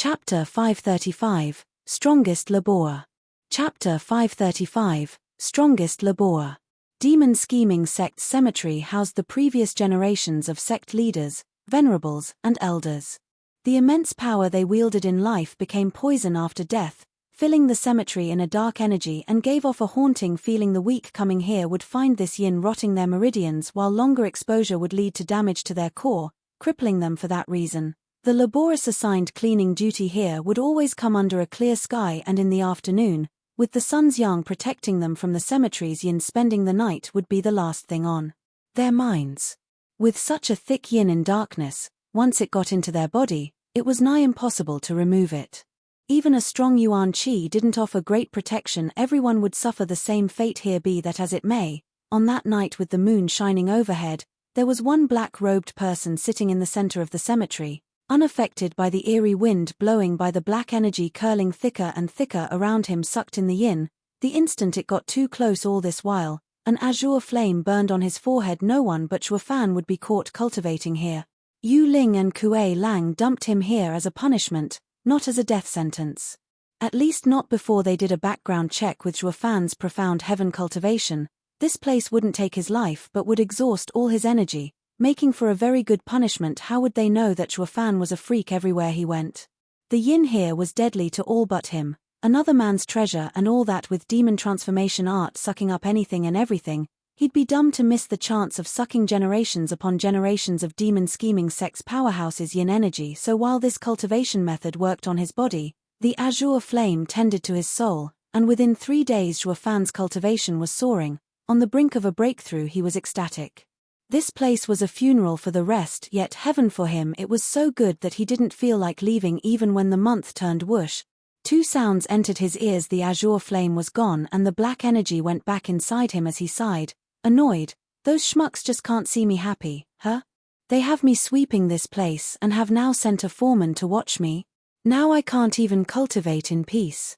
Chapter 535, Strongest Labor. Chapter 535, Strongest Labor. Demon Scheming Sect's cemetery housed the previous generations of sect leaders, venerables, and elders. The immense power they wielded in life became poison after death, filling the cemetery in a dark energy and gave off a haunting feeling. The weak coming here would find this yin rotting their meridians, while longer exposure would lead to damage to their core, crippling them for that reason. The laborious assigned cleaning duty here would always come under a clear sky and in the afternoon, with the sun's yang protecting them from the cemetery's yin. Spending the night would be the last thing on their minds. With such a thick yin in darkness, once it got into their body, it was nigh impossible to remove it. Even a strong yuan qi didn't offer great protection. Everyone would suffer the same fate here. Be that as it may, on that night with the moon shining overhead, there was one black-robed person sitting in the center of the cemetery, unaffected by the eerie wind blowing by, the black energy curling thicker and thicker around him, sucked in the yin. The instant it got too close, all this while, an azure flame burned on his forehead. No one but Shuofan would be caught cultivating here. Yu Ling and Kuei Lang dumped him here as a punishment, not as a death sentence. At least not before they did a background check with Shuofan's profound heaven cultivation. This place wouldn't take his life but would exhaust all his energy, making for a very good punishment. How would they know that Shuofan was a freak everywhere he went? The yin here was deadly to all but him, another man's treasure, and all that with demon transformation art sucking up anything and everything. He'd be dumb to miss the chance of sucking generations upon generations of demon scheming sect's powerhouse's yin energy. So while this cultivation method worked on his body, the azure flame tended to his soul, and within 3 days Shuofan's cultivation was soaring. On the brink of a breakthrough, he was ecstatic. This place was a funeral for the rest, yet heaven for him. It was so good that he didn't feel like leaving even when the month turned whoosh. 2 sounds entered his ears. The azure flame was gone and the black energy went back inside him as he sighed, annoyed. Those schmucks just can't see me happy, huh? They have me sweeping this place and have now sent a foreman to watch me. Now I can't even cultivate in peace.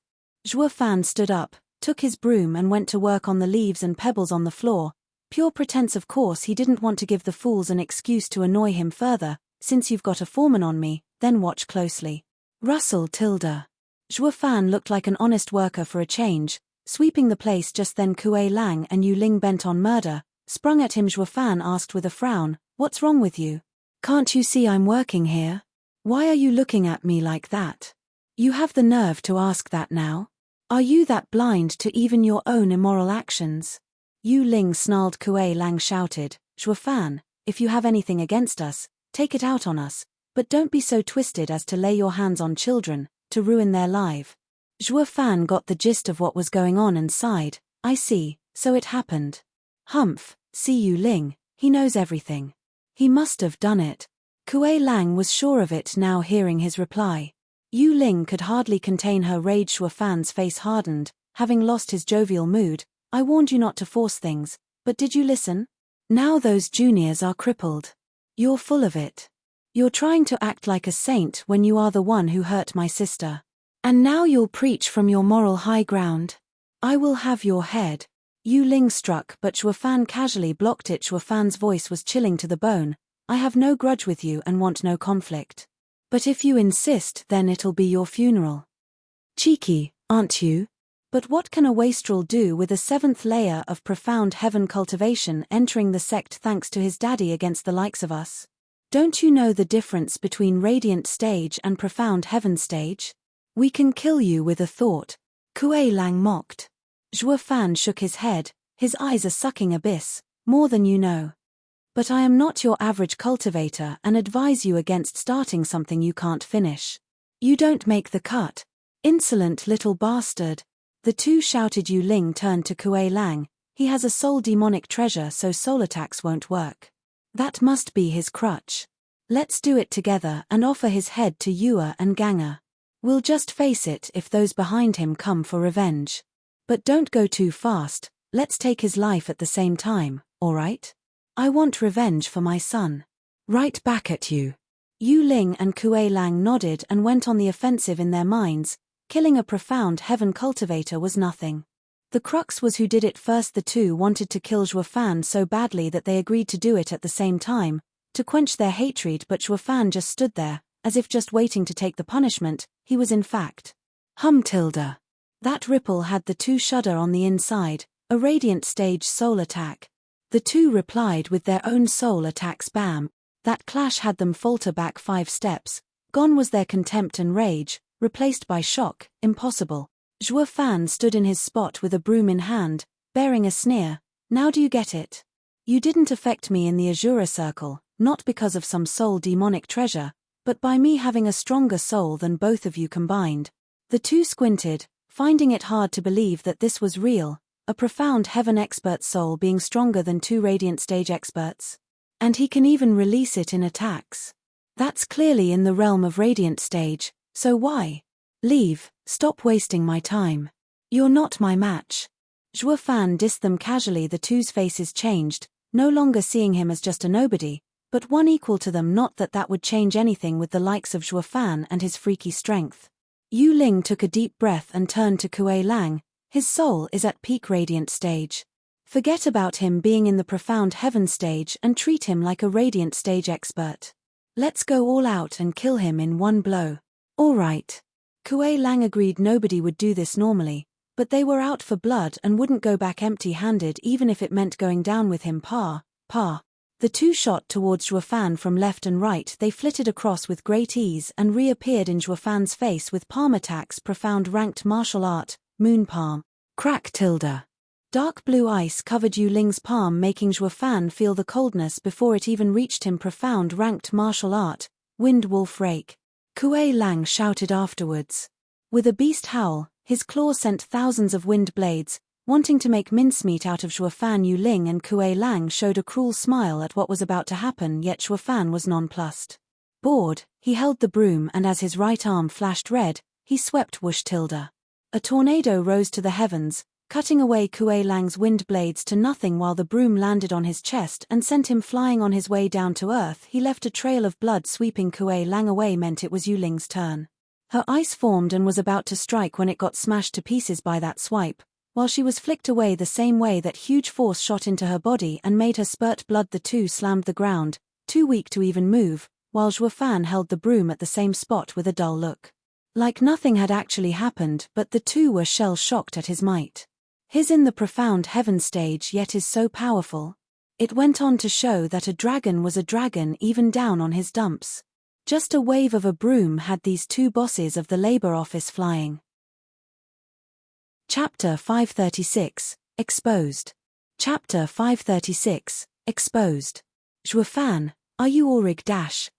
Shuofan stood up, took his broom and went to work on the leaves and pebbles on the floor. Pure pretense, of course. He didn't want to give the fools an excuse to annoy him further. Since you've got a foreman on me, then watch closely. Russell Tilda. Shuofan looked like an honest worker for a change, sweeping the place. Just then Kuei Lang and Yu Ling, bent on murder, sprung at him. Shuofan asked with a frown, "What's wrong with you? Can't you see I'm working here? Why are you looking at me like that? You have the nerve to ask that now? Are you that blind to even your own immoral actions?" Yu Ling snarled. Kuei Lang shouted, "Shuofan, if you have anything against us, take it out on us, but don't be so twisted as to lay your hands on children, to ruin their life." Shuofan got the gist of what was going on and sighed, "I see, so it happened. Humph, see Yu Ling, he knows everything. He must have done it." Kuei Lang was sure of it now, hearing his reply. Yu Ling could hardly contain her rage. Shuofan's face hardened, having lost his jovial mood. "I warned you not to force things, but did you listen? Now those juniors are crippled. You're full of it. You're trying to act like a saint when you are the one who hurt my sister. And now you'll preach from your moral high ground. I will have your head." Yu Ling struck, but Shuofan casually blocked it. Shuofan's voice was chilling to the bone. "I have no grudge with you and want no conflict. But if you insist, then it'll be your funeral. Cheeky, aren't you? But what can a wastrel do with a 7th layer of profound heaven cultivation entering the sect thanks to his daddy against the likes of us? Don't you know the difference between radiant stage and profound heaven stage? We can kill you with a thought." Kuei Lang mocked. Shuofan shook his head, his eyes a sucking abyss. "More than you know. But I am not your average cultivator and advise you against starting something you can't finish. You don't make the cut. Insolent little bastard." The 2 shouted. Yu Ling turned to Kuei Lang. "He has a soul demonic treasure, so soul attacks won't work. That must be his crutch. Let's do it together and offer his head to Yua and Ganger. We'll just face it if those behind him come for revenge. But don't go too fast. Let's take his life at the same time, all right? I want revenge for my son." "Right back at you." Yu Ling and Kuei Lang nodded and went on the offensive. In their minds, killing a profound heaven cultivator was nothing. The crux was who did it first. The 2 wanted to kill Shuofan so badly that they agreed to do it at the same time, to quench their hatred. But Shuofan just stood there, as if just waiting to take the punishment, he was in fact. Tilde. That ripple had the two shudder on the inside, a radiant stage soul attack. The two replied with their own soul attacks. Bam! That clash had them falter back 5 steps. Gone was their contempt and rage, replaced by shock. Impossible. Zhuo Fan stood in his spot with a broom in hand, bearing a sneer. Now do you get it? You didn't affect me in the Azura circle, not because of some soul demonic treasure, but by me having a stronger soul than both of you combined. The two squinted, finding it hard to believe that this was real, a profound heaven expert soul being stronger than 2 radiant stage experts. And he can even release it in attacks. That's clearly in the realm of radiant stage, so why? Leave, stop wasting my time. You're not my match. Zhuo Fan dissed them casually. The two's faces changed, no longer seeing him as just a nobody, but one equal to them. Not that that would change anything with the likes of Zhuo Fan and his freaky strength. Yu Ling took a deep breath and turned to Kuei Lang. His soul is at peak radiant stage. Forget about him being in the profound heaven stage and treat him like a radiant stage expert. Let's go all out and kill him in one blow. All right. Kuei Lang agreed. Nobody would do this normally, but they were out for blood and wouldn't go back empty-handed even if it meant going down with him. Pa. The two shot towards Zhuo Fan from left and right. They flitted across with great ease and reappeared in Zhuo Fan's face with palm attacks. Profound ranked martial art, moon palm. Crack. Dark blue ice covered Yu Ling's palm, making Zhuo Fan feel the coldness before it even reached him. Profound ranked martial art, wind wolf rake. Kuei Lang shouted afterwards. With a beast howl, his claws sent thousands of wind blades, wanting to make mincemeat out of Zhuo Fan. Yu Ling and Kuei Lang showed a cruel smile at what was about to happen, yet Zhuo Fan was nonplussed. Bored, he held the broom, and as his right arm flashed red, he swept whoosh. A tornado rose to the heavens, cutting away Kuei Lang's wind blades to nothing while the broom landed on his chest and sent him flying on his way down to earth. He left a trail of blood sweeping Kuei Lang away. Meant it was Yu Ling's turn. Her ice formed and was about to strike when it got smashed to pieces by that swipe, while she was flicked away the same way that huge force shot into her body and made her spurt blood. The two slammed the ground, too weak to even move, while Zhuo Fan held the broom at the same spot with a dull look. Like nothing had actually happened, but the two were shell-shocked at his might. His in the profound heaven stage yet is so powerful. It went on to show that a dragon was a dragon even down on his dumps. Just a wave of a broom had these two bosses of the labor office flying. Chapter 536, Exposed. Chapter 536, Exposed. Zhuo Fan, are you Ulrich dash,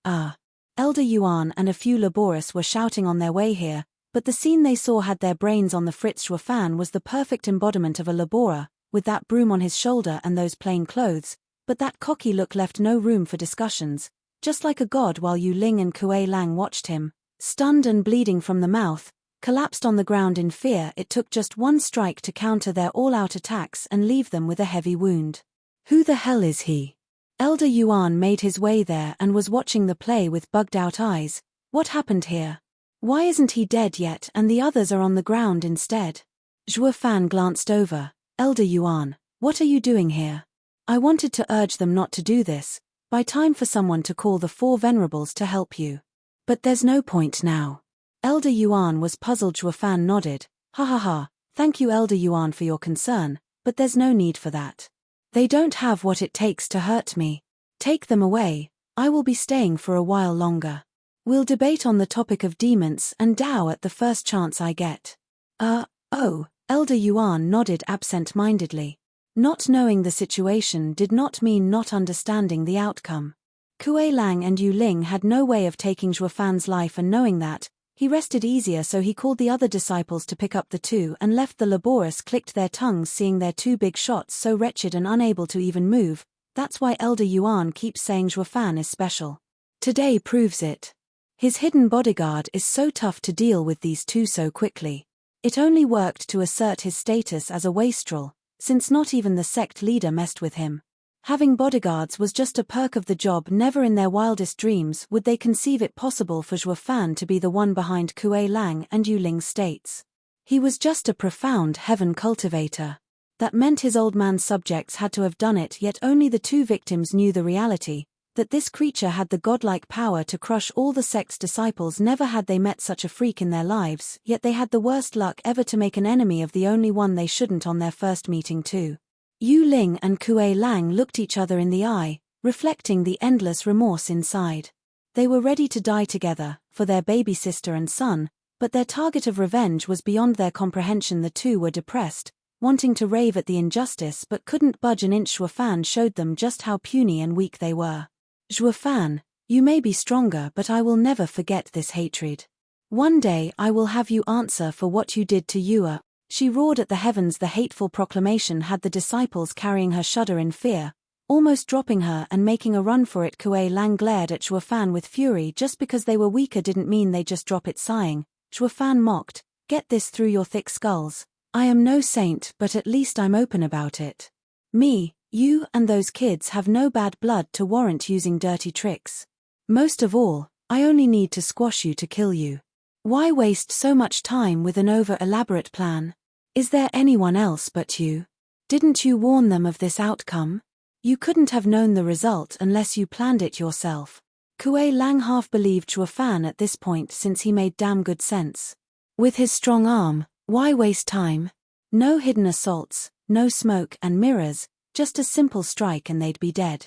Elder Yuan and a few Laboris were shouting on their way here, but the scene they saw had their brains on the fritz. Zhuo Fan was the perfect embodiment of a laborer, with that broom on his shoulder and those plain clothes, but that cocky look left no room for discussions, just like a god. While Yu Ling and Kuei Lang watched him, stunned and bleeding from the mouth, collapsed on the ground in fear. It took just one strike to counter their all-out attacks and leave them with a heavy wound. Who the hell is he? Elder Yuan made his way there and was watching the play with bugged-out eyes. What happened here? Why isn't he dead yet and the others are on the ground instead? Zhuo Fan glanced over. Elder Yuan, what are you doing here? I wanted to urge them not to do this. By time for someone to call the 4 venerables to help you. But there's no point now. Elder Yuan was puzzled. Zhuo Fan nodded. Ha. Thank you Elder Yuan for your concern, but there's no need for that. They don't have what it takes to hurt me. Take them away. I will be staying for a while longer. We'll debate on the topic of demons and Tao at the first chance I get. Oh, Elder Yuan nodded absent-mindedly. Not knowing the situation did not mean not understanding the outcome. Kuei Lang and Yu Ling had no way of taking Zhuo Fan's life, and knowing that, he rested easier, so he called the other disciples to pick up the two and left the Laboris clicked their tongues seeing their 2 big shots so wretched and unable to even move. That's why Elder Yuan keeps saying Zhuo Fan is special. Today proves it. His hidden bodyguard is so tough to deal with these two so quickly. It only worked to assert his status as a wastrel, since not even the sect leader messed with him. Having bodyguards was just a perk of the job. Never in their wildest dreams would they conceive it possible for Zhuo Fan to be the one behind Kuei Lang and Yu Ling's states. He was just a profound heaven cultivator. That meant his old man's subjects had to have done it, yet only the 2 victims knew the reality. that this creature had the godlike power to crush all the sect's disciples. Never had they met such a freak in their lives, yet they had the worst luck ever to make an enemy of the only one they shouldn't on their first meeting too. Yu Ling and Kuei Lang looked each other in the eye, reflecting the endless remorse inside. They were ready to die together, for their baby sister and son, but their target of revenge was beyond their comprehension. The two were depressed, wanting to rave at the injustice but couldn't budge an inch. Zhuo Fan showed them just how puny and weak they were. Zhuo Fan, you may be stronger, but I will never forget this hatred. One day I will have you answer for what you did to Yue. She roared at the heavens. The hateful proclamation had the disciples carrying her shudder in fear, almost dropping her and making a run for it. Kuei Lang glared at Zhuo Fan with fury. Just because they were weaker didn't mean they just drop it. Sighing, Zhuo Fan mocked, "Get this through your thick skulls. I am no saint, but at least I'm open about it. Me, you and those kids have no bad blood to warrant using dirty tricks. Most of all, I only need to squash you to kill you. Why waste so much time with an over-elaborate plan? Is there anyone else but you? Didn't you warn them of this outcome? You couldn't have known the result unless you planned it yourself." Kuei Lang half believed Zhuo Fan at this point, since he made damn good sense. With his strong arm, why waste time? No hidden assaults, no smoke and mirrors, just a simple strike and they'd be dead.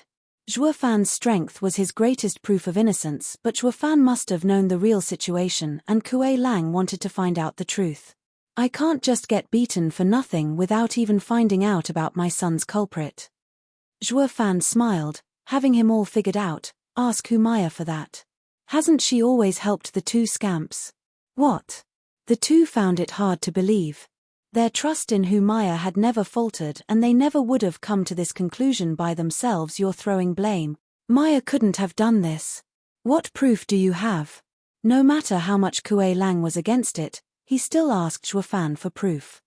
Zhuo Fan's strength was his greatest proof of innocence, but Zhuo Fan must have known the real situation, and Kuei Lang wanted to find out the truth. "I can't just get beaten for nothing without even finding out about my son's culprit." Zhuo Fan smiled, having him all figured out. "Ask Humaya for that. Hasn't she always helped the two scamps?" "What?" The two found it hard to believe. Their trust in Humaya had never faltered, and they never would have come to this conclusion by themselves. "You're throwing blame. Maya couldn't have done this. What proof do you have?" No matter how much Kuei Lang was against it, he still asked Zhuo Fan for proof.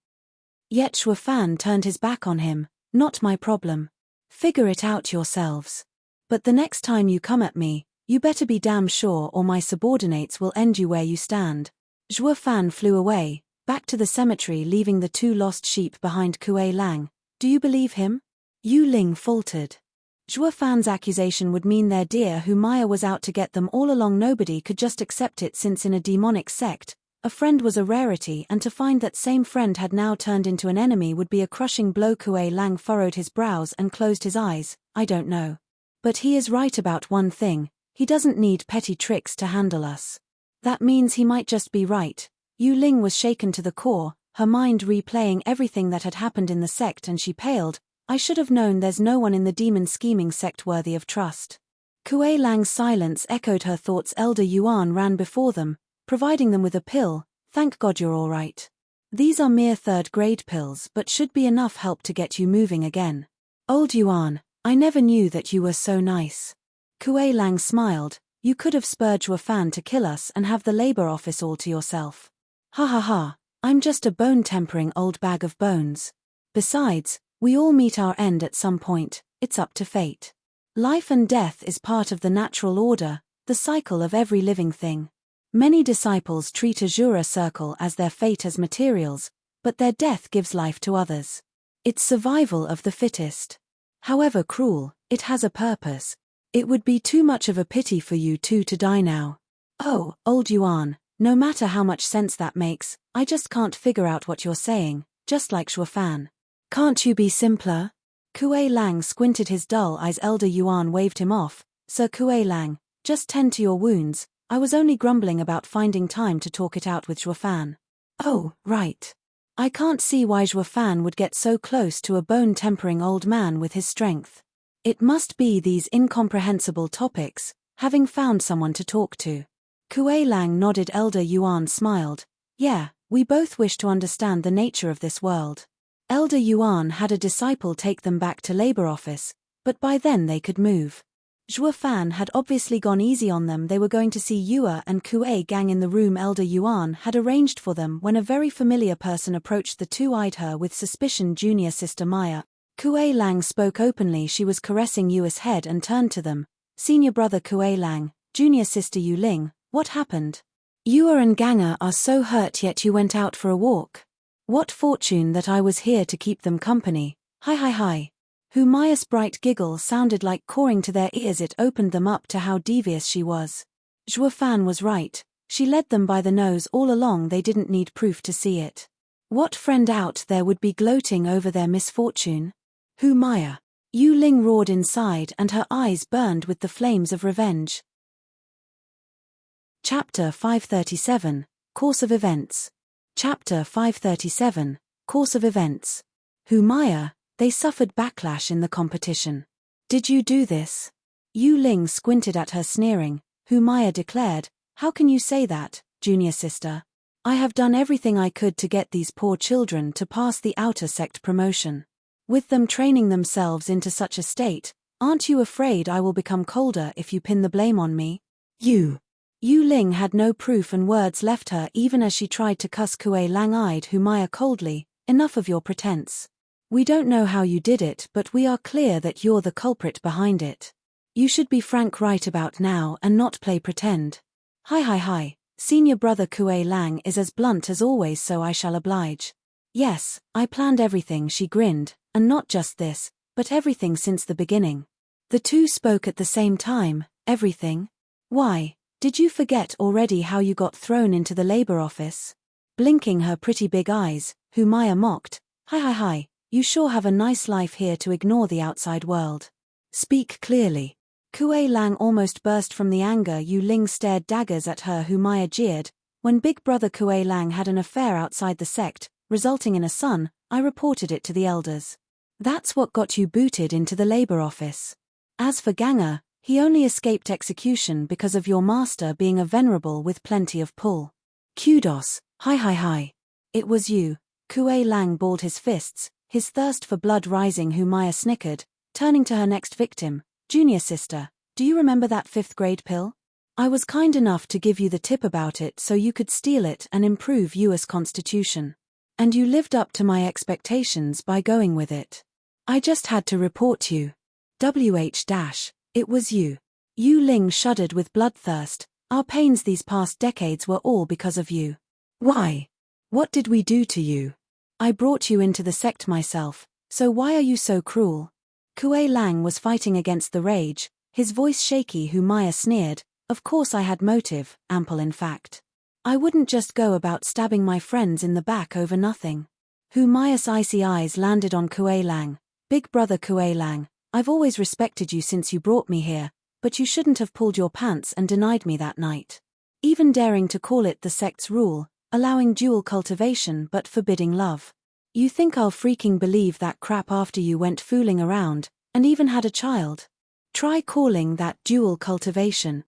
Yet Zhuo Fan turned his back on him. "Not my problem. Figure it out yourselves. But the next time you come at me, you better be damn sure or my subordinates will end you where you stand." Zhuo Fan flew away, back to the cemetery, leaving the two lost sheep behind. Kuei Lang, "Do you believe him?" Yu Ling faltered. Zhuo Fan's accusation would mean their dear Humaya was out to get them all along. Nobody could just accept it, since in a demonic sect, a friend was a rarity, and to find that same friend had now turned into an enemy would be a crushing blow. Kuei Lang furrowed his brows and closed his eyes. "I don't know. But he is right about one thing, he doesn't need petty tricks to handle us. That means he might just be right." Yu Ling was shaken to the core, her mind replaying everything that had happened in the sect, and she paled. "I should have known there's no one in the demon scheming sect worthy of trust." Kuei Lang's silence echoed her thoughts. Elder Yuan ran before them, providing them with a pill. "Thank God you're all right. These are mere third-grade pills, but should be enough help to get you moving again." "Old Yuan, I never knew that you were so nice." Kuei Lang smiled. "You could have spurred Zhuo Fan to kill us and have the labor office all to yourself." "Ha ha ha, I'm just a bone-tempering old bag of bones. Besides, we all meet our end at some point, it's up to fate. Life and death is part of the natural order, the cycle of every living thing. Many disciples treat Azura Circle as their fate as materials, but their death gives life to others. It's survival of the fittest. However cruel, it has a purpose. It would be too much of a pity for you two to die now." "Oh, old Yuan, no matter how much sense that makes, I just can't figure out what you're saying," just like Zhuo Fan. "Can't you be simpler?" Kuei Lang squinted his dull eyes. Elder Yuan waved him off. "Sir Kuei Lang, just tend to your wounds. I was only grumbling about finding time to talk it out with Zhuo Fan." "Oh, right. I can't see why Zhuo Fan would get so close to a bone-tempering old man with his strength. It must be these incomprehensible topics, having found someone to talk to." Kuei Lang nodded. Elder Yuan smiled. "Yeah, we both wish to understand the nature of this world." Elder Yuan had a disciple take them back to labor office, but by then they could move. Zhuo Fan had obviously gone easy on them. They were going to see Yue and Kuei Gang in the room Elder Yuan had arranged for them when a very familiar person approached. The two eyed her with suspicion. "Junior Sister Maya." Kuei Lang spoke openly. She was caressing Yue's head and turned to them. "Senior brother Kuei Lang, junior sister Yu Ling, what happened? Yue and Ganger are so hurt, yet you went out for a walk. What fortune that I was here to keep them company. Hi hi hi." Humaya's bright giggle sounded like cawing to their ears. It opened them up to how devious she was. Zhuo Fan was right. She led them by the nose all along. They didn't need proof to see it. What friend out there would be gloating over their misfortune? Humaya. Yu Ling roared inside and her eyes burned with the flames of revenge. Chapter 537, Course of Events. Chapter 537, Course of Events. Humaya, they suffered backlash in the competition. Did you do this? Yu Ling squinted at her sneering. Humaya declared, how can you say that, junior sister? I have done everything I could to get these poor children to pass the outer sect promotion. With them training themselves into such a state, aren't you afraid I will become colder if you pin the blame on me? Yu Ling had no proof and words left her even as she tried to cuss Kuei Lang-eyed Humaya coldly. Enough of your pretense. We don't know how you did it, but we are clear that you're the culprit behind it. You should be frank right about now and not play pretend. Hi. Senior brother Kuei Lang is as blunt as always, so I shall oblige. Yes, I planned everything, she grinned, and not just this, but everything since the beginning. The two spoke at the same time. Everything? Why, did you forget already how you got thrown into the labor office? Blinking her pretty big eyes, Humaya mocked. Hi, you sure have a nice life here to ignore the outside world. Speak clearly. Kuei Lang almost burst from the anger. Yu Ling stared daggers at her. Humaya jeered. When big brother Kuei Lang had an affair outside the sect, resulting in a son, I reported it to the elders. That's what got you booted into the labor office. As for Ganger, he only escaped execution because of your master being a venerable with plenty of pull. Kudos. Hi. It was you. Kuei Lang balled his fists, his thirst for blood rising. Humaya snickered, turning to her next victim. Junior sister, do you remember that 5th grade pill? I was kind enough to give you the tip about it so you could steal it and improve Yu's constitution. And you lived up to my expectations by going with it. I just had to report you. It was you. Yu Ling shuddered with bloodthirst. Our pains these past decades were all because of you. Why? What did we do to you? I brought you into the sect myself, so why are you so cruel? Kuei Lang was fighting against the rage, his voice shaky. Humaya sneered. Of course I had motive, ample in fact. I wouldn't just go about stabbing my friends in the back over nothing. Humaya's icy eyes landed on Kuei Lang. Big brother Kuei Lang, I've always respected you since you brought me here, but you shouldn't have pulled your pants and denied me that night. Even daring to call it the sect's rule, allowing dual cultivation but forbidding love. You think I'll freaking believe that crap after you went fooling around, and even had a child? Try calling that dual cultivation.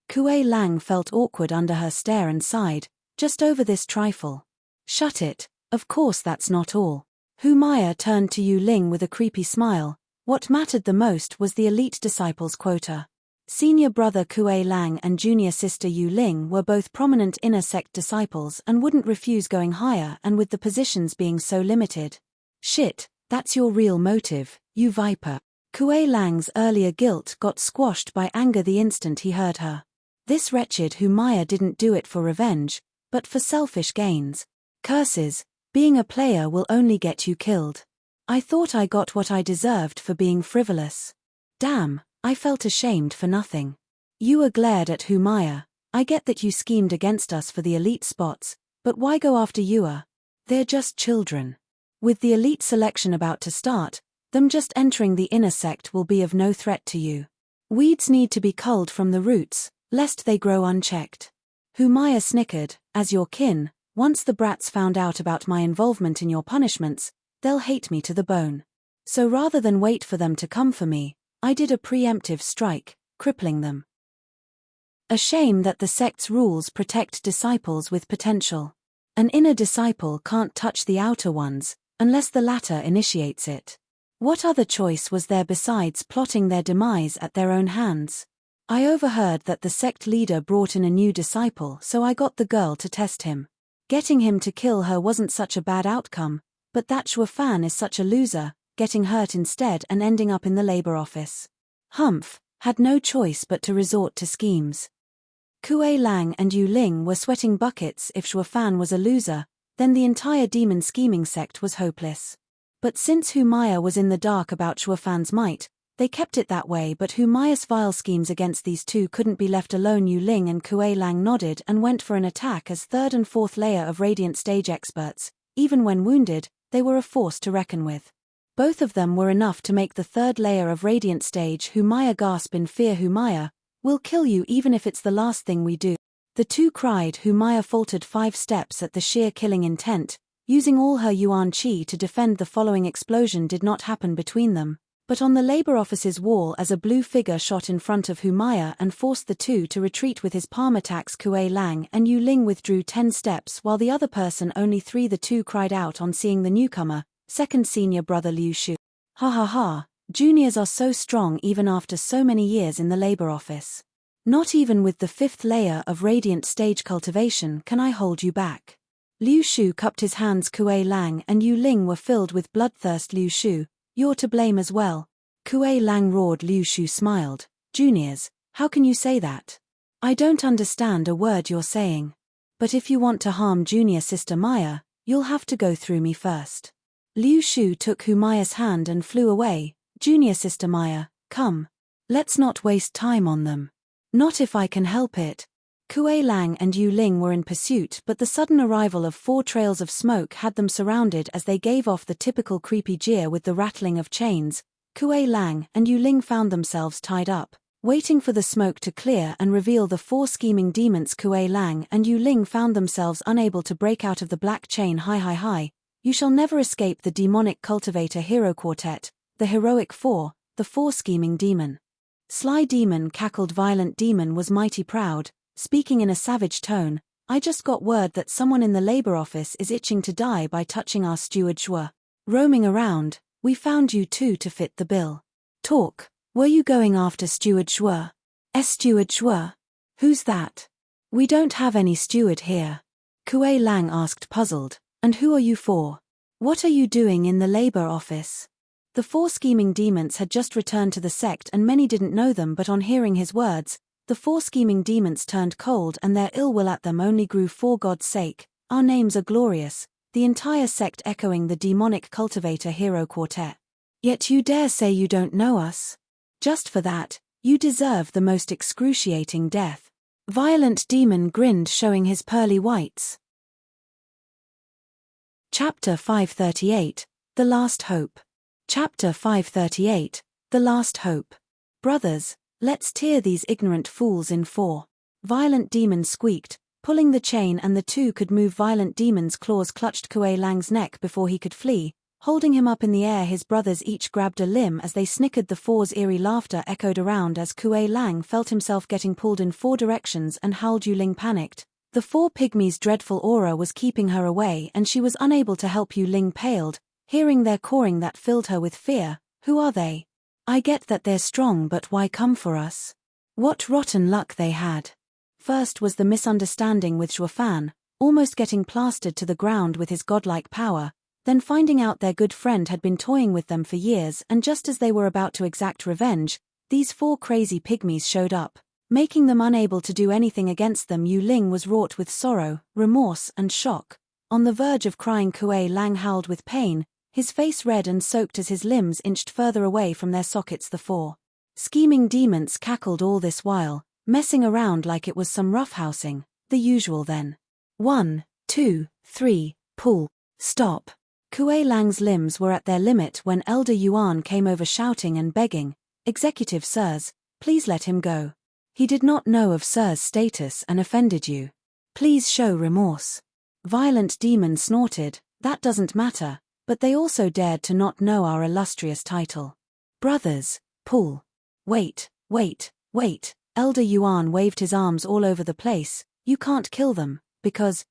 Kuei Lang felt awkward under her stare and sighed, just over this trifle. Shut it, of course that's not all. Humaya turned to Yu Ling with a creepy smile. What mattered the most was the elite disciples quota. Senior brother Kuei Lang and junior sister Yu Ling were both prominent inner sect disciples and wouldn't refuse going higher, and with the positions being so limited. Shit, that's your real motive, you viper. Kuei Lang's earlier guilt got squashed by anger the instant he heard her. This wretched Humaya didn't do it for revenge, but for selfish gains. Curses, being a player will only get you killed. I thought I got what I deserved for being frivolous. Damn, I felt ashamed for nothing. Yu glared at Humaya. I get that you schemed against us for the elite spots, but why go after Yua? They're just children. With the elite selection about to start, them just entering the inner sect will be of no threat to you. Weeds need to be culled from the roots, lest they grow unchecked. Humaya snickered. As your kin, once the brats found out about my involvement in your punishments, they'll hate me to the bone. So rather than wait for them to come for me, I did a preemptive strike, crippling them. A shame that the sect's rules protect disciples with potential. An inner disciple can't touch the outer ones, unless the latter initiates it. What other choice was there besides plotting their demise at their own hands? I overheard that the sect leader brought in a new disciple, so I got the girl to test him. Getting him to kill her wasn't such a bad outcome, but that Zhuo Fan is such a loser, getting hurt instead and ending up in the labor office. Humph, had no choice but to resort to schemes. Kuei Lang and Yu Ling were sweating buckets. If Zhuo Fan was a loser, then the entire demon scheming sect was hopeless. But since Humaya was in the dark about Shuafan's might, they kept it that way, but Humaya's vile schemes against these two couldn't be left alone. Yu Ling and Kuei Lang nodded and went for an attack as third and fourth layer of Radiant stage experts. Even when wounded, they were a force to reckon with. Both of them were enough to make the third layer of Radiant stage Humaya gasp in fear. Humaya, we'll kill you even if it's the last thing we do. The two cried. Humaya faltered 5 steps at the sheer killing intent, using all her Yuan Qi to defend. The following explosion did not happen between them, but on the labor office's wall as a blue figure shot in front of Humaya and forced the two to retreat with his palm attacks. Kuei Lang and Yu Ling withdrew 10 steps while the other person only 3. The two cried out on seeing the newcomer, second senior brother Liu Shu. Ha ha ha, juniors are so strong even after so many years in the labor office. Not even with the 5th layer of Radiant stage cultivation can I hold you back. Liu Shu cupped his hands. Kuei Lang and Yu Ling were filled with bloodthirst. Liu Shu, you're to blame as well. Kuei Lang roared. Liu Shu smiled. Juniors, how can you say that? I don't understand a word you're saying. But if you want to harm junior sister Maya, you'll have to go through me first. Liu Shu took Humaya's hand and flew away. Junior sister Maya, come. Let's not waste time on them. Not if I can help it. Kuei Lang and Yu Ling were in pursuit, but the sudden arrival of 4 trails of smoke had them surrounded as they gave off the typical creepy jeer with the rattling of chains. Kuei Lang and Yu Ling found themselves tied up, waiting for the smoke to clear and reveal the 4 scheming demons. Kuei Lang and Yu Ling found themselves unable to break out of the black chain. Hi. You shall never escape the demonic cultivator hero quartet, the heroic 4, the 4 scheming demon. Sly Demon cackled. Violent Demon was mighty proud, speaking in a savage tone. I just got word that someone in the labor office is itching to die by touching our steward Zhua. Roaming around, we found you two to fit the bill. Talk, were you going after steward Zhua? Steward Zhua? Who's that? We don't have any steward here. Kuei Lang asked, puzzled. And who are you for? What are you doing in the labor office? The 4 scheming demons had just returned to the sect and many didn't know them, but on hearing his words, the 4 scheming demons turned cold and their ill will at them only grew. For God's sake, our names are glorious, the entire sect echoing the demonic cultivator hero quartet. Yet you dare say you don't know us? Just for that, you deserve the most excruciating death. Violent Demon grinned, showing his pearly whites. Chapter 538, The Last Hope. Chapter 538, The Last Hope. Brothers, let's tear these ignorant fools in 4. Violent Demon squeaked, pulling the chain, and the two could move. Violent Demon's claws clutched Kuei Lang's neck before he could flee, holding him up in the air. His brothers each grabbed a limb as they snickered. The 4's eerie laughter echoed around as Kuei Lang felt himself getting pulled in 4 directions and howled. Yu Ling panicked. The 4 pygmies' dreadful aura was keeping her away and she was unable to help. Yu Ling paled, hearing their cawing that filled her with fear. Who are they? I get that they're strong, but why come for us? What rotten luck they had. First was the misunderstanding with Shuafan, almost getting plastered to the ground with his godlike power, then finding out their good friend had been toying with them for years, and just as they were about to exact revenge, these 4 crazy pygmies showed up, making them unable to do anything against them. Yu Ling was wrought with sorrow, remorse, and shock. On the verge of crying, Kuei Lang howled with pain, his face red and soaked as his limbs inched further away from their sockets. The 4 scheming demons cackled all this while, messing around like it was some roughhousing, the usual then. 1, 2, 3, pull, stop. Kuei Lang's limbs were at their limit when Elder Yuan came over shouting and begging, Executive Sirs, please let him go. He did not know of Sir's status and offended you. Please show remorse. Violent Demon snorted, that doesn't matter, but they also dared to not know our illustrious title. Brothers, pull. Wait. Elder Yuan waved his arms all over the place. You can't kill them, because,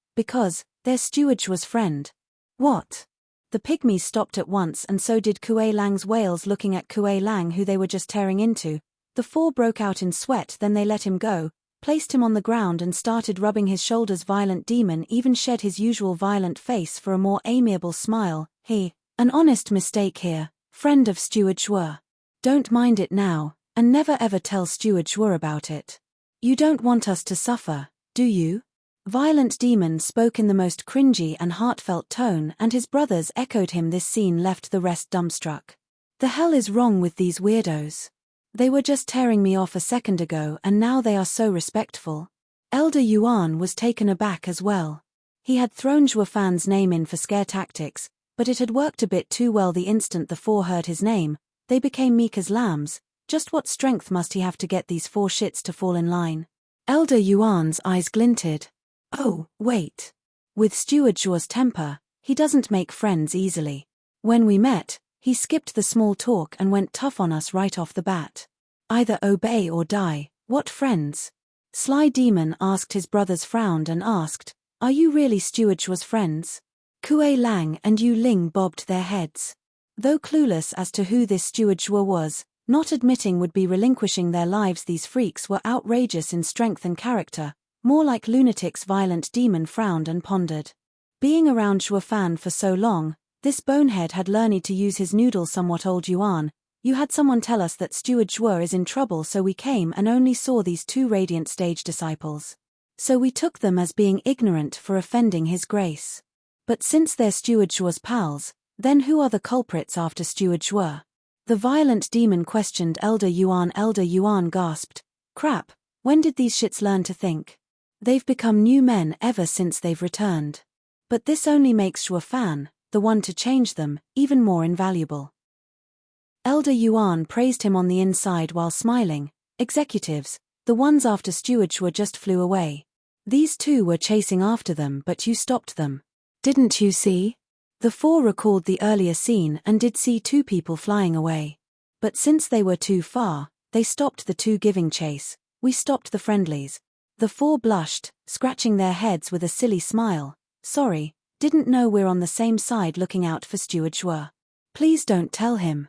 they're Steward Zhua's friend. What? The pygmies stopped at once, and so did Kuei Lang's wails. Looking at Kuei Lang, who they were just tearing into, the 4 broke out in sweat. Then they let him go, placed him on the ground and started rubbing his shoulders. Violent Demon even shed his usual violent face for a more amiable smile. An honest mistake here, friend of Steward Zhua. Don't mind it now, and never ever tell Steward Zhua about it. You don't want us to suffer, do you? Violent Demon spoke in the most cringy and heartfelt tone, and his brothers echoed him. This scene left the rest dumbstruck. The hell is wrong with these weirdos? They were just tearing me off a second ago and now they are so respectful. Elder Yuan was taken aback as well. He had thrown Zhuofan's name in for scare tactics, but it had worked a bit too well. The instant the four heard his name, they became meek as lambs. Just what strength must he have to get these four shits to fall in line? Elder Yuan's eyes glinted. Oh, wait. With Steward Zhuo's temper, he doesn't make friends easily. When we met, he skipped the small talk and went tough on us right off the bat. Either obey or die. What friends? Sly Demon asked. His brothers frowned and asked, are you really Steward Zhuo's friends? Kuei Lang and Yu Ling bobbed their heads. Though clueless as to who this Steward Zhuo was, not admitting would be relinquishing their lives. These freaks were outrageous in strength and character, more like lunatics. Violent Demon frowned and pondered. Being around Zhuofan for so long, this bonehead had learned to use his noodle somewhat. Old Yuan, you had someone tell us that Steward Zhuo is in trouble, so we came and only saw these two radiant stage disciples. So we took them as being ignorant for offending his grace. But since they're Steward Zhuo's pals, then who are the culprits after Steward Zhuo? The Violent Demon questioned Elder Yuan. Elder Yuan gasped, crap, when did these shits learn to think? They've become new men ever since they've returned. But this only makes Zhuofan, the one to change them, even more invaluable. Elder Yuan praised him on the inside while smiling. Executives, the ones after Steward Zhuo just flew away. These two were chasing after them, but you stopped them. Didn't you see? The four recalled the earlier scene and did see two people flying away. But since they were too far, they stopped the two giving chase. We stopped the friendlies. The four blushed, scratching their heads with a silly smile. Sorry, didn't know we're on the same side looking out for Steward Zhuo. Please don't tell him.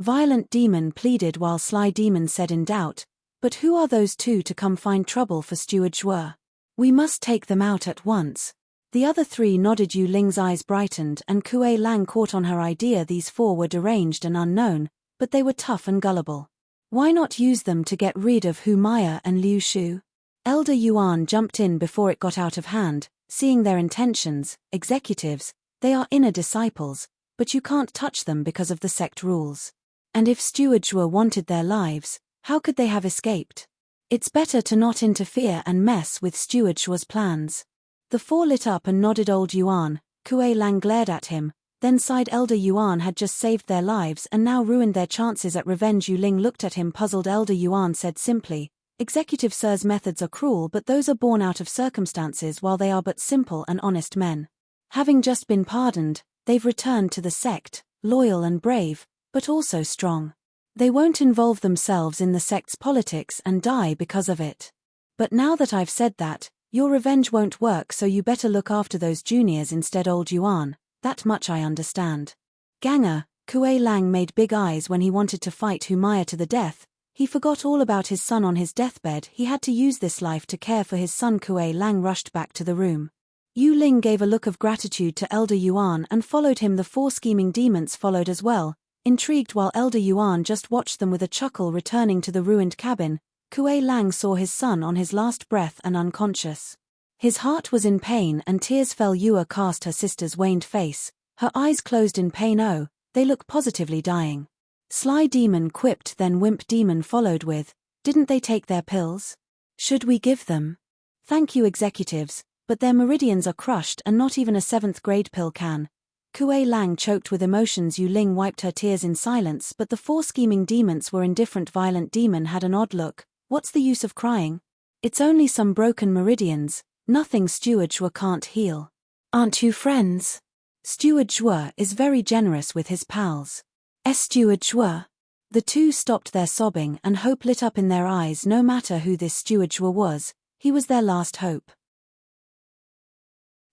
Violent Demon pleaded while Sly Demon said in doubt, but who are those two to come find trouble for Steward Zhuo? We must take them out at once. The other three nodded. Yu Ling's eyes brightened and Kuei Lang caught on her idea. These four were deranged and unknown, but they were tough and gullible. Why not use them to get rid of Hu Maya and Liu Shu? Elder Yuan jumped in before it got out of hand, seeing their intentions. Executives, they are inner disciples, but you can't touch them because of the sect rules. And if Steward Zhuo wanted their lives, how could they have escaped? It's better to not interfere and mess with Steward Zhuo's plans. The four lit up and nodded. Old Yuan, Kuei Lang glared at him, then sighed. Elder Yuan had just saved their lives and now ruined their chances at revenge. Yu Ling looked at him puzzled. Elder Yuan said simply, Executive Sir's methods are cruel, but those are born out of circumstances while they are but simple and honest men. Having just been pardoned, they've returned to the sect, loyal and brave, but also strong. They won't involve themselves in the sect's politics and die because of it. But now that I've said that, your revenge won't work, so you better look after those juniors instead. Old Yuan, that much I understand. Ganger, Kuei Lang made big eyes when he wanted to fight Hu Maya to the death. He forgot all about his son on his deathbed. He had to use this life to care for his son. Kuei Lang rushed back to the room. Yu Ling gave a look of gratitude to Elder Yuan and followed him. The four scheming demons followed as well, intrigued, while Elder Yuan just watched them with a chuckle. Returning to the ruined cabin, Kuei Lang saw his son on his last breath and unconscious. His heart was in pain and tears fell. Yua cast her sister's waned face, her eyes closed in pain. Oh, they look positively dying. Sly Demon quipped, then Wimp Demon followed with, didn't they take their pills? Should we give them? Thank you, executives, but their meridians are crushed and not even a 7th grade pill can. Kuei Lang choked with emotions. Yu Ling wiped her tears in silence, but the four scheming demons were indifferent. Violent Demon had an odd look. What's the use of crying? It's only some broken meridians, nothing Steward Zhuo can't heal. Aren't you friends? Steward Zhuo is very generous with his pals. Steward Zhuo. The two stopped their sobbing and hope lit up in their eyes. No matter who this Steward Zhuo was, he was their last hope.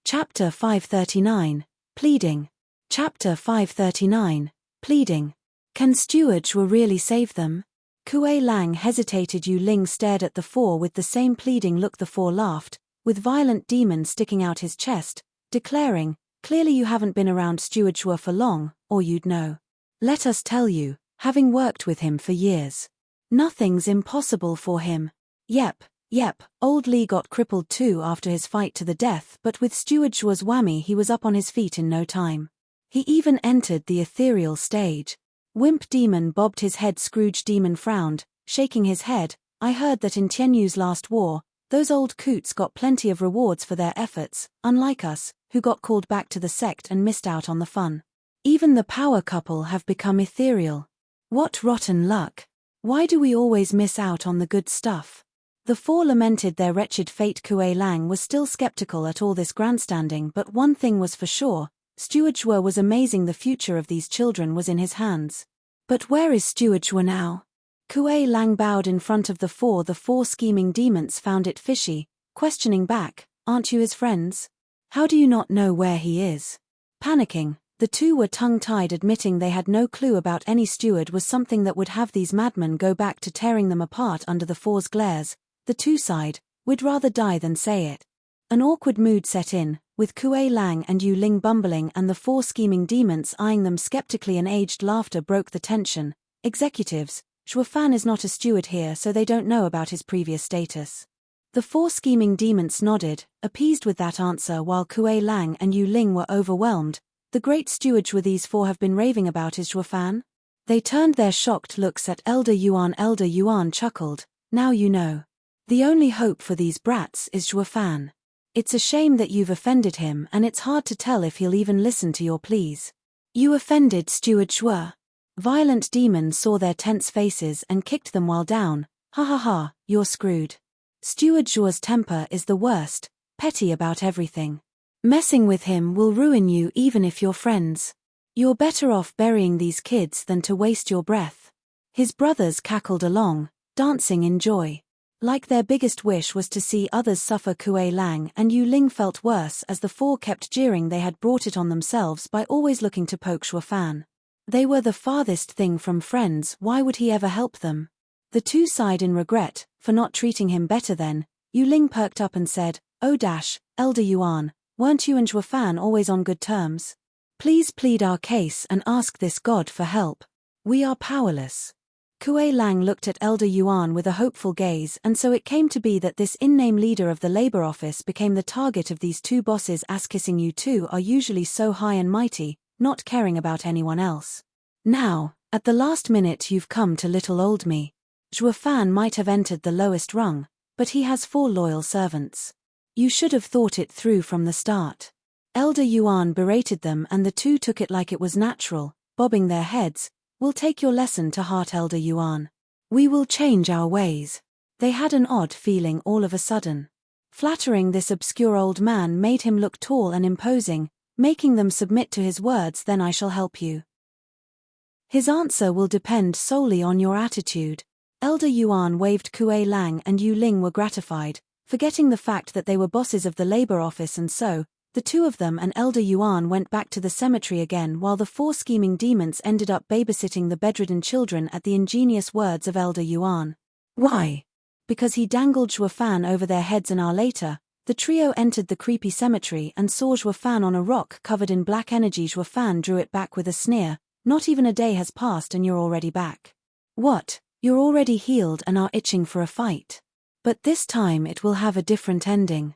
Chapter 539, Pleading. Chapter 539, Pleading. Can Steward Zhuo really save them? Kuei Lang hesitated. Yu Ling stared at the four with the same pleading look. The four laughed, with Violent Demon sticking out his chest, declaring, clearly you haven't been around Steward Zhuo for long, or you'd know. Let us tell you, having worked with him for years. Nothing's impossible for him. Yep, Yep, old Lee got crippled too after his fight to the death, but with Steward Shua's whammy he was up on his feet in no time. He even entered the ethereal stage. Wimp Demon bobbed his head. Scrooge Demon frowned, shaking his head. I heard that in Tianyu's last war, those old coots got plenty of rewards for their efforts, unlike us, who got called back to the sect and missed out on the fun. Even the power couple have become ethereal. What rotten luck. Why do we always miss out on the good stuff? The four lamented their wretched fate. Kuei Lang was still skeptical at all this grandstanding, but one thing was for sure, Steward Shua was amazing. The future of these children was in his hands. But where is Steward Shua now? Kuei Lang bowed in front of the four. The four scheming demons found it fishy, questioning back, aren't you his friends? How do you not know where he is? Panicking, the two were tongue-tied, admitting they had no clue about any steward was something that would have these madmen go back to tearing them apart under the four's glares. The two sighed, we'd rather die than say it. An awkward mood set in, with Kuei Lang and Yu Ling bumbling and the four scheming demons eyeing them skeptically. An aged laughter broke the tension. Executives, Shua Fan is not a steward here, so they don't know about his previous status. The four scheming demons nodded, appeased with that answer, while Kuei Lang and Yu Ling were overwhelmed. The great steward Shua these four have been raving about is Shua Fan? They turned their shocked looks at Elder Yuan. Elder Yuan chuckled, now you know. The only hope for these brats is Shua Fan. It's a shame that you've offended him, and it's hard to tell if he'll even listen to your pleas. You offended Steward Shua. Violent demons saw their tense faces and kicked them while down. Ha ha ha, you're screwed. Steward Shua's temper is the worst, petty about everything. Messing with him will ruin you even if you're friends. You're better off burying these kids than to waste your breath. His brothers cackled along, dancing in joy. Like their biggest wish was to see others suffer. Kuei Lang and Yu Ling felt worse as the four kept jeering they had brought it on themselves by always looking to poke Shua Fan. They were the farthest thing from friends, why would he ever help them? The two sighed in regret, for not treating him better then. Yu Ling perked up and said, oh dash, Elder Yuan, weren't you and Shua Fan always on good terms? Please plead our case and ask this god for help. We are powerless. Kuei Lang looked at Elder Yuan with a hopeful gaze, and so it came to be that this in-name leader of the labor office became the target of these two bosses. Ass-kissing. You two are usually so high and mighty, not caring about anyone else. Now, at the last minute you've come to little old me. Shua Fan might have entered the lowest rung, but he has four loyal servants. You should have thought it through from the start. Elder Yuan berated them, and the two took it like it was natural, bobbing their heads. We'll take your lesson to heart, Elder Yuan. We will change our ways. They had an odd feeling all of a sudden. Flattering this obscure old man made him look tall and imposing, making them submit to his words. Then I shall help you. His answer will depend solely on your attitude. Elder Yuan waved. Kuei Lang and Yu Ling were gratified, forgetting the fact that they were bosses of the labor office, and so, the two of them and Elder Yuan went back to the cemetery again, while the four scheming demons ended up babysitting the bedridden children. At the ingenious words of Elder Yuan. Why? Because he dangled Shua Fan over their heads. An hour later, the trio entered the creepy cemetery and saw Shua Fan on a rock covered in black energy. Shua Fan drew it back with a sneer. Not even a day has passed and you're already back. What? You're already healed and are itching for a fight. But this time it will have a different ending.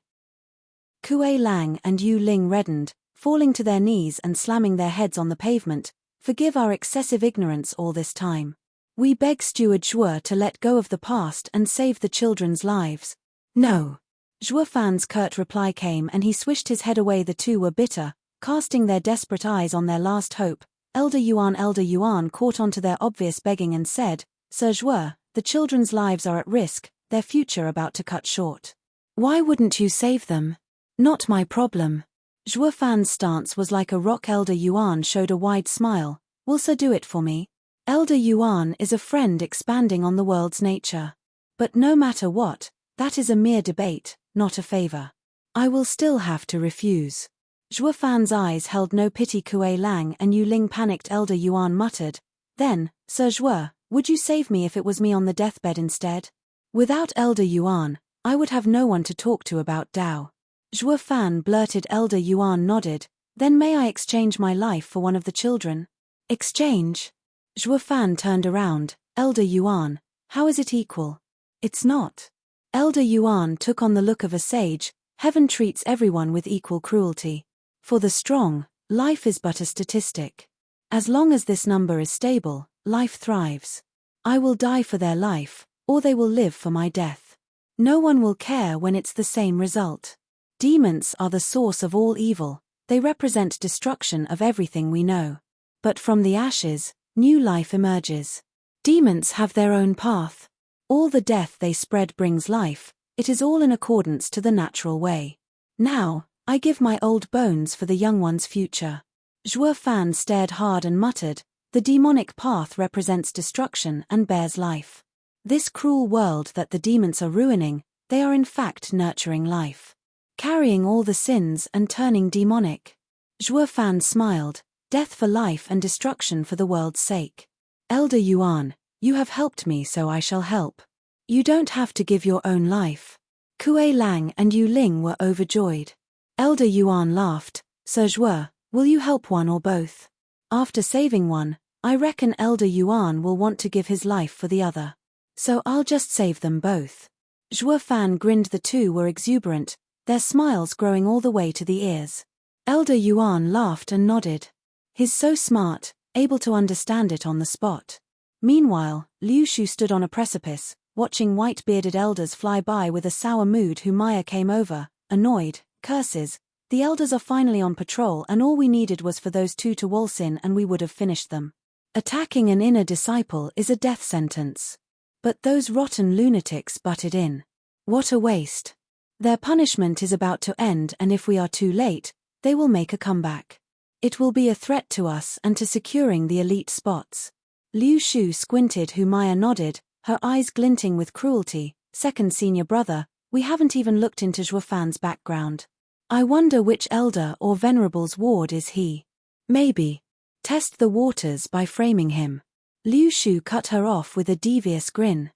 Kuei Lang and Yu Ling reddened, falling to their knees and slamming their heads on the pavement. Forgive our excessive ignorance all this time. We beg Steward Shua to let go of the past and save the children's lives. No. Shua Fan's curt reply came and he swished his head away. The two were bitter, casting their desperate eyes on their last hope. Elder Yuan caught on to their obvious begging and said, Sir Shua, the children's lives are at risk, their future about to cut short. Why wouldn't you save them? Not my problem. Shua Fan's stance was like a rock. Elder Yuan showed a wide smile. Will Sir do it for me? Elder Yuan is a friend expanding on the world's nature. But no matter what, that is a mere debate, not a favor. I will still have to refuse. Shua Fan's eyes held no pity. Kuei Lang and Yu Ling panicked. Elder Yuan muttered, then, Sir Shua, would you save me if it was me on the deathbed instead? Without Elder Yuan, I would have no one to talk to about Dao. Shua Fan blurted. Elder Yuan nodded. Then may I exchange my life for one of the children? Exchange? Shua Fan turned around. Elder Yuan, how is it equal? It's not. Elder Yuan took on the look of a sage. Heaven treats everyone with equal cruelty. For the strong, life is but a statistic. As long as this number is stable, life thrives. I will die for their life, or they will live for my death. No one will care when it's the same result. Demons are the source of all evil, they represent destruction of everything we know. But from the ashes, new life emerges. Demons have their own path. All the death they spread brings life, it is all in accordance to the natural way. Now, I give my old bones for the young one's future. Zhuo Fan stared hard and muttered, the demonic path represents destruction and bears life. This cruel world that the demons are ruining, they are in fact nurturing life. Carrying all the sins and turning demonic. Zhuo Fan smiled, death for life and destruction for the world's sake. Elder Yuan, you have helped me so I shall help. You don't have to give your own life. Kuei Lang and Yu Ling were overjoyed. Elder Yuan laughed, Sir Zhuo, will you help one or both? After saving one, I reckon Elder Yuan will want to give his life for the other. So I'll just save them both. Zhuo Fan grinned. The two were exuberant, their smiles growing all the way to the ears. Elder Yuan laughed and nodded. He's so smart, able to understand it on the spot. Meanwhile, Liu Shu stood on a precipice, watching white-bearded elders fly by with a sour mood. Maya came over, annoyed, curses. The elders are finally on patrol and all we needed was for those two to waltz in and we would have finished them. Attacking an inner disciple is a death sentence. But those rotten lunatics butted in. What a waste. Their punishment is about to end and if we are too late, they will make a comeback. It will be a threat to us and to securing the elite spots. Liu Shu squinted. Maya nodded, her eyes glinting with cruelty. Second senior brother, we haven't even looked into Zhuo Fan's background. I wonder which elder or venerable's ward is he. Maybe. Test the waters by framing him. Liu Shu cut her off with a devious grin.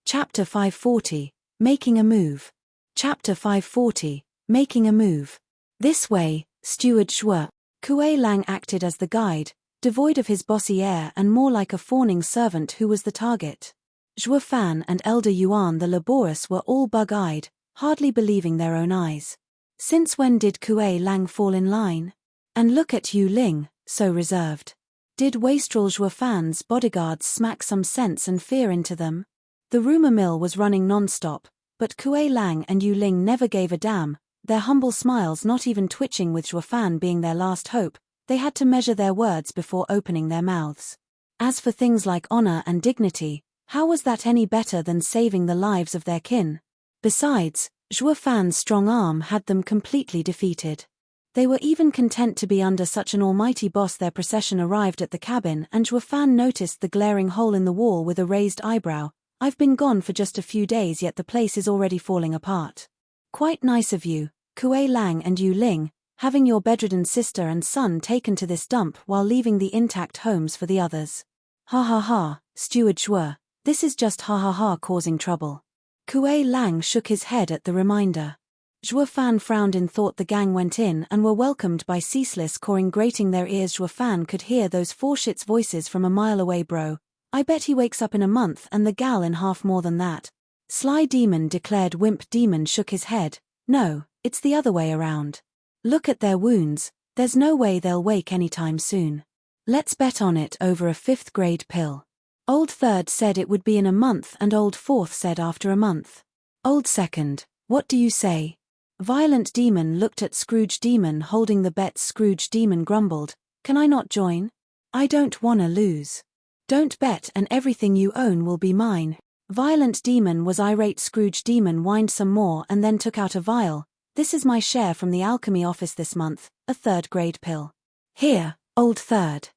Chapter 540, Making a Move. Chapter 540, Making a Move. This way, Steward Zhuo. Kuei Lang acted as the guide, devoid of his bossy air and more like a fawning servant who was the target. Zhuo Fan and Elder Yuan the laborious were all bug-eyed, hardly believing their own eyes. Since when did Kuei Lang fall in line? And look at Yu Ling, so reserved. Did wastrel Zhuo Fan's bodyguards smack some sense and fear into them? The rumor mill was running non-stop, but Kuei Lang and Yu Ling never gave a damn, their humble smiles not even twitching. With Zhuo Fan being their last hope, they had to measure their words before opening their mouths. As for things like honor and dignity, how was that any better than saving the lives of their kin? Besides, Zhuo Fan's strong arm had them completely defeated. They were even content to be under such an almighty boss. Their procession arrived at the cabin and Zhuo Fan noticed the glaring hole in the wall with a raised eyebrow. I've been gone for just a few days yet the place is already falling apart. Quite nice of you, Kuei Lang and Yu Ling, having your bedridden sister and son taken to this dump while leaving the intact homes for the others. Ha ha ha, Steward Zhuo, this is just ha ha ha causing trouble. Kuei Lang shook his head at the reminder. Zhuo Fan frowned in thought. The gang went in and were welcomed by ceaseless cawing grating their ears. Zhuo Fan could hear those four shits voices from a mile away. Bro, I bet he wakes up in a month and the gal in half more than that. Sly Demon declared. Wimp Demon shook his head. No, it's the other way around. Look at their wounds, there's no way they'll wake anytime soon. Let's bet on it over a 5th grade pill. Old Third said it would be in a month and Old Fourth said after a month. Old Second, what do you say? Violent Demon looked at Scrooge Demon holding the bets. Scrooge Demon grumbled, can I not join? I don't wanna lose. Don't bet and everything you own will be mine. Violent Demon was irate. Scrooge Demon whined some more and then took out a vial. This is my share from the alchemy office this month, a 3rd grade pill. Here, Old Third.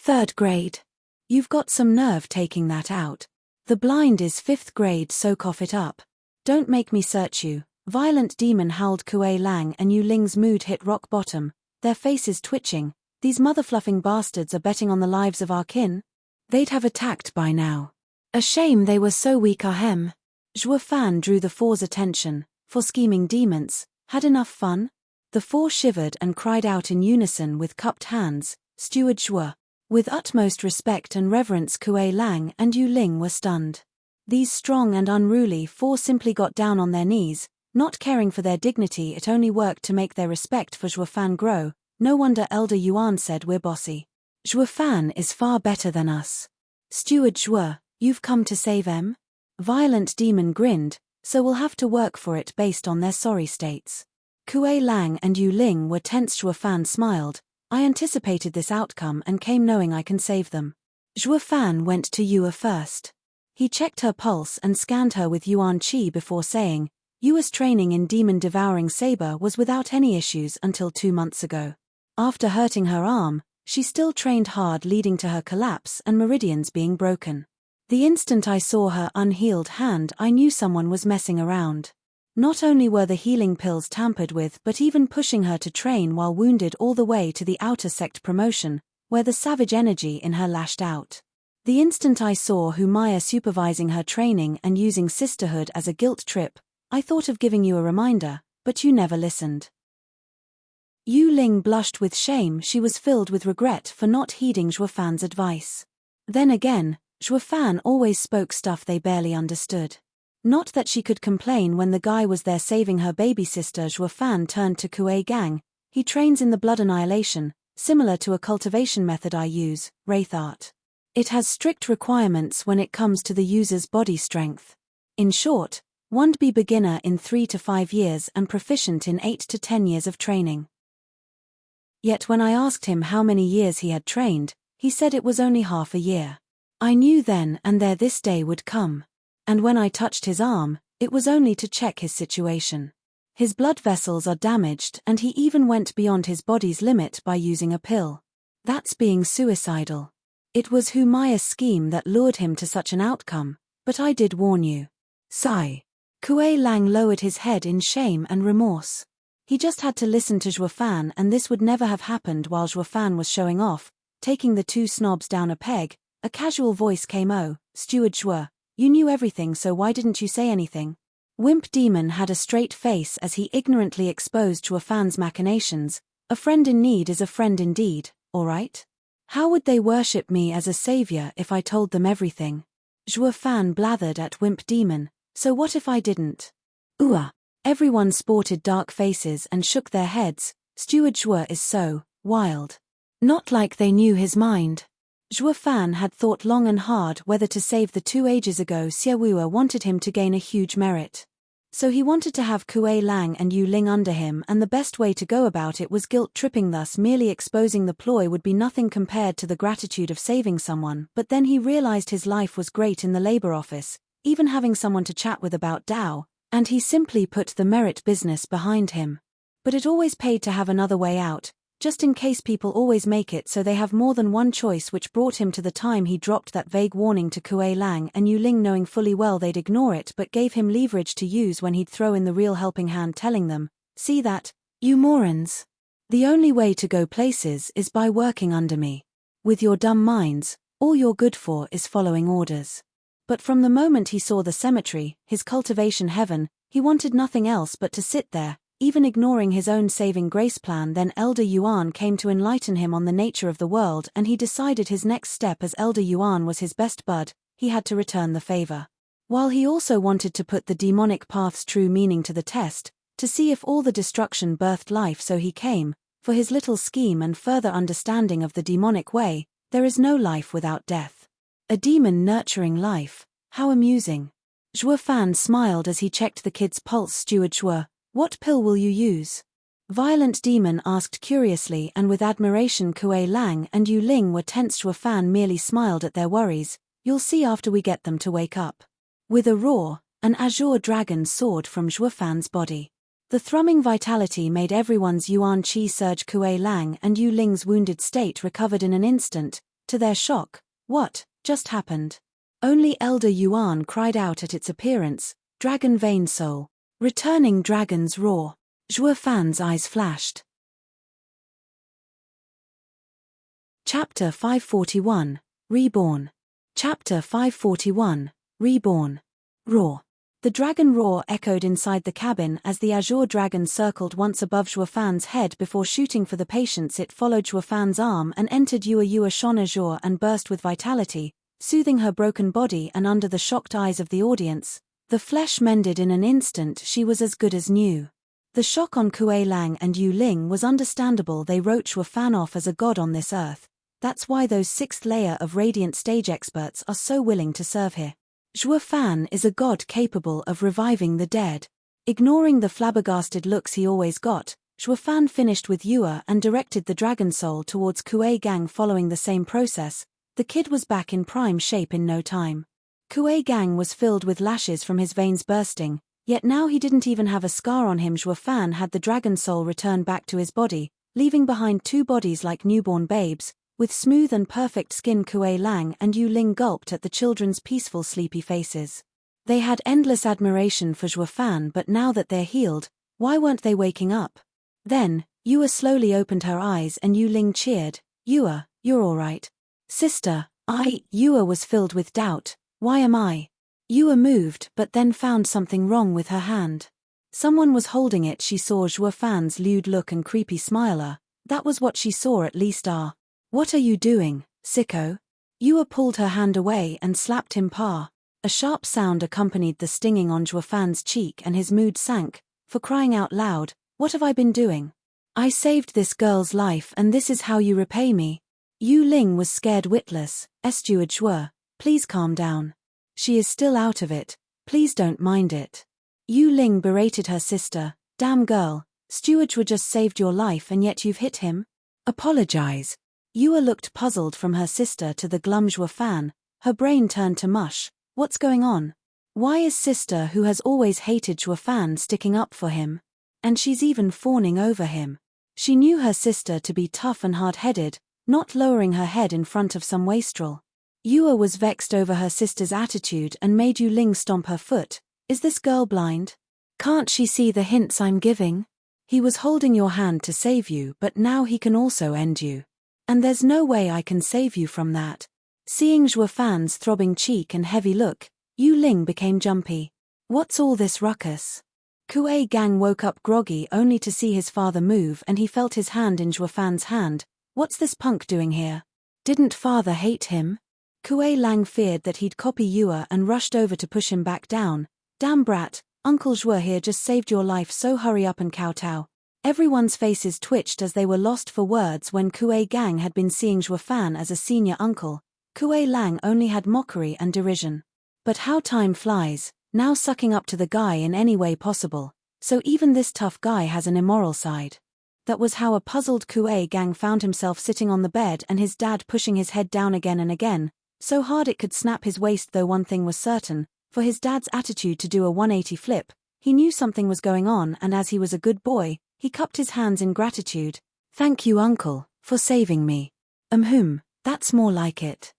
3rd grade. You've got some nerve taking that out. The blind is 5th grade, so cough it up. Don't make me search you. Violent Demon howled. Kuei Lang and Yu Ling's mood hit rock bottom, their faces twitching. These motherfluffing bastards are betting on the lives of our kin? They'd have attacked by now. A shame they were so weak. Ahem. Zhuo Fan drew the four's attention. For scheming demons, had enough fun? The four shivered and cried out in unison with cupped hands, Steward Zhuo. With utmost respect and reverence, Kuei Lang and Yu Ling were stunned. These strong and unruly four simply got down on their knees, not caring for their dignity. It only worked to make their respect for Zhuo Fan grow. No wonder Elder Yuan said we're bossy. Zhuo Fan is far better than us. Steward Zhuo, you've come to save em? Violent Demon grinned, so we'll have to work for it based on their sorry states. Kuei Lang and Yu Ling were tense. Zhuo Fan smiled. I anticipated this outcome and came knowing I can save them. Zhuo Fan went to Yue first. He checked her pulse and scanned her with Yuan Qi before saying, Yue's training in demon-devouring saber was without any issues until 2 months ago. After hurting her arm, she still trained hard, leading to her collapse and meridians being broken. The instant I saw her unhealed hand, I knew someone was messing around. Not only were the healing pills tampered with, but even pushing her to train while wounded all the way to the outer sect promotion, where the savage energy in her lashed out. The instant I saw Hu Maya supervising her training and using sisterhood as a guilt trip, I thought of giving you a reminder, but you never listened. Yu Ling blushed with shame. She was filled with regret for not heeding Zhuo Fan's advice. Then again, Zhuo Fan always spoke stuff they barely understood. Not that she could complain when the guy was there saving her baby sister. Zhuo Fan turned to Kuei Gang. He trains in the blood annihilation, similar to a cultivation method I use, Wraith Art. It has strict requirements when it comes to the user's body strength. In short, one be beginner in 3 to 5 years and proficient in 8 to 10 years of training. Yet when I asked him how many years he had trained, he said it was only half a year. I knew then and there this day would come. And when I touched his arm, it was only to check his situation. His blood vessels are damaged and he even went beyond his body's limit by using a pill. That's being suicidal. It was Hu Maya's scheme that lured him to such an outcome, but I did warn you. Sigh. Kuei Lang lowered his head in shame and remorse. He just had to listen to Zhuo Fan, and this would never have happened while Zhuo Fan was showing off, taking the two snobs down a peg. A casual voice came. Oh, Steward Zhuo, you knew everything, so why didn't you say anything? Wimp Demon had a straight face as he ignorantly exposed Zhuo Fan's machinations. A friend in need is a friend indeed, alright? How would they worship me as a savior if I told them everything? Zhuo Fan blathered at Wimp Demon. So what if I didn't? Everyone sported dark faces and shook their heads. Steward Zhuo is so wild. Not like they knew his mind. Zhuo Fan had thought long and hard whether to save the 2 ages ago. Xiaowuo wanted him to gain a huge merit. So he wanted to have Kuei Lang and Yu Ling under him, and the best way to go about it was guilt-tripping. Thus merely exposing the ploy would be nothing compared to the gratitude of saving someone. But then he realized his life was great in the labor office, even having someone to chat with about Dao, and he simply put the merit business behind him. But it always paid to have another way out, just in case people always make it so they have more than one choice, which brought him to the time he dropped that vague warning to Kuei Lang and Yu Ling, knowing fully well they'd ignore it, but gave him leverage to use when he'd throw in the real helping hand, telling them, see that, you morons? The only way to go places is by working under me. With your dumb minds, all you're good for is following orders. But from the moment he saw the cemetery, his cultivation heaven, he wanted nothing else but to sit there, even ignoring his own saving grace plan. Then Elder Yuan came to enlighten him on the nature of the world, and he decided his next step, as Elder Yuan was his best bud, he had to return the favor. While he also wanted to put the demonic path's true meaning to the test, to see if all the destruction birthed life. So he came, for his little scheme and further understanding of the demonic way. There is no life without death. A demon nurturing life, how amusing. Zhuo Fan smiled as he checked the kid's pulse. Steward Zhuo, what pill will you use? Violent Demon asked curiously, and with admiration. Kuei Lang and Yu Ling were tense. Zhuo Fan merely smiled at their worries. You'll see after we get them to wake up. With a roar, an azure dragon soared from Zhuo Fan's body. The thrumming vitality made everyone's Yuan Qi surge. Kuei Lang and Yu Ling's wounded state recovered in an instant. To their shock, what just happened? Only Elder Yuan cried out at its appearance. Dragon vein soul. Returning dragon's roar. Zhuo Fan's eyes flashed. Chapter 541, Reborn. Chapter 541, Reborn. Roar. The dragon roar echoed inside the cabin as the azure dragon circled once above Zhuo Fan's head before shooting for the patients. It followed Zhuo Fan's arm and entered Yue Shon Azure and burst with vitality, soothing her broken body, and under the shocked eyes of the audience, the flesh mended in an instant. She was as good as new. The shock on Kuei Lang and Yu Ling was understandable. They wrote Zhuo Fan off as a god on this earth. That's why those sixth layer of radiant stage experts are so willing to serve here. Zhuo Fan is a god capable of reviving the dead. Ignoring the flabbergasted looks he always got, Zhuo Fan finished with Yue and directed the dragon soul towards Kuei Gang. Following the same process, the kid was back in prime shape in no time. Kuei Gang was filled with lashes from his veins bursting, yet now he didn't even have a scar on him. Zhuo Fan had the dragon soul return back to his body, leaving behind two bodies like newborn babes. With smooth and perfect skin, Kuei Lang and Yu Ling gulped at the children's peaceful sleepy faces. They had endless admiration for Zhuo Fan, but now that they're healed, why weren't they waking up? Then, Yue slowly opened her eyes and Yu Ling cheered. Yue, you're all right. Sister, Yue was filled with doubt. Why am I? Yue moved but then found something wrong with her hand. Someone was holding it. She saw Zhuo Fan's lewd look and creepy smile. That was what she saw at least. What are you doing, sicko? Yue pulled her hand away and slapped him. Pa. A sharp sound accompanied the stinging on Zhuo Fan's cheek and his mood sank. For crying out loud, what have I been doing? I saved this girl's life and this is how you repay me? Yu Ling was scared witless. Steward Zhuo, please calm down. She is still out of it, please don't mind it. Yu Ling berated her sister. Damn girl, Steward Zhuo just saved your life and yet you've hit him? Apologize. Yue looked puzzled from her sister to the glum Zhuo Fan. Her brain turned to mush. What's going on? Why is sister, who has always hated Zhuo Fan, sticking up for him? And she's even fawning over him. She knew her sister to be tough and hard-headed, not lowering her head in front of some wastrel. Yue was vexed over her sister's attitude and made Yu Ling stomp her foot. Is this girl blind? Can't she see the hints I'm giving? He was holding your hand to save you, but now he can also end you. And there's no way I can save you from that. Seeing Zhuo Fan's throbbing cheek and heavy look, Yu Ling became jumpy. What's all this ruckus? Kuei Gang woke up groggy only to see his father move, and he felt his hand in Zhuo Fan's hand. What's this punk doing here? Didn't father hate him? Kuei Lang feared that he'd copy Yue and rushed over to push him back down. Damn brat, Uncle Zhuo here just saved your life, so hurry up and kowtow. Everyone's faces twitched as they were lost for words. When Kuei Gang had been seeing Zhuo Fan as a senior uncle, Kuei Lang only had mockery and derision. But how time flies, now sucking up to the guy in any way possible, so even this tough guy has an immoral side. That was how a puzzled Kuei Gang found himself sitting on the bed and his dad pushing his head down again and again, so hard it could snap his waist. Though one thing was certain, for his dad's attitude to do a 180 flip, he knew something was going on, and as he was a good boy, he cupped his hands in gratitude. Thank you, uncle, for saving me. That's more like it.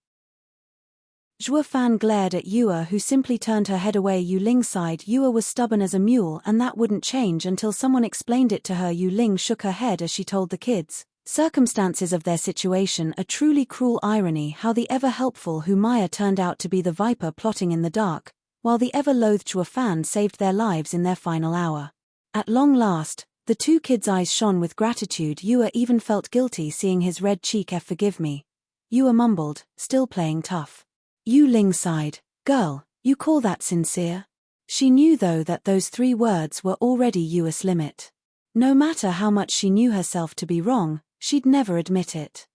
Zhuo Fan glared at Yue, who simply turned her head away. Yu Ling sighed. Yue was stubborn as a mule, and that wouldn't change until someone explained it to her. Yu Ling shook her head as she told the kids circumstances of their situation. A truly cruel irony how the ever-helpful Humaya turned out to be the viper plotting in the dark, while the ever-loathed Zhuo Fan saved their lives in their final hour. At long last, the two kids' eyes shone with gratitude. Yue even felt guilty seeing his red cheek. Forgive me. Yue mumbled, still playing tough. Yu Ling sighed. Girl, you call that sincere? She knew though that those 3 words were already Yue's limit. No matter how much she knew herself to be wrong, she'd never admit it.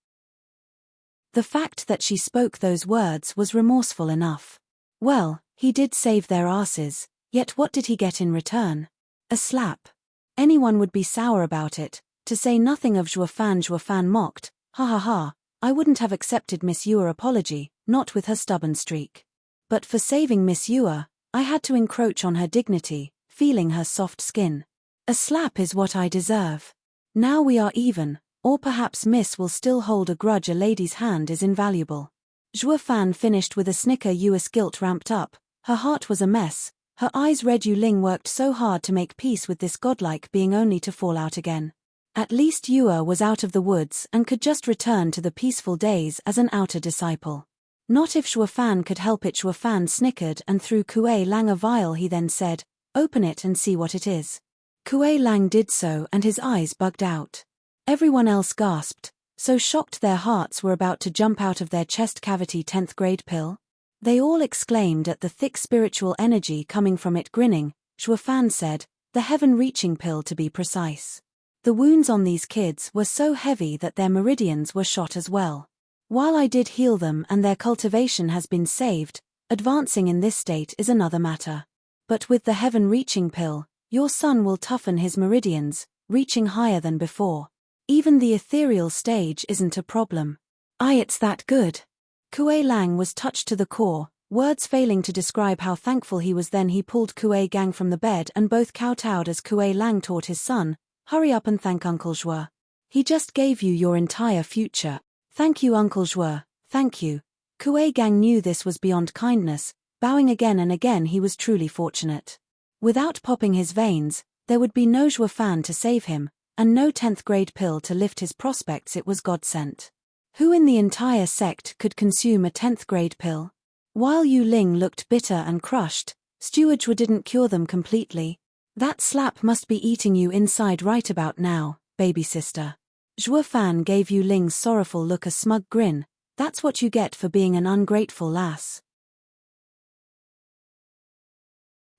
The fact that she spoke those words was remorseful enough. Well, he did save their asses, yet what did he get in return? A slap. Anyone would be sour about it, to say nothing of Zhuo Fan. Zhuo Fan mocked, ha ha ha, I wouldn't have accepted Miss Yue's apology, not with her stubborn streak. But for saving Miss Yue, I had to encroach on her dignity, feeling her soft skin. A slap is what I deserve. Now we are even, or perhaps Miss will still hold a grudge. A lady's hand is invaluable. Zhuo Fan finished with a snicker. Yue's guilt ramped up, her heart was a mess. Her eyes red. Yu Ling worked so hard to make peace with this godlike being only to fall out again. At least Yue was out of the woods and could just return to the peaceful days as an outer disciple. Not if Zhuo Fan could help it. Zhuo Fan snickered and threw Kuei Lang a vial. He then said, open it and see what it is. Kuei Lang did so and his eyes bugged out. Everyone else gasped. so shocked their hearts were about to jump out of their chest cavity. 10th grade pill? They all exclaimed at the thick spiritual energy coming from it. Grinning, Zhuo Fan said, the heaven-reaching pill to be precise. The wounds on these kids were so heavy that their meridians were shot as well. While I did heal them and their cultivation has been saved, advancing in this state is another matter. But with the heaven-reaching pill, your son will toughen his meridians, reaching higher than before. Even the ethereal stage isn't a problem. It's that good. Kuei Lang was touched to the core, words failing to describe how thankful he was. Then he pulled Kuei Gang from the bed and both kowtowed as Kuei Lang taught his son, hurry up and thank Uncle Zhuo. He just gave you your entire future. Thank you Uncle Zhuo, thank you. Kuei Gang knew this was beyond kindness, bowing again and again. He was truly fortunate. Without popping his veins, there would be no Zhuo Fan to save him, and no 10th grade pill to lift his prospects. It was God sent. Who in the entire sect could consume a 10th grade pill? While Yu Ling looked bitter and crushed, Steward Zhuo didn't cure them completely. That slap must be eating you inside right about now, baby sister. Zhuo Fan gave Yu Ling's sorrowful look a smug grin. That's what you get for being an ungrateful lass.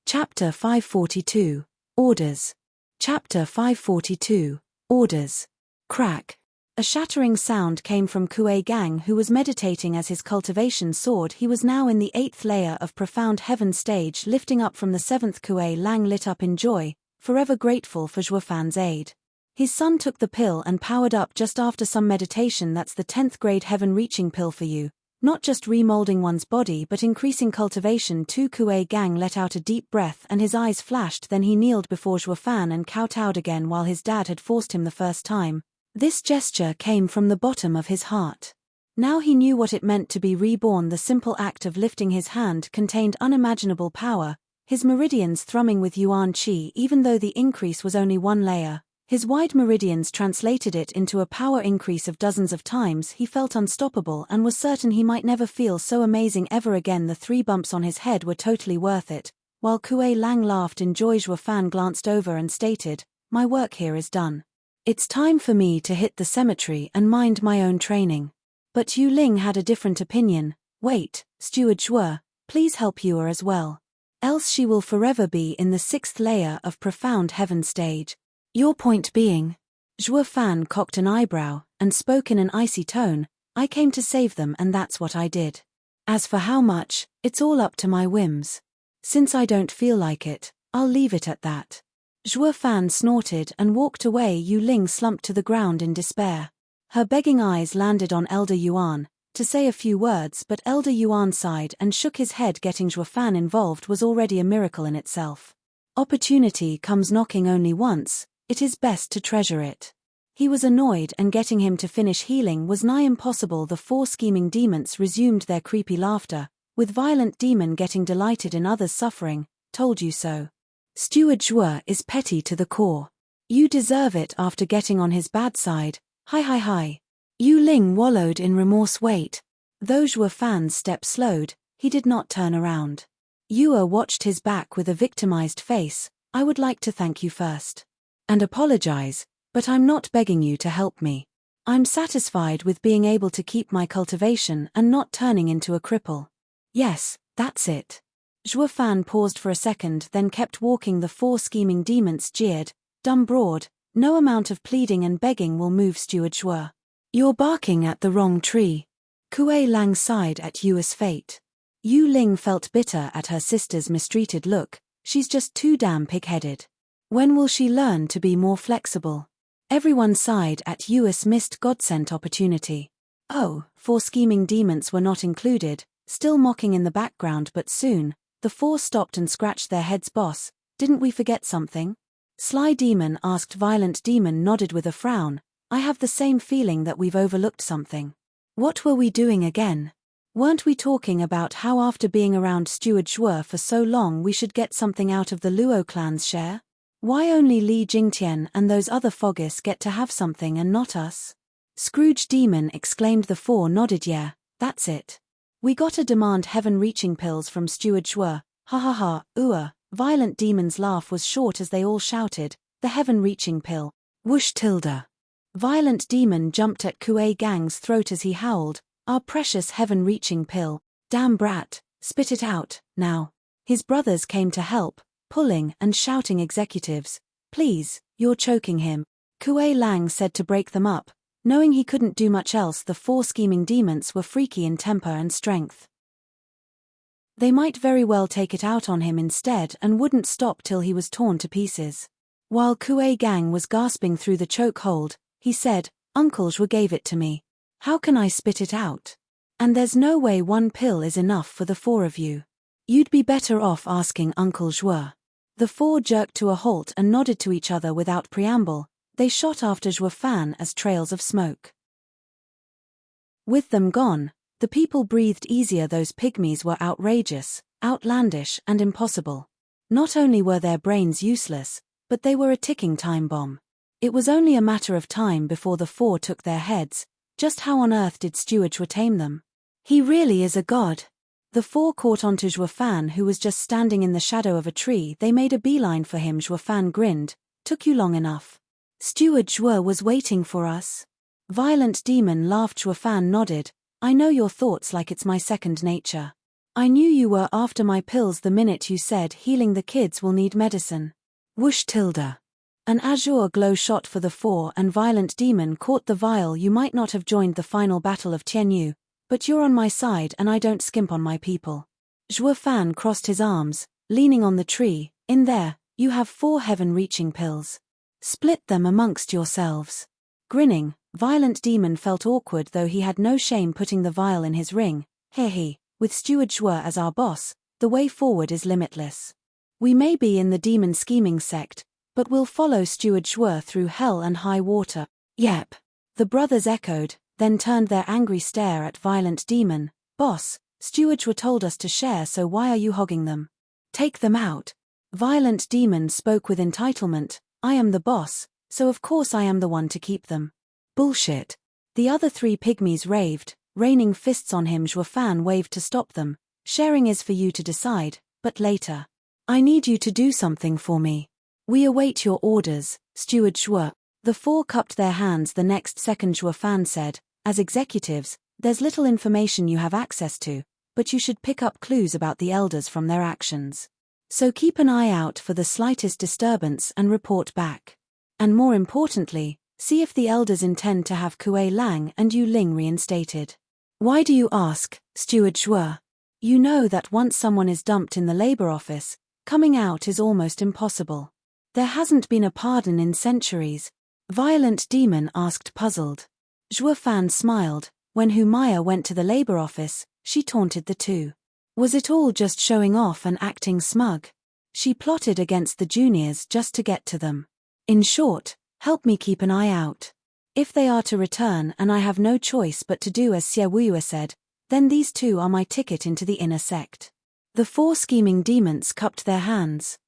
Chapter 542, Orders. Chapter 542, Orders. Crack. A shattering sound came from Kuei Gang, who was meditating as his cultivation soared. He was now in the 8th layer of profound heaven stage, lifting up from the 7th. Kuei Lang lit up in joy, forever grateful for Zhuo Fan's aid. His son took the pill and powered up just after some meditation. That's the 10th grade heaven-reaching pill for you, not just remolding one's body but increasing cultivation too. Kuei Gang let out a deep breath and his eyes flashed. Then he kneeled before Zhuo Fan and kowtowed again while his dad had forced him the first time. This gesture came from the bottom of his heart. Now he knew what it meant to be reborn. The simple act of lifting his hand contained unimaginable power, his meridians thrumming with yuan qi. Even though the increase was only 1 layer, his wide meridians translated it into a power increase of dozens of times. He felt unstoppable and was certain he might never feel so amazing ever again. The 3 bumps on his head were totally worth it. While Kuei Lang laughed in joy, Zhuo Fan glanced over and stated, my work here is done. It's time for me to hit the cemetery and mind my own training. But Yu Ling had a different opinion. Wait, Steward Zhuo, please help Yua as well. Else she will forever be in the 6th layer of profound heaven stage. Your point being? Zhuo Fan cocked an eyebrow and spoke in an icy tone, I came to save them and that's what I did. As for how much, it's all up to my whims. Since I don't feel like it, I'll leave it at that. Zhuo Fan snorted and walked away. Yu Ling slumped to the ground in despair. Her begging eyes landed on Elder Yuan, to say a few words, but Elder Yuan sighed and shook his head. Getting Zhuo Fan involved was already a miracle in itself. Opportunity comes knocking only once. It is best to treasure it. He was annoyed and getting him to finish healing was nigh impossible. The 4 scheming demons resumed their creepy laughter, with Violent Demon getting delighted in others' suffering. Told you so. Steward Zhuo is petty to the core. You deserve it after getting on his bad side. Hi. Yu Ling wallowed in remorse. Wait. Though Zhuo Fan's step slowed, he did not turn around. Yua watched his back with a victimized face. I would like to thank you first. And apologize, but I'm not begging you to help me. I'm satisfied with being able to keep my cultivation and not turning into a cripple. Yes, that's it. Zhuo Fan paused for a second, then kept walking. The 4 scheming demons jeered, dumb broad, no amount of pleading and begging will move Steward Zhuo. You're barking at the wrong tree. Kuei Lang sighed at Yua's fate. Yu Ling felt bitter at her sister's mistreated look. She's just too damn pig-headed. When will she learn to be more flexible? Everyone sighed at Yua's missed godsent opportunity. Oh, 4 scheming demons were not included, still mocking in the background. But soon, the 4 stopped and scratched their heads. Boss, didn't we forget something? Sly Demon asked. Violent Demon nodded with a frown. I have the same feeling that we've overlooked something. What were we doing again? Weren't we talking about how after being around Steward Zhuo for so long we should get something out of the Luo clan's share? Why only Li Jingtian and those other Foggis get to have something and not us? Scrooge Demon exclaimed. The 4 nodded. Yeah, that's it. We gotta demand heaven-reaching pills from Steward Zhuo. Ha ha ha, ooh. Violent Demon's laugh was short as they all shouted, the heaven-reaching pill. Whoosh tilde. Violent Demon jumped at Kuei Gang's throat as he howled, "Our precious heaven-reaching pill. Damn brat, spit it out, now." His brothers came to help, pulling and shouting executives, "Please, you're choking him." Kuei Lang said to break them up. Knowing he couldn't do much else, the 4 scheming demons were freaky in temper and strength. They might very well take it out on him instead and wouldn't stop till he was torn to pieces. While Kuei Gang was gasping through the choke hold, he said, "Uncle Zhua gave it to me. How can I spit it out? And there's no way 1 pill is enough for the 4 of you. You'd be better off asking Uncle Zhua." The 4 jerked to a halt and nodded to each other without preamble. They shot after Zhua Fan as trails of smoke. With them gone, the people breathed easier. Those pygmies were outrageous, outlandish, and impossible. Not only were their brains useless, but they were a ticking time bomb. It was only a matter of time before the 4 took their heads. Just how on earth did Steward Zhua tame them? He really is a god. The 4 caught onto Zhua Fan, who was just standing in the shadow of a tree. They made a beeline for him. Zhua Fan grinned. "Took you long enough. Steward Zhua was waiting for us." Violent Demon laughed. Zhua Fan nodded. "I know your thoughts like it's my second nature. I knew you were after my pills the minute you said healing the kids will need medicine." Whoosh tilde. An azure glow shot for the 4 and Violent Demon caught the vial. "You might not have joined the final battle of Tianyu, but you're on my side and I don't skimp on my people." Zhua Fan crossed his arms, leaning on the tree. "In there, you have 4 heaven-reaching pills. Split them amongst yourselves." Grinning, Violent Demon felt awkward, though he had no shame putting the vial in his ring. "Hehe, with Steward Zhua as our boss, the way forward is limitless. We may be in the demon scheming sect, but we'll follow Steward Zhua through hell and high water." "Yep," the brothers echoed, then turned their angry stare at Violent Demon. "Boss, Steward Zhua told us to share, so why are you hogging them? Take them out." Violent Demon spoke with entitlement. "I am the boss, so of course I am the one to keep them." "Bullshit." The other 3 pygmies raved, raining fists on him. Zhua Fan waved to stop them. "Sharing is for you to decide, but later. I need you to do something for me." "We await your orders, Steward Zhua." The 4 cupped their hands the next second. Zhua Fan said, "As executives, there's little information you have access to, but you should pick up clues about the elders from their actions. So keep an eye out for the slightest disturbance and report back. And more importantly, see if the elders intend to have Kuei Lang and Yu Ling reinstated." "Why do you ask, Steward Zhua? You know that once someone is dumped in the labor office, coming out is almost impossible. There hasn't been a pardon in centuries." Violent Demon asked, puzzled. Zhua Fan smiled. "When Humaya went to the labor office, she taunted the 2. Was it all just showing off and acting smug? She plotted against the juniors just to get to them. In short, help me keep an eye out. If they are to return and I have no choice but to do as Xie Wuyue said, then these 2 are my ticket into the inner sect." The 4 scheming demons cupped their hands.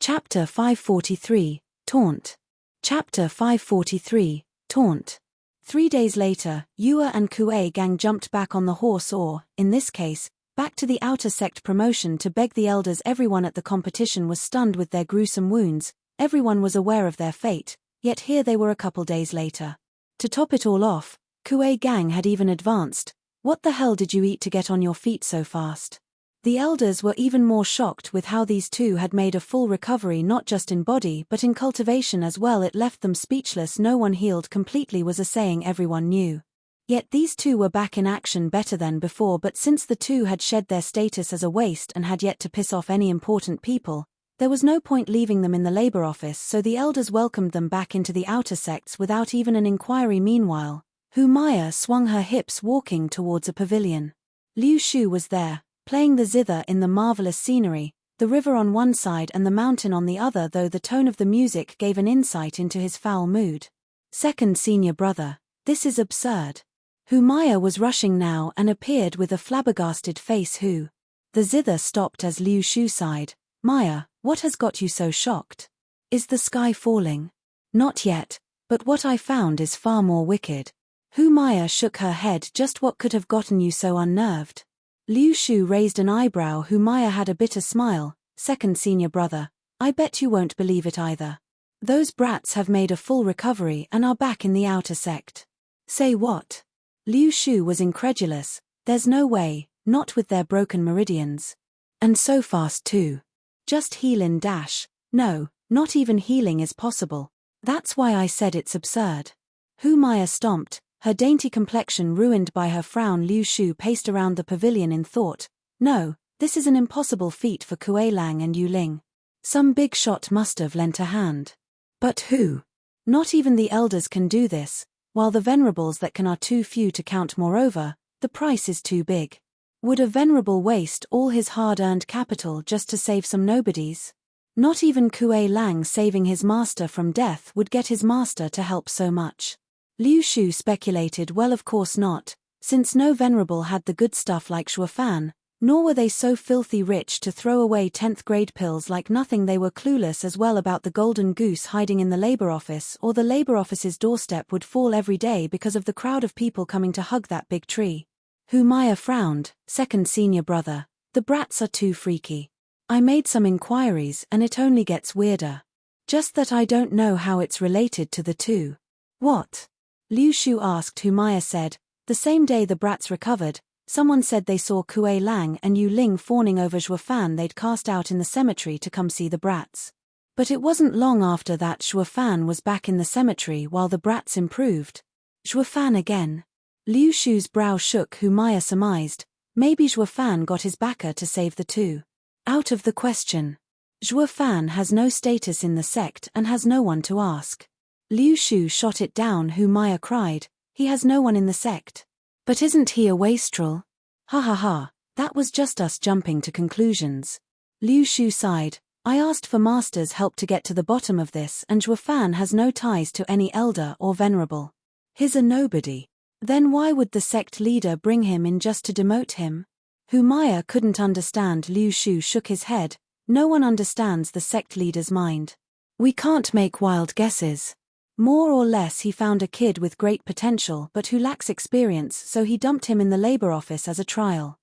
Chapter 543, Taunt. Chapter 543, Taunt. 3 days later, Yue and Kuei Gang jumped back on the horse, or, in this case, back to the outer sect promotion to beg the elders. Everyone at the competition was stunned with their gruesome wounds. Everyone was aware of their fate, yet here they were a couple days later. To top it all off, Kuei Gang had even advanced. "What the hell did you eat to get on your feet so fast?" The elders were even more shocked with how these 2 had made a full recovery, not just in body but in cultivation as well. It left them speechless. "No one healed completely" was a saying everyone knew. Yet these 2 were back in action better than before. But since the 2 had shed their status as a waste and had yet to piss off any important people, there was no point leaving them in the labor office, so the elders welcomed them back into the outer sects without even an inquiry. Meanwhile, Humaya swung her hips walking towards a pavilion. Liu Shu was there, playing the zither in the marvelous scenery, the river on one side and the mountain on the other, though the tone of the music gave an insight into his foul mood. "Second senior brother, this is absurd." Humaya was rushing now and appeared with a flabbergasted face. "Who?" The zither stopped as Liu Shu sighed. "Maya, what has got you so shocked? Is the sky falling?" "Not yet, but what I found is far more wicked." Humaya shook her head. "Just what could have gotten you so unnerved?" Liu Shu raised an eyebrow. Humaya had a bitter smile. "Second senior brother, I bet you won't believe it either. Those brats have made a full recovery and are back in the outer sect. Say what? Liu Shu was incredulous. There's no way, not with their broken meridians. And so fast too. Just heal in dash. No, not even healing is possible. That's why I said it's absurd. Hu Maya stomped, her dainty complexion ruined by her frown. Liu Shu paced around the pavilion in thought. No, this is an impossible feat for Kuei Lang and Yu Ling. Some big shot must have lent a hand. But who? Not even the elders can do this, while the venerables that can are too few to count. Moreover, the price is too big. Would a venerable waste all his hard-earned capital just to save some nobodies? Not even Kuei Lang saving his master from death would get his master to help so much. Liu Shu speculated, well, of course not, since no venerable had the good stuff like Shuofan, nor were they so filthy rich to throw away 10th grade pills like nothing. They were clueless as well about the golden goose hiding in the labor office, or the labor office's doorstep would fall every day because of the crowd of people coming to hug that big tree. Hu Maya frowned. Second senior brother, the brats are too freaky. I made some inquiries and it only gets weirder. Just that I don't know how it's related to the two. What? Liu Shu asked. Hu Maya said, the same day the brats recovered, someone said they saw Kuei Lang and Yu Ling fawning over Shuofan they'd cast out in the cemetery to come see the brats. But it wasn't long after that Shuofan was back in the cemetery while the brats improved. Shuofan again. Liu Shu's brow shook. Hu Maya surmised, maybe Shuofan got his backer to save the two. Out of the question. Shuofan has no status in the sect and has no one to ask. Liu Shu shot it down. Hu Maya cried, he has no one in the sect. But isn't he a wastrel? Ha ha ha, that was just us jumping to conclusions. Liu Shu sighed, I asked for master's help to get to the bottom of this, and Shuofan has no ties to any elder or venerable. He's a nobody. Then why would the sect leader bring him in just to demote him? Hu Maya couldn't understand. Liu Shu shook his head, no one understands the sect leader's mind. We can't make wild guesses. More or less he found a kid with great potential but who lacks experience, so he dumped him in the labor office as a trial.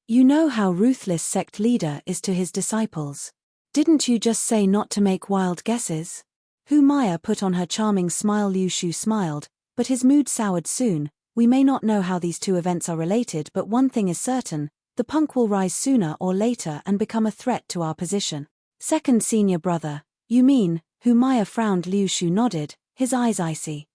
You know how ruthless sect leader is to his disciples. Didn't you just say not to make wild guesses? Hu Maya put on her charming smile. Liu Shu smiled, but his mood soured soon. We may not know how these two events are related, but one thing is certain, the punk will rise sooner or later and become a threat to our position. Second senior brother, you mean? Hu Maya frowned. Liu Shu nodded, his eyes icy.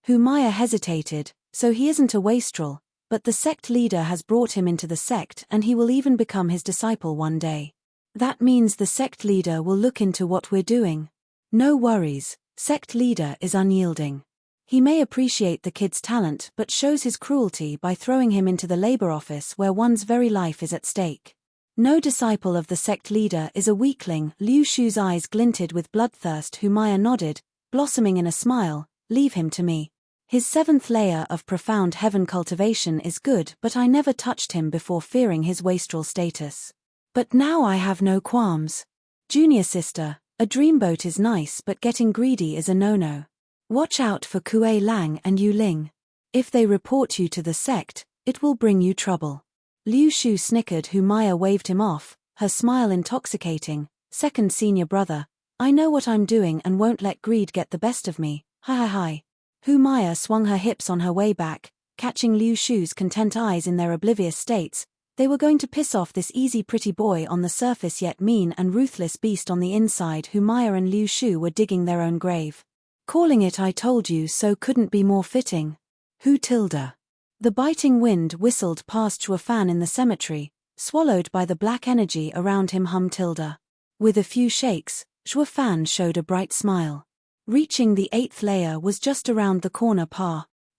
Hu Maya hesitated, so he isn't a wastrel, but the sect leader has brought him into the sect and he will even become his disciple one day. That means the sect leader will look into what we're doing. No worries, sect leader is unyielding. He may appreciate the kid's talent but shows his cruelty by throwing him into the labor office where one's very life is at stake. No disciple of the sect leader is a weakling. Liu Shu's eyes glinted with bloodthirst. Hu Maya nodded, blossoming in a smile, leave him to me. His 7th layer of profound heaven cultivation is good, but I never touched him before fearing his wastrel status. But now I have no qualms. Junior sister, a dreamboat is nice but getting greedy is a no-no. Watch out for Kuei Lang and Yu Ling. If they report you to the sect, it will bring you trouble. Liu Shu snickered. Hu Maya waved him off, her smile intoxicating. Second senior brother, I know what I'm doing and won't let greed get the best of me. Hi hi hi. Hu Maya swung her hips on her way back, catching Liu Shu's content eyes in their oblivious states. They were going to piss off this easy pretty boy on the surface yet mean and ruthless beast on the inside. Hu Maya and Liu Shu were digging their own grave. Calling it I told you so couldn't be more fitting. Hu tilde. The biting wind whistled past Shuofan in the cemetery, swallowed by the black energy around him. Tilde. With a few shakes, Shuofan showed a bright smile. Reaching the 8th layer was just around the corner.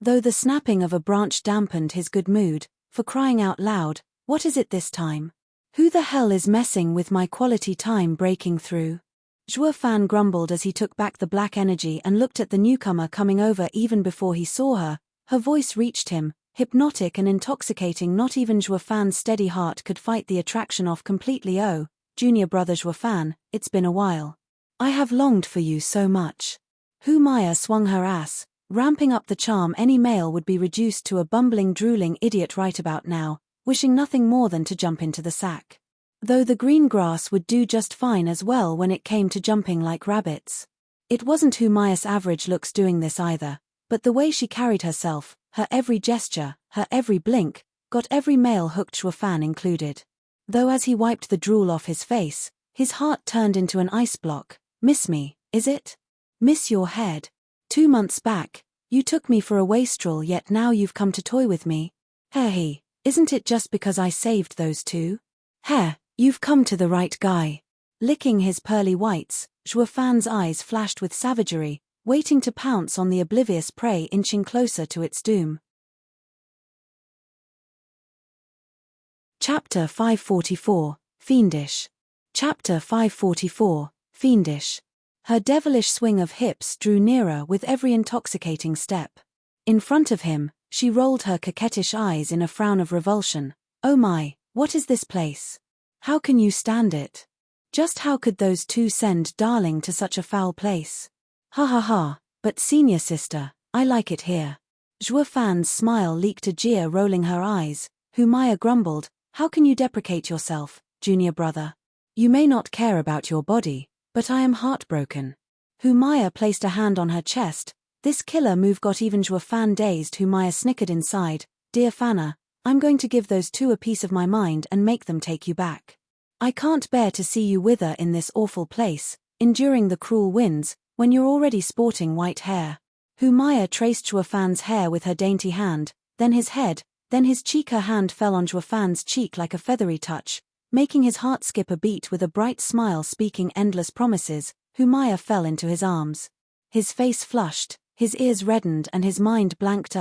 Though the snapping of a branch dampened his good mood, for crying out loud, what is it this time? Who the hell is messing with my quality time breaking through? Shuofan grumbled as he took back the black energy and looked at the newcomer coming over. Even before he saw her, her voice reached him, hypnotic and intoxicating. Not even Shuofan's steady heart could fight the attraction off completely. Oh, junior brother Shuofan, it's been a while. I have longed for you so much. Hu Maya swung her ass, ramping up the charm. Any male would be reduced to a bumbling drooling idiot right about now, wishing nothing more than to jump into the sack. though the green grass would do just fine as well when it came to jumping like rabbits. It wasn't Humaya's average looks doing this either, but the way she carried herself, her every gesture, her every blink, got every male hooked, Shuafan included. Though as he wiped the drool off his face, his heart turned into an ice block. Miss me, is it? Miss your head. 2 months back, you took me for a wastrel, yet now you've come to toy with me. Hey, isn't it just because I saved those two? Heh, you've come to the right guy. Licking his pearly whites, Shuafan's eyes flashed with savagery, waiting to pounce on the oblivious prey inching closer to its doom. Chapter 544, Fiendish. Chapter 544, Fiendish. Her devilish swing of hips drew nearer with every intoxicating step. In front of him, she rolled her coquettish eyes in a frown of revulsion. Oh my, what is this place? How can you stand it? Just how could those two send darling to such a foul place? Ha ha ha, but senior sister, I like it here. Shuafan's smile leaked a jeer, rolling her eyes. Humaya grumbled, how can you deprecate yourself, junior brother? You may not care about your body, but I am heartbroken. Humaya placed a hand on her chest. This killer move got even Shuafan dazed. Humaya snickered inside. Dear Fana, I'm going to give those two a piece of my mind and make them take you back. I can't bear to see you wither in this awful place, enduring the cruel winds, when you're already sporting white hair. Humaya traced Shuafan's hair with her dainty hand, then his head, then his cheek. Her hand fell on Shuafan's cheek like a feathery touch, making his heart skip a beat. With a bright smile speaking endless promises, Humaya fell into his arms. His face flushed, his ears reddened and his mind blanked.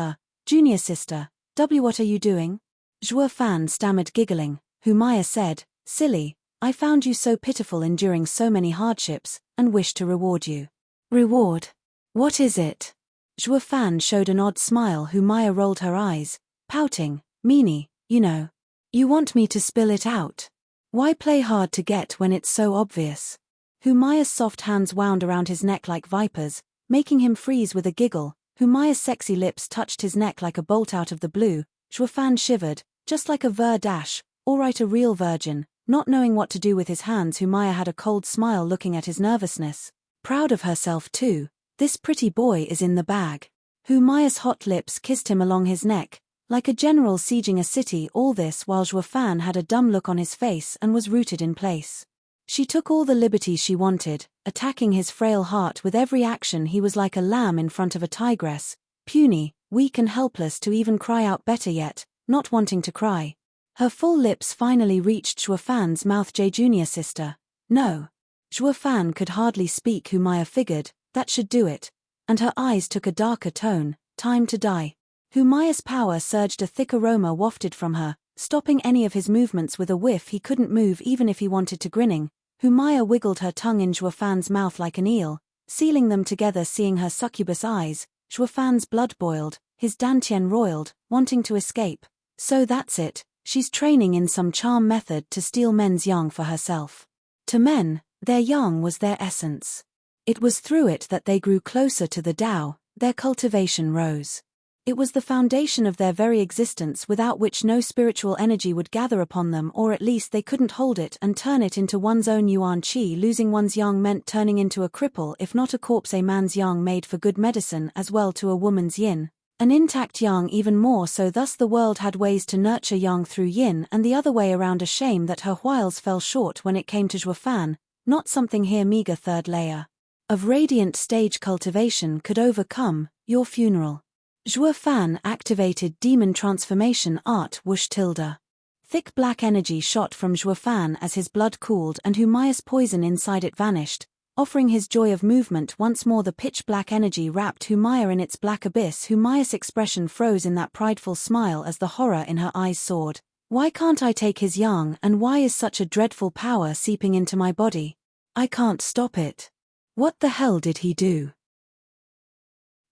Junior sister, what are you doing? Shuafan stammered, giggling. Humaya said, silly, I found you so pitiful enduring so many hardships, and wish to reward you. Reward? What is it? Shuafan showed an odd smile. Humaya rolled her eyes, pouting, meanie, you know. You want me to spill it out? Why play hard to get when it's so obvious? Humaya's soft hands wound around his neck like vipers, making him freeze with a giggle. Humaya's sexy lips touched his neck like a bolt out of the blue. Shuafan shivered, just like a dash, alright, a real virgin. Not knowing what to do with his hands, Humaya had a cold smile looking at his nervousness. Proud of herself too, this pretty boy is in the bag. Humaya's hot lips kissed him along his neck, like a general sieging a city, all this while Shuafan had a dumb look on his face and was rooted in place. She took all the liberties she wanted, attacking his frail heart with every action. He was like a lamb in front of a tigress, puny, weak and helpless to even cry out, better yet, not wanting to cry. Her full lips finally reached Shuafan's mouth. Junior sister. No. Shuafan could hardly speak. Humaya figured, that should do it, and her eyes took a darker tone. Time to die. Humaya's power surged. A thick aroma wafted from her, stopping any of his movements with a whiff. He couldn't move even if he wanted to. Grinning, Humaya wiggled her tongue in Shuafan's mouth like an eel, sealing them together. Seeing her succubus eyes, Shuafan's blood boiled, his dantian roiled, wanting to escape. So that's it, she's training in some charm method to steal men's yang for herself. To men, their yang was their essence. It was through it that they grew closer to the Tao, their cultivation rose. It was the foundation of their very existence, without which no spiritual energy would gather upon them, or at least they couldn't hold it and turn it into one's own yuan qi. Losing one's yang meant turning into a cripple, if not a corpse. A man's yang made for good medicine as well to a woman's yin, an intact yang even more so. Thus the world had ways to nurture yang through yin and the other way around. A shame that her wiles fell short when it came to Shuafan. Not something here meager third layer of radiant stage cultivation could overcome. Your funeral. Shuafan activated demon transformation art. Whoosh tilde. Thick black energy shot from Shuafan as his blood cooled and Humaya's poison inside it vanished, offering his joy of movement once more. The pitch black energy wrapped Humaya in its black abyss. Humaya's expression froze in that prideful smile as the horror in her eyes soared. Why can't I take his yang, and why is such a dreadful power seeping into my body? I can't stop it. What the hell did he do?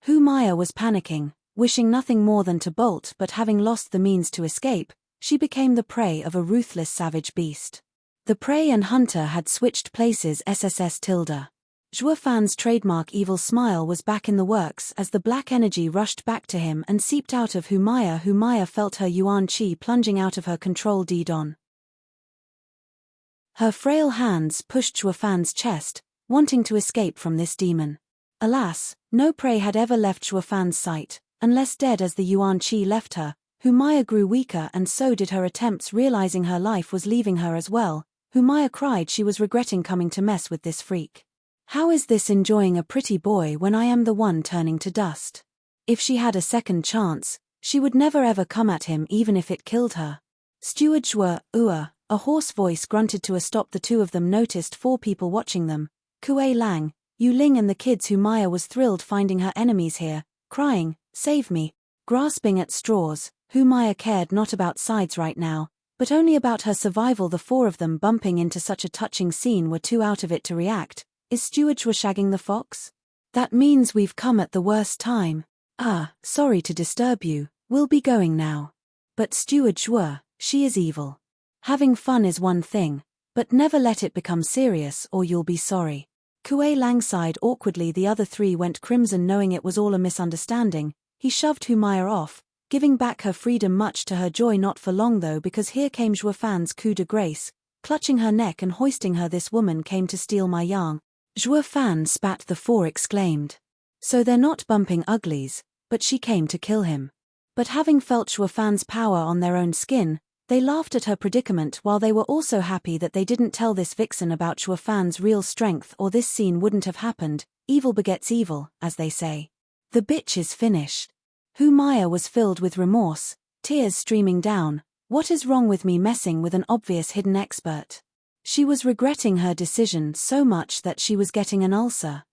Humaya was panicking, wishing nothing more than to bolt, but having lost the means to escape, she became the prey of a ruthless savage beast. The prey and hunter had switched places. SSS tilde. Shuafan's trademark evil smile was back in the works as the black energy rushed back to him and seeped out of Humaya. Humaya felt her yuan qi plunging out of her control. Didon. Her frail hands pushed Shuafan's chest, wanting to escape from this demon. Alas, no prey had ever left Shuafan's sight, unless dead as the Yuan Qi left her. Humaya grew weaker and so did her attempts, realizing her life was leaving her as well. Humaya cried she was regretting coming to mess with this freak. How is this enjoying a pretty boy when I am the one turning to dust? If she had a second chance, she would never ever come at him even if it killed her. Steward Zhua, a hoarse voice grunted to a stop. The two of them noticed 4 people watching them. Kuei Lang, Yu Ling and the kids. Humaya was thrilled finding her enemies here, crying, "Save me." Grasping at straws, Humaya cared not about sides right now, but only about her survival. The 4 of them bumping into such a touching scene were too out of it to react. Is Steward Zhua shagging the fox? That means we've come at the worst time. Sorry to disturb you, we'll be going now. But Steward Zhua, she is evil. Having fun is one thing, but never let it become serious or you'll be sorry. Kuei Lang sighed awkwardly. The other 3 went crimson knowing it was all a misunderstanding. He shoved Humaya off, giving back her freedom much to her joy. Not for long though, because here came Zhuafan's coup de grace, clutching her neck and hoisting her. This woman came to steal my yang. Zhuafan spat. The 4 exclaimed. So they're not bumping uglies, but she came to kill him. But having felt Zhuafan's power on their own skin, they laughed at her predicament while they were also happy that they didn't tell this vixen about Zhuafan's real strength or this scene wouldn't have happened. Evil begets evil, as they say. The bitch is finished. Humaya was filled with remorse, tears streaming down. What is wrong with me messing with an obvious hidden expert? She was regretting her decision so much that she was getting an ulcer.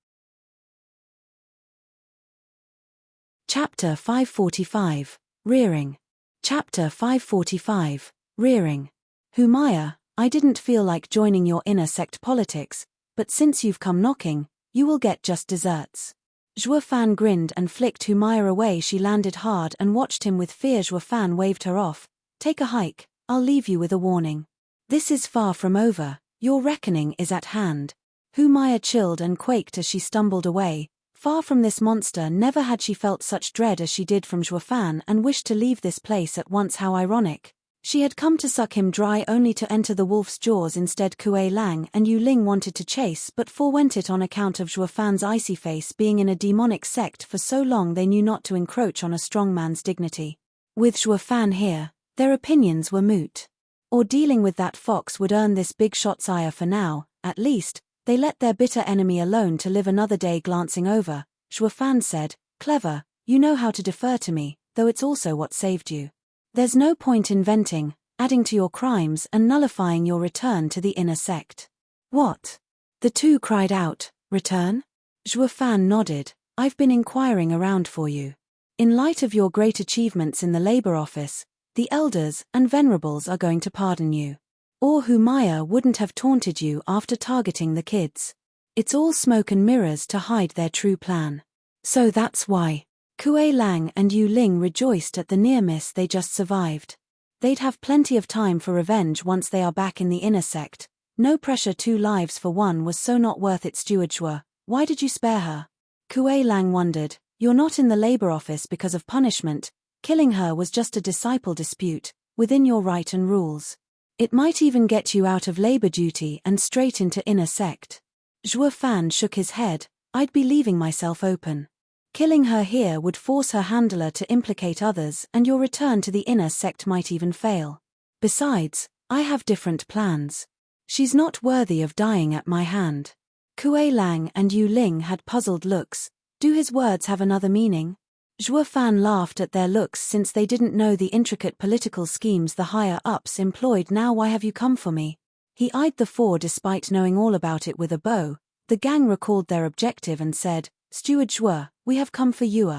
Chapter 545, Rearing. Chapter 545, Rearing. Humaya, I didn't feel like joining your inner sect politics, but since you've come knocking, you will get just desserts. Zhuafan grinned and flicked Humaya away. She landed hard and watched him with fear. Zhuafan waved her off. Take a hike, I'll leave you with a warning. This is far from over, your reckoning is at hand. Humaya chilled and quaked as she stumbled away. Far from this monster, never had she felt such dread as she did from Zhuafan and wished to leave this place at once. How ironic. She had come to suck him dry only to enter the wolf's jaws instead. Kuei Lang and Yu Ling wanted to chase but forewent it on account of Zhuafan's icy face. Being in a demonic sect for so long, they knew not to encroach on a strong man's dignity. With Zhuafan here, their opinions were moot. Or dealing with that fox would earn this big shot's ire. For now, at least, they let their bitter enemy alone to live another day. Glancing over, Zhuafan said, "Clever, you know how to defer to me, though it's also what saved you. There's no point inventing, adding to your crimes and nullifying your return to the inner sect." What? The 2 cried out. Return? Zhuafan nodded. I've been inquiring around for you. In light of your great achievements in the labor office, the elders and venerables are going to pardon you. Or Humaya wouldn't have taunted you after targeting the kids. It's all smoke and mirrors to hide their true plan. So that's why. Kuei Lang and Yu Ling rejoiced at the near miss they just survived. They'd have plenty of time for revenge once they are back in the inner sect. No pressure. 2 lives for one was so not worth it. Steward Zhua, why did you spare her? Kuei Lang wondered. You're not in the labor office because of punishment. Killing her was just a disciple dispute, within your right and rules. It might even get you out of labor duty and straight into inner sect. Zhuafan shook his head. I'd be leaving myself open. Killing her here would force her handler to implicate others and your return to the inner sect might even fail. Besides, I have different plans. She's not worthy of dying at my hand. Kuei Lang and Yu Ling had puzzled looks. Do his words have another meaning? Zhuafan laughed at their looks since they didn't know the intricate political schemes the higher-ups employed. Now why have you come for me? He eyed the 4 despite knowing all about it with a bow. The gang recalled their objective and said, Steward Zhua, we have come for you.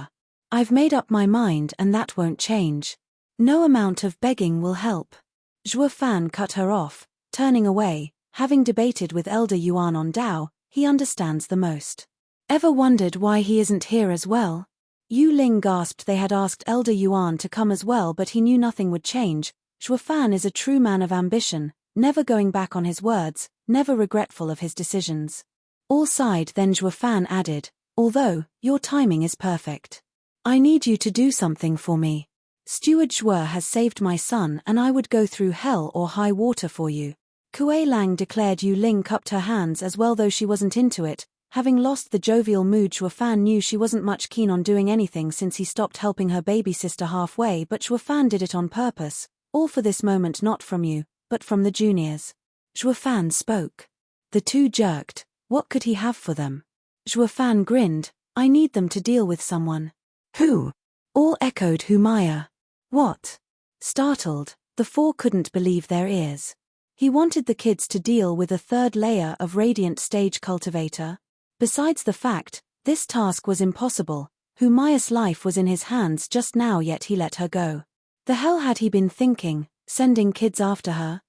I've made up my mind and that won't change. No amount of begging will help. Zhuafan cut her off, turning away. Having debated with Elder Yuan on Dao, he understands the most. Ever wondered why he isn't here as well? Yu Ling gasped. They had asked Elder Yuan to come as well, but he knew nothing would change. Zhuafan is a true man of ambition, never going back on his words, never regretful of his decisions. All sighed. Then Zhuafan added, although, your timing is perfect. I need you to do something for me. Steward Zhua has saved my son and I would go through hell or high water for you. Kuei Lang declared. Yu Ling cupped her hands as well, though she wasn't into it. Having lost the jovial mood, Shuo Fan knew she wasn't much keen on doing anything since he stopped helping her baby sister halfway, but Shuo Fan did it on purpose, all for this moment, not from you, but from the juniors. Shuo Fan spoke. The two jerked. What could he have for them? Shuo Fan grinned. I need them to deal with someone. Who? All echoed Humaya. What? Startled, the four couldn't believe their ears. He wanted the kids to deal with a third layer of Radiant Stage Cultivator. Besides the fact, this task was impossible. Humaya's life was in his hands just now, yet he let her go. The hell had he been thinking, sending kids after her?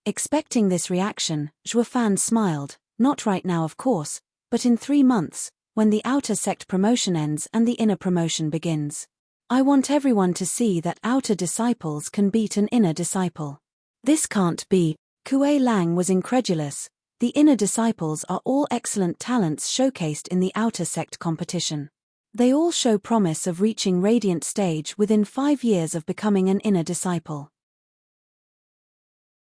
Expecting this reaction, Shuo Fan smiled. Not right now, of course, but in 3 months, when the outer sect promotion ends and the inner promotion begins. I want everyone to see that outer disciples can beat an inner disciple. This can't be. Kuei Lang was incredulous. The inner disciples are all excellent talents showcased in the outer sect competition. They all show promise of reaching Radiant Stage within 5 years of becoming an inner disciple.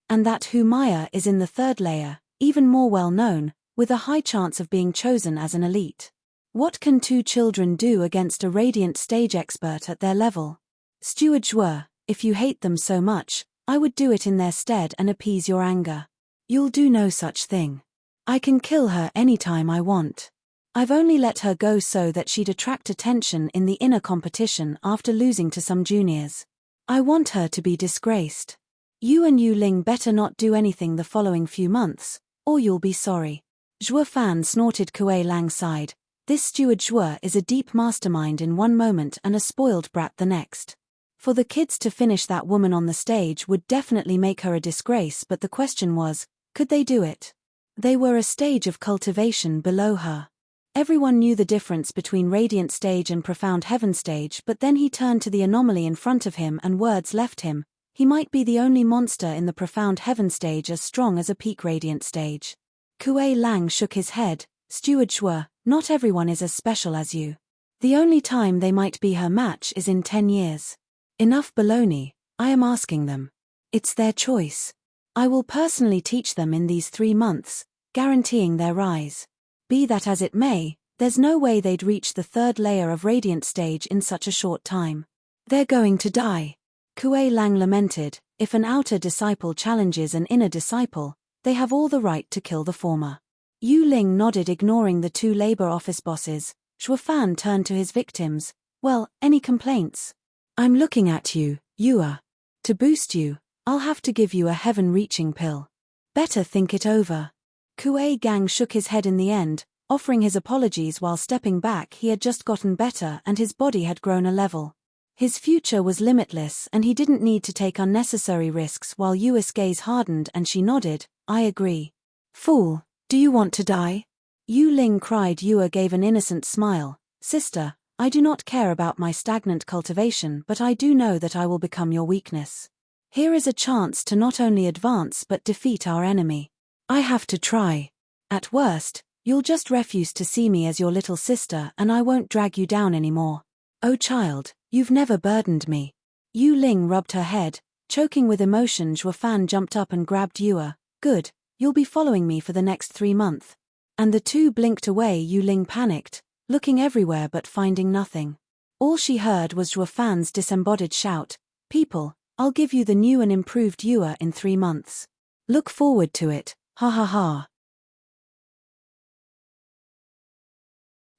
And that Humaya is in the third layer, even more well known, with a high chance of being chosen as an elite. What can 2 children do against a Radiant Stage expert at their level? Steward Zhuo, if you hate them so much, I would do it in their stead and appease your anger. You'll do no such thing. I can kill her anytime I want. I've only let her go so that she'd attract attention in the inner competition after losing to some juniors. I want her to be disgraced. You and Yu Ling better not do anything the following few months, or you'll be sorry. Zhuo Fan snorted. Kuei Lang sighed. This Steward Zhuo is a deep mastermind in one moment and a spoiled brat the next. For the kids to finish that woman on the stage would definitely make her a disgrace, but the question was, could they do it? They were a stage of cultivation below her. Everyone knew the difference between Radiant Stage and Profound Heaven Stage, but then he turned to the anomaly in front of him and words left him. He might be the only monster in the Profound Heaven Stage as strong as a peak Radiant Stage. Kuei Lang shook his head. Steward Zhuo, not everyone is as special as you. The only time they might be her match is in 10 years. Enough baloney, I am asking them. It's their choice. I will personally teach them in these 3 months, guaranteeing their rise. Be that as it may, there's no way they'd reach the third layer of Radiant Stage in such a short time. They're going to die. Kuei Lang lamented. If an outer disciple challenges an inner disciple, they have all the right to kill the former. Yu Ling nodded, ignoring the 2 labor office bosses. Shuo Fan turned to his victims. Well, any complaints? I'm looking at you, Yua. To boost you, I'll have to give you a heaven-reaching pill. Better think it over. Kuei Gang shook his head in the end, offering his apologies while stepping back. He had just gotten better and his body had grown a level. His future was limitless and he didn't need to take unnecessary risks. While Yua's gaze hardened and she nodded, I agree. Fool, do you want to die? Yu Ling cried. Yua gave an innocent smile. Sister, I do not care about my stagnant cultivation, but I do know that I will become your weakness. Here is a chance to not only advance but defeat our enemy. I have to try. At worst, you'll just refuse to see me as your little sister and I won't drag you down anymore. Oh child, you've never burdened me. Yu Ling rubbed her head, choking with emotion. Zhuo Fan jumped up and grabbed Yua. Good, you'll be following me for the next 3 months. And the 2 blinked away. Yu Ling panicked, looking everywhere but finding nothing. All she heard was Zhuo Fan's disembodied shout, people, I'll give you the new and improved Yua in 3 months. Look forward to it, ha ha ha.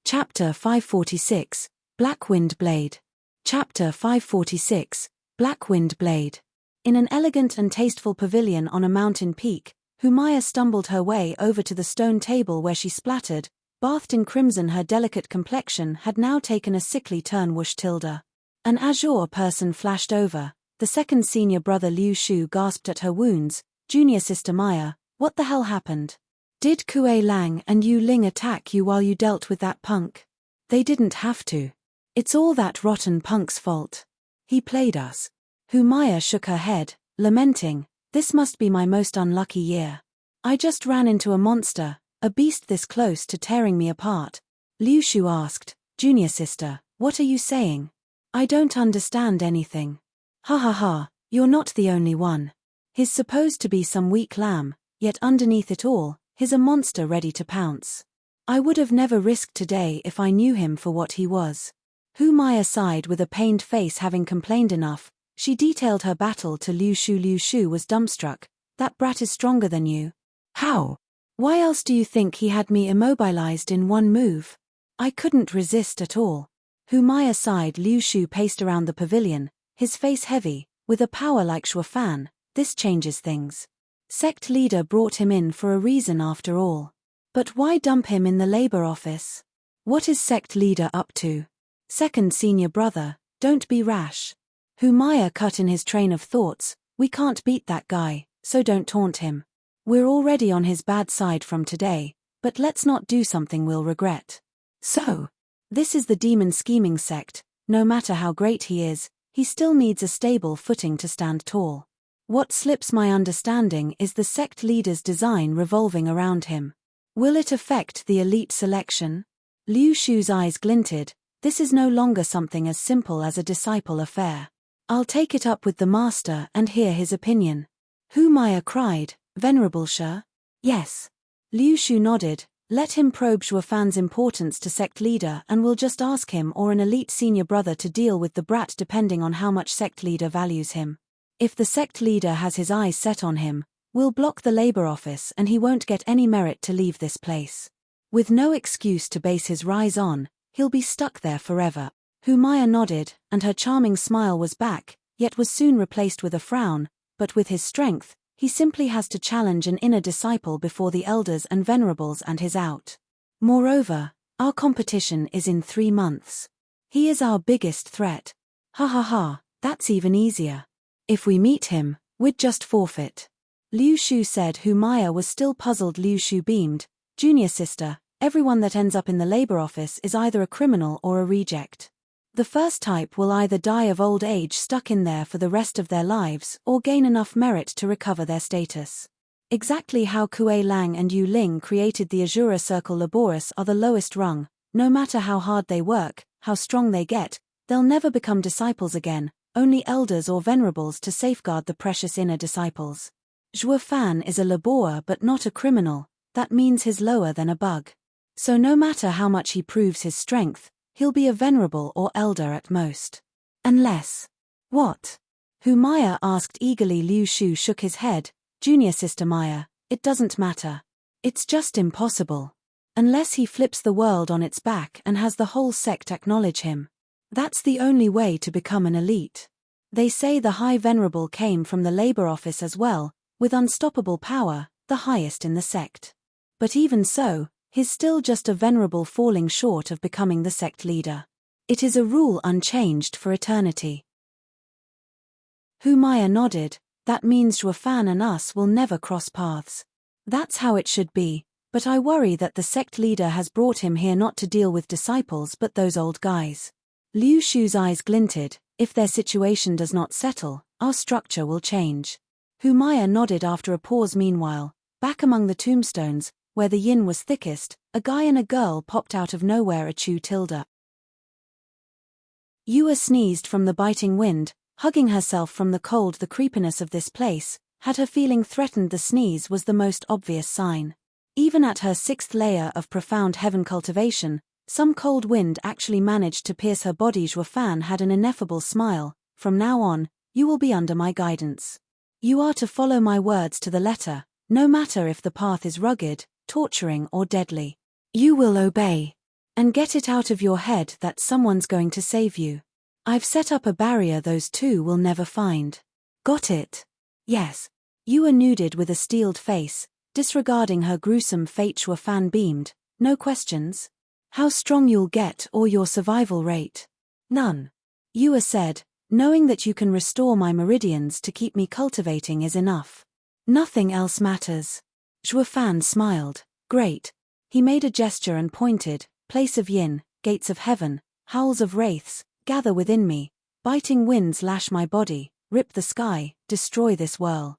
Chapter 546, Black Wind Blade. Chapter 546, Black Wind Blade. In an elegant and tasteful pavilion on a mountain peak, Humaya stumbled her way over to the stone table where she splattered, bathed in crimson. Her delicate complexion had now taken a sickly turn. Whoosh tilde. An azure person flashed over. The second senior brother Liu Shu gasped at her wounds. Junior sister Maya, what the hell happened? Did Kuei Lang and Yu Ling attack you while you dealt with that punk? They didn't have to. It's all that rotten punk's fault. He played us. Humaya shook her head, lamenting, this must be my most unlucky year. I just ran into a monster, a beast this close to tearing me apart. Liu Shu asked, Junior sister, what are you saying? I don't understand anything. Ha ha ha, you're not the only one. He's supposed to be some weak lamb, yet underneath it all, he's a monster ready to pounce. I would have never risked today if I knew him for what he was. Hu Maya sighed with a pained face. Having complained enough, she detailed her battle to Liu Shu. Liu Shu was dumbstruck. That brat is stronger than you. How? Why else do you think he had me immobilized in one move? I couldn't resist at all. Hu Maya sighed. Liu Shu paced around the pavilion, his face heavy. With a power like Shuofan, this changes things. Sect leader brought him in for a reason after all. But why dump him in the labor office? What is sect leader up to? Second senior brother, don't be rash. Hu Maya cut in his train of thoughts. We can't beat that guy, so don't taunt him. We're already on his bad side from today, but let's not do something we'll regret. So, this is the demon scheming sect. No matter how great he is, he still needs a stable footing to stand tall. What slips my understanding is the sect leader's design revolving around him. Will it affect the elite selection? Liu Shu's eyes glinted. This is no longer something as simple as a disciple affair. I'll take it up with the master and hear his opinion. Hu Maya cried, Venerable Sha? Yes. Liu Shu nodded. Let him probe Shuofan's importance to sect leader, and we'll just ask him or an elite senior brother to deal with the brat depending on how much sect leader values him. If the sect leader has his eyes set on him, we'll block the labor office and he won't get any merit to leave this place. With no excuse to base his rise on, he'll be stuck there forever. Hu Maya nodded, and her charming smile was back, yet was soon replaced with a frown. But with his strength, he simply has to challenge an inner disciple before the elders and venerables and he's out. Moreover, our competition is in 3 months. He is our biggest threat. Ha ha ha, that's even easier. If we meet him, we'd just forfeit. Liu Shu said. Hu Maya was still puzzled. Liu Shu beamed. Junior sister, everyone that ends up in the labor office is either a criminal or a reject. The first type will either die of old age stuck in there for the rest of their lives or gain enough merit to recover their status. Exactly how Kuei Lang and Yu Ling created the Azura Circle Laboris are the lowest rung. No matter how hard they work, how strong they get, they'll never become disciples again, only elders or venerables to safeguard the precious inner disciples. Shuofan is a laborer but not a criminal. That means he's lower than a bug. So no matter how much he proves his strength, he'll be a venerable or elder at most. Unless... What? Hu Maya asked eagerly. Liu Shu shook his head. Junior sister Maya, it doesn't matter. It's just impossible. Unless he flips the world on its back and has the whole sect acknowledge him. That's the only way to become an elite. They say the High Venerable came from the labor office as well, with unstoppable power, the highest in the sect. But even so, he's still just a venerable falling short of becoming the sect leader. It is a rule unchanged for eternity. Hu Maya nodded. That means Shuofan and us will never cross paths. That's how it should be, but I worry that the sect leader has brought him here not to deal with disciples but those old guys. Liu Shu's eyes glinted. If their situation does not settle, our structure will change. Hu Maya nodded after a pause. Meanwhile, back among the tombstones, where the yin was thickest, a guy and a girl popped out of nowhere. A Chu Tilda. Yua sneezed from the biting wind, hugging herself from the cold. The creepiness of this place, had her feeling threatened. The sneeze was the most obvious sign. Even at her 6th layer of profound heaven cultivation, some cold wind actually managed to pierce her body. Shuofan had an ineffable smile. From now on, you will be under my guidance. You are to follow my words to the letter, no matter if the path is rugged, torturing or deadly. You will obey. And get it out of your head that someone's going to save you. I've set up a barrier those two will never find. Got it? Yes. Yua nodded with a steeled face, disregarding her gruesome fate. Shuofan beamed. No questions? How strong you'll get or your survival rate? None. Yua said, knowing that you can restore my meridians to keep me cultivating is enough. Nothing else matters. Shuofan smiled. Great. He made a gesture and pointed. Place of yin, gates of heaven, howls of wraiths, gather within me. Biting winds lash my body, rip the sky, destroy this whirl.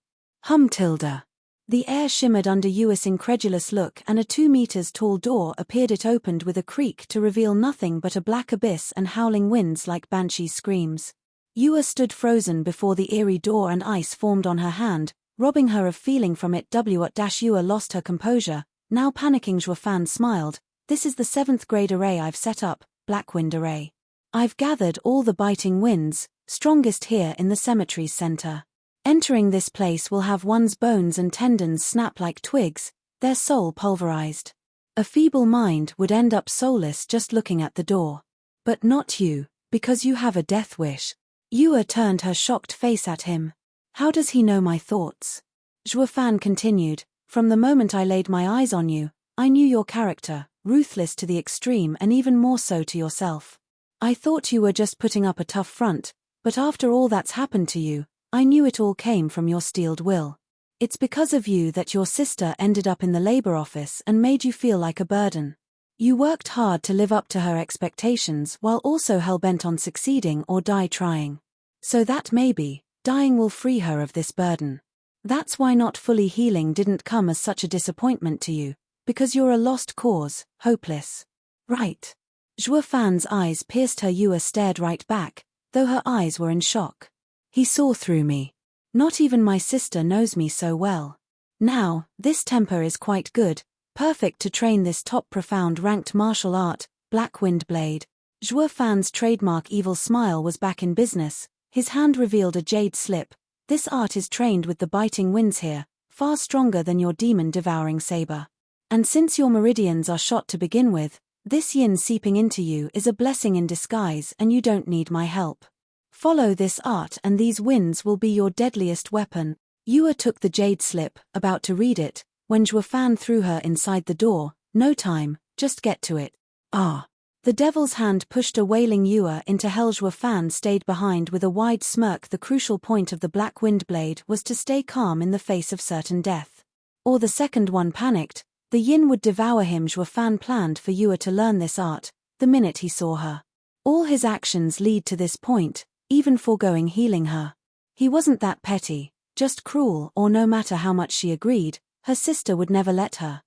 Tilda. The air shimmered under Yua's incredulous look and a 2 meters tall door appeared. It opened with a creak to reveal nothing but a black abyss and howling winds like banshee screams. Yua stood frozen before the eerie door and ice formed on her hand, robbing her of feeling from it. Yua lost her composure, now panicking. Zhuo Fan smiled. This is the 7th grade array I've set up, Black Wind Array. I've gathered all the biting winds, strongest here in the cemetery's center. Entering this place will have one's bones and tendons snap like twigs, their soul pulverized. A feeble mind would end up soulless just looking at the door. But not you, because you have a death wish. Yua turned her shocked face at him. How does he know my thoughts? Zhuo Fan continued, from the moment I laid my eyes on you, I knew your character, ruthless to the extreme and even more so to yourself. I thought you were just putting up a tough front, but after all that's happened to you, I knew it all came from your steeled will. It's because of you that your sister ended up in the labor office and made you feel like a burden. You worked hard to live up to her expectations while also hell-bent on succeeding or die trying. So that maybe, dying will free her of this burden. That's why not fully healing didn't come as such a disappointment to you, because you're a lost cause, hopeless. Right. Zhuo Fan's eyes pierced her. Yua stared right back, though her eyes were in shock. He saw through me. Not even my sister knows me so well. Now, this temper is quite good, perfect to train this top profound ranked martial art, Black Wind Blade. Zhuo Fan's trademark evil smile was back in business, his hand revealed a jade slip. This art is trained with the biting winds here, far stronger than your demon-devouring saber. And since your meridians are shot to begin with, this yin seeping into you is a blessing in disguise and you don't need my help. Follow this art and these winds will be your deadliest weapon. Yua took the jade slip, about to read it, when Zhuo Fan threw her inside the door. No time, just get to it. Ah. The devil's hand pushed a wailing Yua into hell. Zhuo Fan stayed behind with a wide smirk. The crucial point of the Black Wind Blade was to stay calm in the face of certain death. Or the second one panicked, the yin would devour him. Zhuo Fan planned for Yua to learn this art, the minute he saw her. All his actions lead to this point, even foregoing healing her. He wasn't that petty, just cruel, or no matter how much she agreed, her sister would never let her.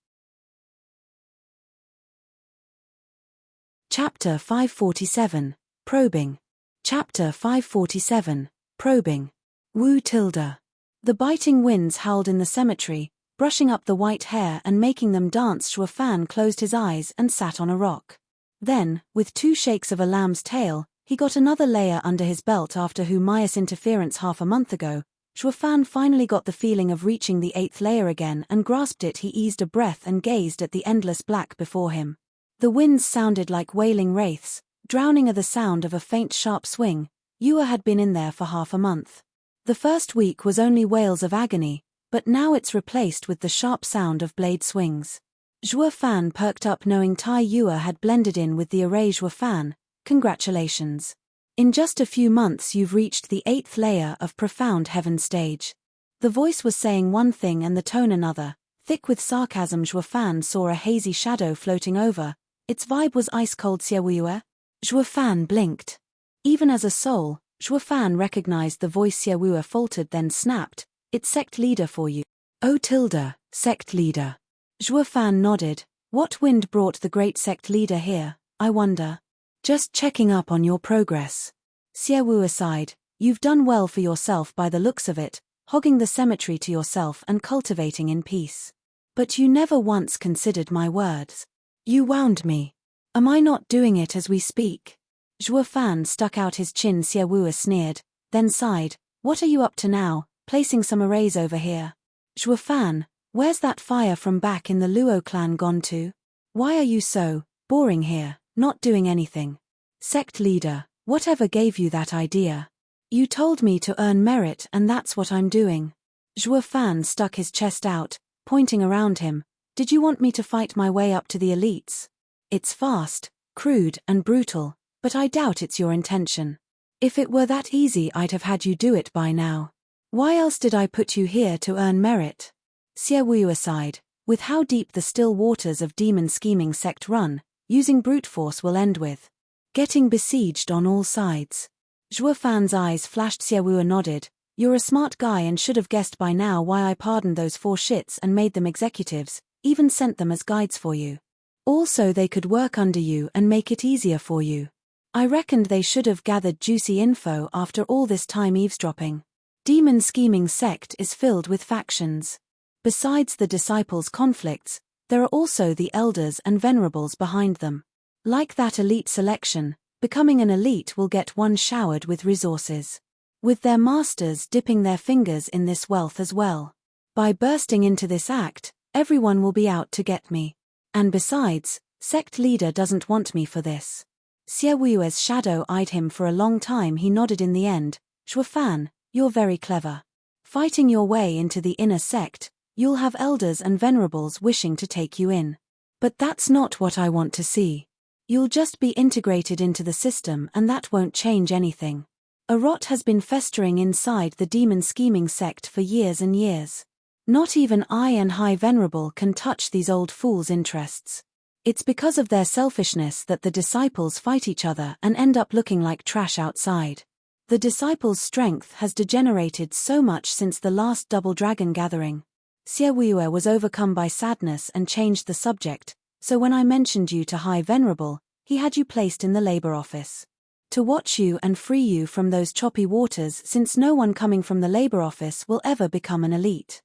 Chapter 547, Probing. Chapter 547, Probing. Wu tilde. The biting winds howled in the cemetery, brushing up the white hair and making them dance. Zhuo Fan closed his eyes and sat on a rock. Then, with 2 shakes of a lamb's tail, he got another layer under his belt. After Humayus interference half a month ago, Zhuo Fan finally got the feeling of reaching the 8th layer again and grasped it. He eased a breath and gazed at the endless black before him. The winds sounded like wailing wraiths, drowning the sound of a faint sharp swing. Yua had been in there for half a month. The first week was only wails of agony, but now it's replaced with the sharp sound of blade swings. Zhuo Fan perked up knowing Tai Yua had blended in with the array. Zhuo Fan, congratulations. In just a few months you've reached the 8th layer of profound heaven stage. The voice was saying one thing and the tone another, thick with sarcasm. Zhuo Fan saw a hazy shadow floating over. Its vibe was ice-cold. Xiaoyue? Zhuo Fan blinked. Even as a soul, Zhuo Fan recognized the voice. Xiaoyue faltered then snapped, it's sect leader for you. Oh tilde, sect leader. Zhuo Fan nodded. What wind brought the great sect leader here, I wonder? Just checking up on your progress. Xiaoyue sighed. You've done well for yourself by the looks of it, hogging the cemetery to yourself and cultivating in peace. But you never once considered my words. You wound me. Am I not doing it as we speak? Zhuo Fan stuck out his chin. Xiaoyue sneered, then sighed. What are you up to now, placing some arrays over here? Zhuo Fan, where's that fire from back in the Luo clan gone to? Why are you so boring here, not doing anything? Sect leader, whatever gave you that idea? You told me to earn merit and that's what I'm doing. Zhuo Fan stuck his chest out, pointing around him. Did you want me to fight my way up to the elites? It's fast, crude and brutal, but I doubt it's your intention. If it were that easy I'd have had you do it by now. Why else did I put you here to earn merit? Xiaoyue sighed. With how deep the still waters of demon scheming sect run, using brute force will end with getting besieged on all sides. Zhuo Fan's eyes flashed. Xiaoyue nodded. You're a smart guy and should have guessed by now why I pardoned those 4 shits and made them executives, even sent them as guides for you. Also they could work under you and make it easier for you. I reckoned they should have gathered juicy info after all this time eavesdropping. Demon scheming sect is filled with factions. Besides the disciples' conflicts, there are also the elders and venerables behind them. Like that elite selection, becoming an elite will get one showered with resources, with their masters dipping their fingers in this wealth as well. By bursting into this act, everyone will be out to get me. And besides, sect leader doesn't want me for this. Xie Wu's shadow eyed him for a long time. He nodded in the end. Zhuo Fan, you're very clever. Fighting your way into the inner sect, you'll have elders and venerables wishing to take you in. But that's not what I want to see. You'll just be integrated into the system and that won't change anything. A rot has been festering inside the demon scheming sect for years and years. Not even I and High Venerable can touch these old fools' interests. It's because of their selfishness that the disciples fight each other and end up looking like trash outside. The disciples' strength has degenerated so much since the last Double Dragon gathering. Xie Wu was overcome by sadness and changed the subject, so when I mentioned you to High Venerable, he had you placed in the labor office. To watch you and free you from those choppy waters, since no one coming from the labor office will ever become an elite.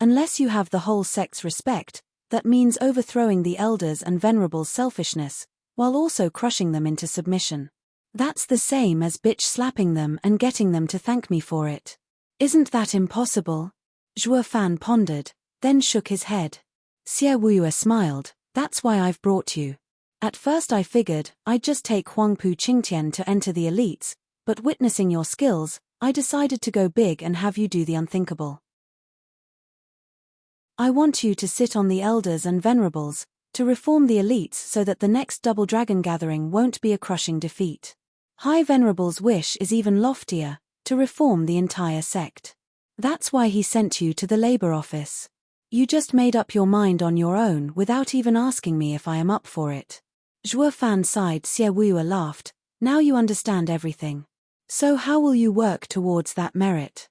Unless you have the whole sect's respect, that means overthrowing the elders and venerables' selfishness, while also crushing them into submission. That's the same as bitch slapping them and getting them to thank me for it. Isn't that impossible? Zhuo Fan pondered, then shook his head. Xie Wu smiled, that's why I've brought you. At first I figured I'd just take Huangpu Qingtian to enter the elites, but witnessing your skills, I decided to go big and have you do the unthinkable. I want you to sit on the elders and venerables, to reform the elites so that the next Double Dragon gathering won't be a crushing defeat. High Venerable's wish is even loftier, to reform the entire sect. That's why he sent you to the labor office. You just made up your mind on your own without even asking me if I am up for it. Zhuo Fan sighed. Xie Wu laughed, now you understand everything. So how will you work towards that merit?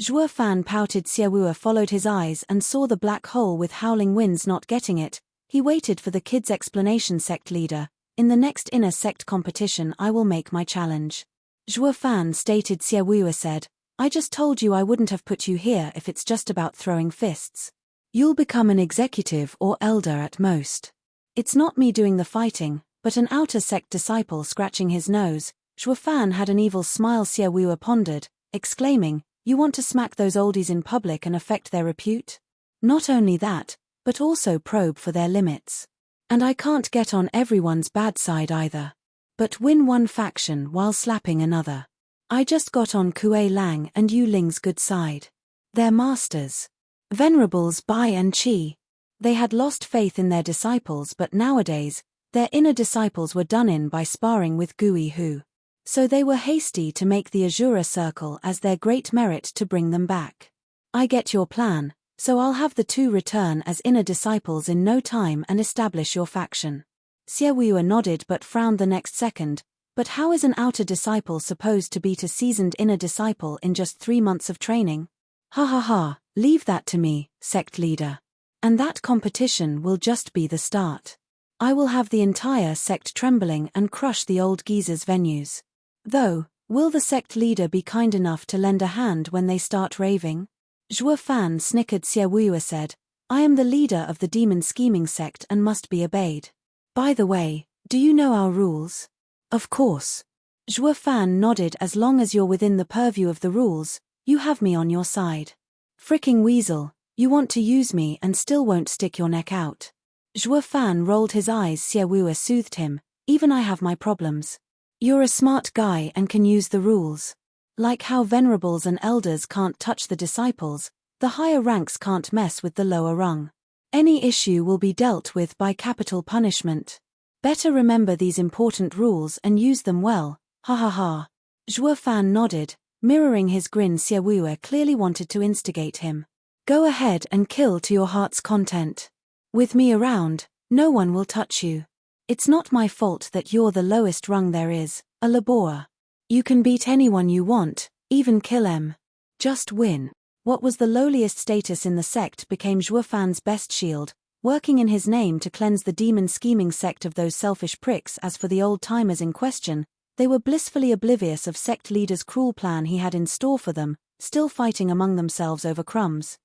Zhuo Fan pouted. Xie Wu followed his eyes and saw the black hole with howling winds. Not getting it, he waited for the kid's explanation. Sect leader, in the next inner sect competition I will make my challenge. Zhuo Fan stated. Xie Wu said, I just told you I wouldn't have put you here if it's just about throwing fists. You'll become an executive or elder at most. It's not me doing the fighting, but an outer sect disciple scratching his nose. Zhuo Fan had an evil smile. Xie Wu pondered, exclaiming, you want to smack those oldies in public and affect their repute? Not only that, but also probe for their limits. And I can't get on everyone's bad side either. But win one faction while slapping another. I just got on Kuei Lang and Yu Ling's good side. Their masters, venerables Bai and Qi. They had lost faith in their disciples, but nowadays, their inner disciples were done in by sparring with Gui Hu. So they were hasty to make the Azura Circle as their great merit to bring them back. I get your plan, so I'll have the two return as inner disciples in no time and establish your faction. Xie Wu nodded but frowned the next second. But how is an outer disciple supposed to beat a seasoned inner disciple in just 3 months of training? Ha ha ha, leave that to me, sect leader. And that competition will just be the start. I will have the entire sect trembling and crush the old geezers' venues. Though, will the sect leader be kind enough to lend a hand when they start raving? Zhuo Fan snickered. Xie Wu said, I am the leader of the demon scheming sect and must be obeyed. By the way, do you know our rules? Of course. Zhuo Fan nodded. As long as you're within the purview of the rules, you have me on your side. Fricking weasel, you want to use me and still won't stick your neck out. Zhuo Fan rolled his eyes. Xie Wu soothed him, even I have my problems. You're a smart guy and can use the rules. Like how venerables and elders can't touch the disciples, the higher ranks can't mess with the lower rung. Any issue will be dealt with by capital punishment. Better remember these important rules and use them well, ha ha ha. Zhuo Fan nodded, mirroring his grin. Xie Wu clearly wanted to instigate him. Go ahead and kill to your heart's content. With me around, no one will touch you. It's not my fault that you're the lowest rung there is, a labour. You can beat anyone you want, even kill em. Just win. What was the lowliest status in the sect became Zhuo Fan's best shield, working in his name to cleanse the demon scheming sect of those selfish pricks. As for the old-timers in question, They were blissfully oblivious of sect leader's cruel plan he had in store for them, still fighting among themselves over crumbs.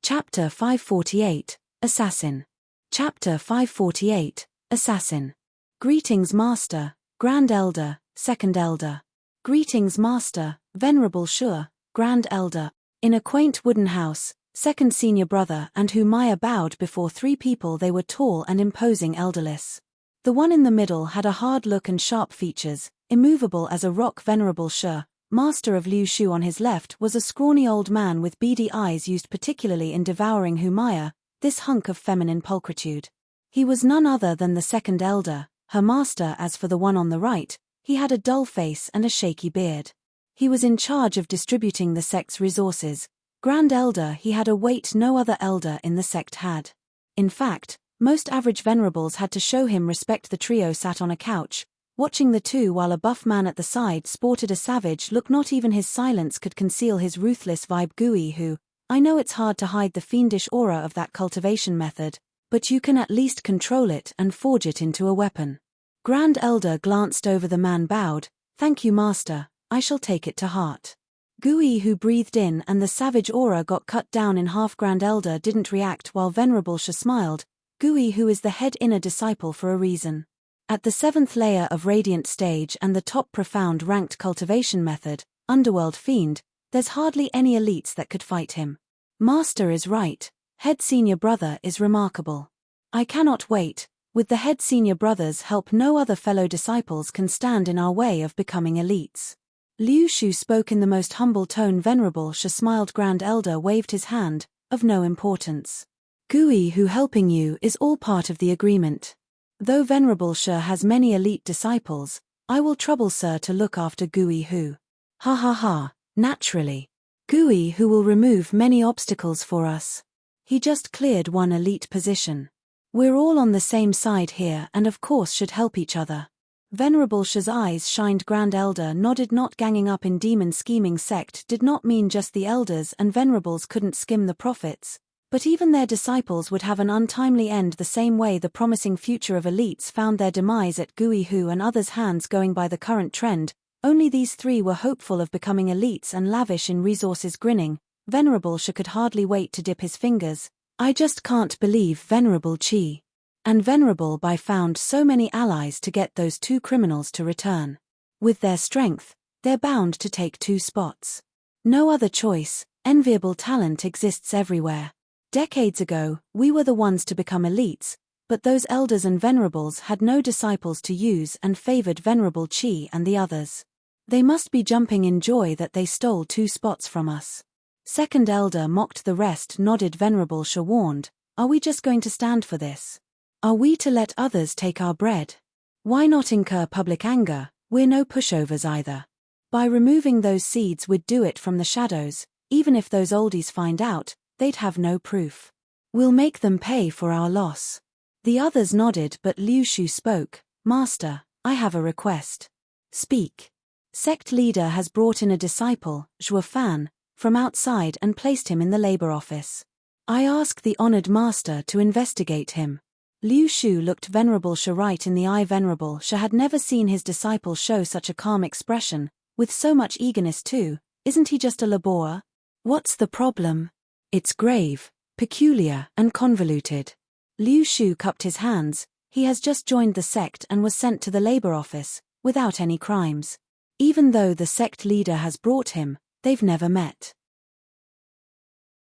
Chapter 548, Assassin. Chapter 548, Assassin. Greetings, Master, Grand Elder, Second Elder. Greetings, Master, Venerable Shur, Grand Elder. In a quaint wooden house, second senior brother and Maya bowed before three people. They were tall and imposing elderless. The one in the middle had a hard look and sharp features, immovable as a rock. Venerable Shur, Master of Liu Shu, on his left was a scrawny old man with beady eyes used particularly in devouring Maya, this hunk of feminine pulchritude. He was none other than the second elder, her master. As for the one on the right, he had a dull face and a shaky beard. He was in charge of distributing the sect's resources. Grand Elder, he had a weight no other elder in the sect had. In fact, most average venerables had to show him respect. The trio sat on a couch, watching the two while a buff man at the side sported a savage look. Not even his silence could conceal his ruthless vibe. Gui Hu, I know it's hard to hide the fiendish aura of that cultivation method, but you can at least control it and forge it into a weapon. Grand Elder glanced over the man, bowed, thank you, Master, I shall take it to heart. Gui Hu breathed in and the savage aura got cut down in half. Grand Elder didn't react while Venerable Sha smiled. Gui Hu is the head inner disciple for a reason. At the 7th layer of Radiant stage and the top profound ranked cultivation method, Underworld Fiend, there's hardly any elites that could fight him. Master is right, head senior brother is remarkable. I cannot wait. With the head senior brother's help, no other fellow disciples can stand in our way of becoming elites. Liu Shu spoke in the most humble tone. Venerable Sha smiled. Grand Elder waved his hand, of no importance. Gui Hu helping you is all part of the agreement. Though Venerable Sha has many elite disciples, I will trouble Sir to look after Gui Hu. Ha ha ha, naturally. Gui Hu will remove many obstacles for us. He just cleared one elite position. We're all on the same side here and of course should help each other. Venerable Sha's eyes shined. Grand Elder nodded. Not ganging up in demon scheming sect did not mean just the elders and venerables couldn't skim the profits, but even their disciples would have an untimely end, the same way the promising future of elites found their demise at Gui Hu and others' hands. Going by the current trend, only these three were hopeful of becoming elites and lavish in resources. Grinning, Venerable Sha could hardly wait to dip his fingers. I just can't believe Venerable Qi and Venerable Bai found so many allies to get those two criminals to return. With their strength, they're bound to take two spots. No other choice. Enviable talent exists everywhere. Decades ago, we were the ones to become elites, but those elders and venerables had no disciples to use and favored Venerable Qi and the others. They must be jumping in joy that they stole two spots from us. Second Elder mocked. The rest nodded. Venerable Sha warned, are we just going to stand for this? Are we to let others take our bread? Why not incur public anger? We're no pushovers either. By removing those seeds we'd do it from the shadows. Even if those oldies find out, they'd have no proof. We'll make them pay for our loss. The others nodded, but Liu Shu spoke. Master, I have a request. Speak. Sect leader has brought in a disciple, Zhuo Fan, from outside and placed him in the labor office. I ask the honored master to investigate him. Liu Shu looked Venerable Sha right in the eye. Venerable Sha had never seen his disciple show such a calm expression, with so much eagerness too. Isn't he just a laborer? What's the problem? It's grave, peculiar, and convoluted. Liu Shu cupped his hands. He has just joined the sect and was sent to the labor office, without any crimes. Even though the sect leader has brought him, they've never met.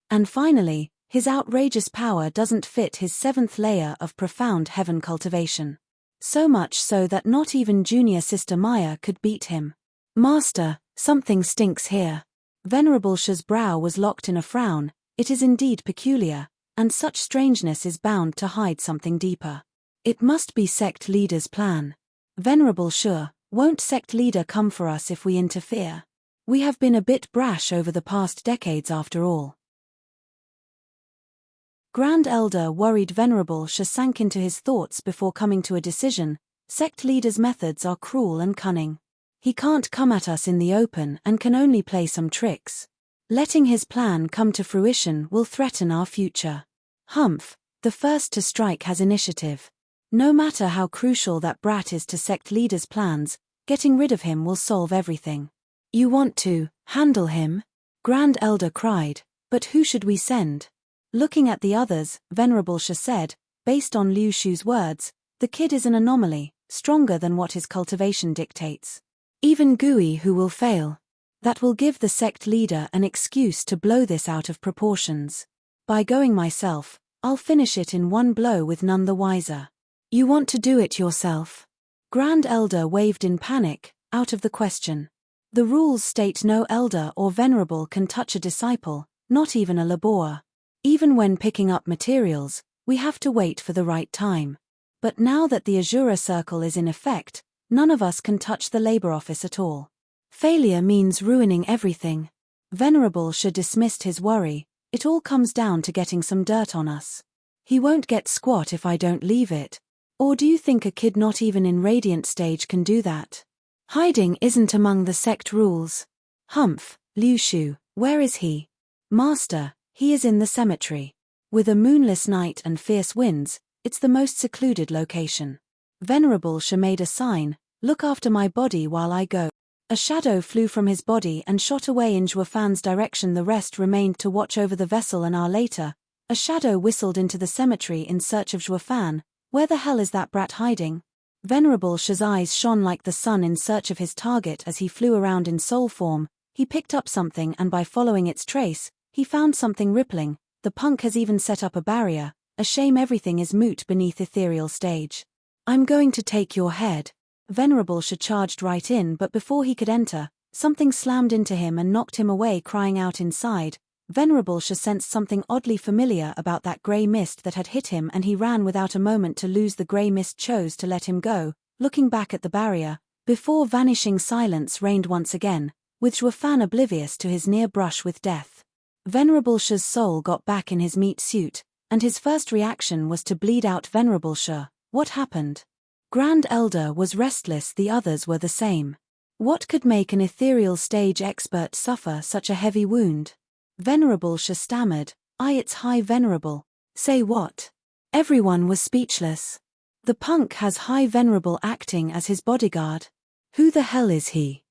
And finally, his outrageous power doesn't fit his 7th layer of profound heaven cultivation. So much so that not even junior sister Maya could beat him. Master, something stinks here. Venerable Sha's brow was locked in a frown. It is indeed peculiar, and such strangeness is bound to hide something deeper. It must be sect leader's plan. Venerable Sha, won't sect leader come for us if we interfere? We have been a bit brash over the past decades after all. Grand Elder worried. Venerable Sha sank into his thoughts before coming to a decision. Sect leader's methods are cruel and cunning. He can't come at us in the open and can only play some tricks. Letting his plan come to fruition will threaten our future. Humph, the first to strike has initiative. No matter how crucial that brat is to sect leaders' plans, getting rid of him will solve everything. You want to handle him? Grand Elder cried. But who should we send? Looking at the others, Venerable Sha said, based on Liu Shu's words, the kid is an anomaly, stronger than what his cultivation dictates. Even Gui who will fail. That will give the sect leader an excuse to blow this out of proportions. By going myself, I'll finish it in one blow with none the wiser. You want to do it yourself? Grand Elder waved in panic, out of the question. The rules state no elder or venerable can touch a disciple, not even a labour. Even when picking up materials, we have to wait for the right time. But now that the Azura Circle is in effect, none of us can touch the Labour Office at all. Failure means ruining everything. Venerable Sha dismissed his worry, it all comes down to getting some dirt on us. He won't get squat if I don't leave it. Or do you think a kid not even in Radiant stage can do that? Hiding isn't among the sect rules. Humph, Liu Shu, where is he? Master, he is in the cemetery. With a moonless night and fierce winds, it's the most secluded location. Venerable Sha made a sign, look after my body while I go. A shadow flew from his body and shot away in Zhuofan's direction. The rest remained to watch over the vessel. An hour later, a shadow whistled into the cemetery in search of Zhuofan. Where the hell is that brat hiding? Venerable Sha's eyes shone like the sun in search of his target as he flew around in soul form. He picked up something and by following its trace, he found something rippling. The punk has even set up a barrier. A shame everything is moot beneath ethereal stage. I'm going to take your head. Venerable Sha charged right in, but before he could enter, something slammed into him and knocked him away, crying out inside. Venerable Sha sensed something oddly familiar about that grey mist that had hit him, and he ran without a moment to lose. The grey mist chose to let him go, looking back at the barrier, before vanishing. Silence reigned once again, with Zhuofan oblivious to his near brush with death. Venerable Sha's soul got back in his meat suit, and his first reaction was to bleed out. Venerable Sha, what happened? Grand Elder was restless, the others were the same. What could make an ethereal stage expert suffer such a heavy wound? Venerable Sha stammered, it's High Venerable. Say what? Everyone was speechless. The punk has High Venerable acting as his bodyguard. Who the hell is he?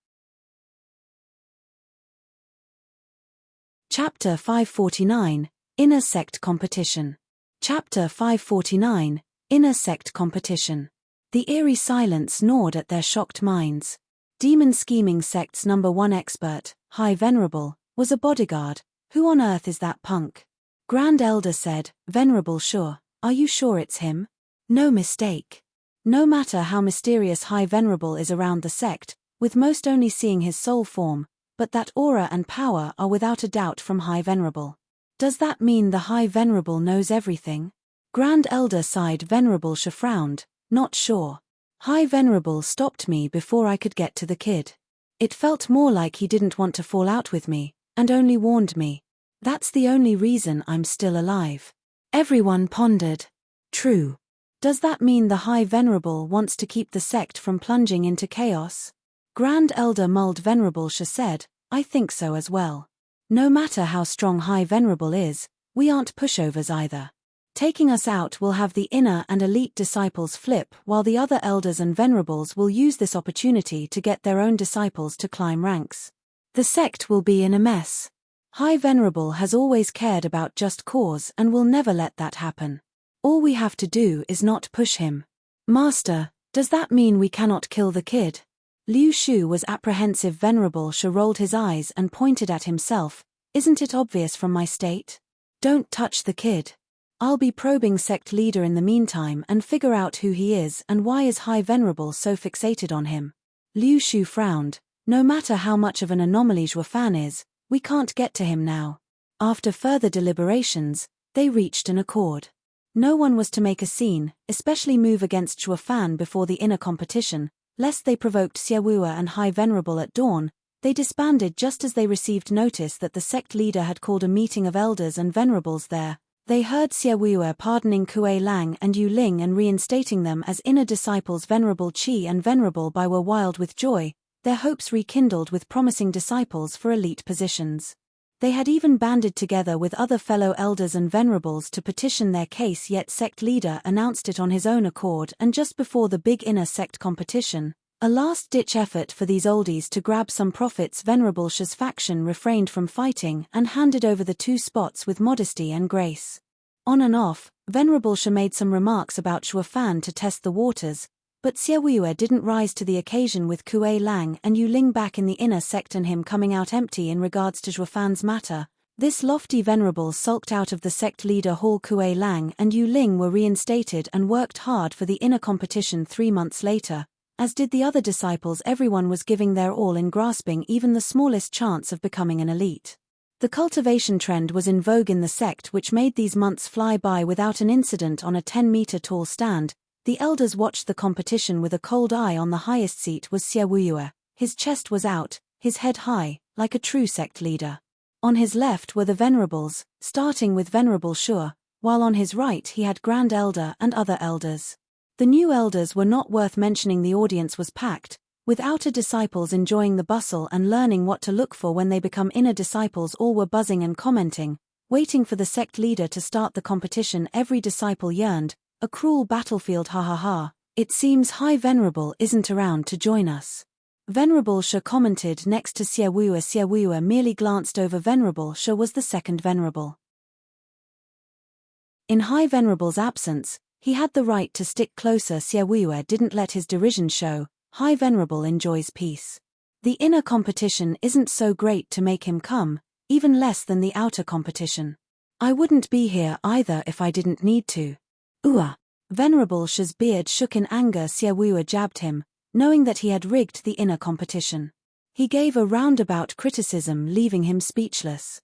Chapter 549, Inner Sect Competition. Chapter 549, Inner Sect Competition. The eerie silence gnawed at their shocked minds. Demon Scheming Sect's #1 expert, High Venerable, was a bodyguard. Who on earth is that punk? Grand Elder said, Venerable Sha, are you sure it's him? No mistake. No matter how mysterious High Venerable is around the sect, with most only seeing his soul form, but that aura and power are without a doubt from High Venerable. Does that mean the High Venerable knows everything? Grand Elder sighed. Venerable Sha frowned. Not sure. High Venerable stopped me before I could get to the kid. It felt more like he didn't want to fall out with me, and only warned me. That's the only reason I'm still alive. Everyone pondered. True. Does that mean the High Venerable wants to keep the sect from plunging into chaos? Grand Elder mulled. Venerable Sha said, I think so as well. No matter how strong High Venerable is, we aren't pushovers either. Taking us out will have the inner and elite disciples flip, while the other elders and venerables will use this opportunity to get their own disciples to climb ranks. The sect will be in a mess. High Venerable has always cared about just cause and will never let that happen. All we have to do is not push him. Master, does that mean we cannot kill the kid? Liu Shu was apprehensive. Venerable Sha rolled his eyes and pointed at himself. Isn't it obvious from my state? Don't touch the kid. I'll be probing sect leader in the meantime and figure out who he is and why is High Venerable so fixated on him. Liu Shu frowned. No matter how much of an anomaly Zhuofan is, we can't get to him now. After further deliberations, they reached an accord. No one was to make a scene, especially move against Zhuofan before the inner competition, lest they provoked Xiaowua and High Venerable at dawn. They disbanded just as they received notice that the sect leader had called a meeting of elders and venerables there. They heard Xiaowua pardoning Kuei Lang and Yu Ling and reinstating them as inner disciples. Venerable Qi and Venerable Bai were wild with joy, their hopes rekindled with promising disciples for elite positions. They had even banded together with other fellow elders and venerables to petition their case, yet sect leader announced it on his own accord, and just before the big inner sect competition, a last-ditch effort for these oldies to grab some profits, Venerable Sha's faction refrained from fighting and handed over the 2 spots with modesty and grace. On and off, Venerable Sha made some remarks about Shuafan to test the waters, but Xiaoyue didn't rise to the occasion, with Kuei Lang and Yu Ling back in the inner sect and him coming out empty in regards to Shuafan's matter. This lofty venerable sulked out of the sect leader hall. Kuei Lang and Yu Ling were reinstated and worked hard for the inner competition 3 months later, as did the other disciples. Everyone was giving their all in grasping even the smallest chance of becoming an elite. The cultivation trend was in vogue in the sect, which made these months fly by without an incident. On a 10-meter tall stand, the elders watched the competition with a cold eye. On the highest seat was Xiaoyue. His chest was out, his head high, like a true sect leader. On his left were the venerables, starting with Venerable Sha, while on his right he had Grand Elder and other elders. The new elders were not worth mentioning. The audience was packed, with outer disciples enjoying the bustle and learning what to look for when they become inner disciples. All were buzzing and commenting, waiting for the sect leader to start the competition. Every disciple yearned, a cruel battlefield, ha ha ha. It seems High Venerable isn't around to join us. Venerable Sha commented next to Xiaoyue. Xiaoyue merely glanced over. Venerable Sha was the second venerable. In High Venerable's absence, he had the right to stick closer. Xiaoyue didn't let his derision show. High Venerable enjoys peace. The inner competition isn't so great to make him come, even less than the outer competition. I wouldn't be here either if I didn't need to. Venerable Sha's beard shook in anger. Xiaoyue jabbed him, knowing that he had rigged the inner competition. He gave a roundabout criticism, leaving him speechless.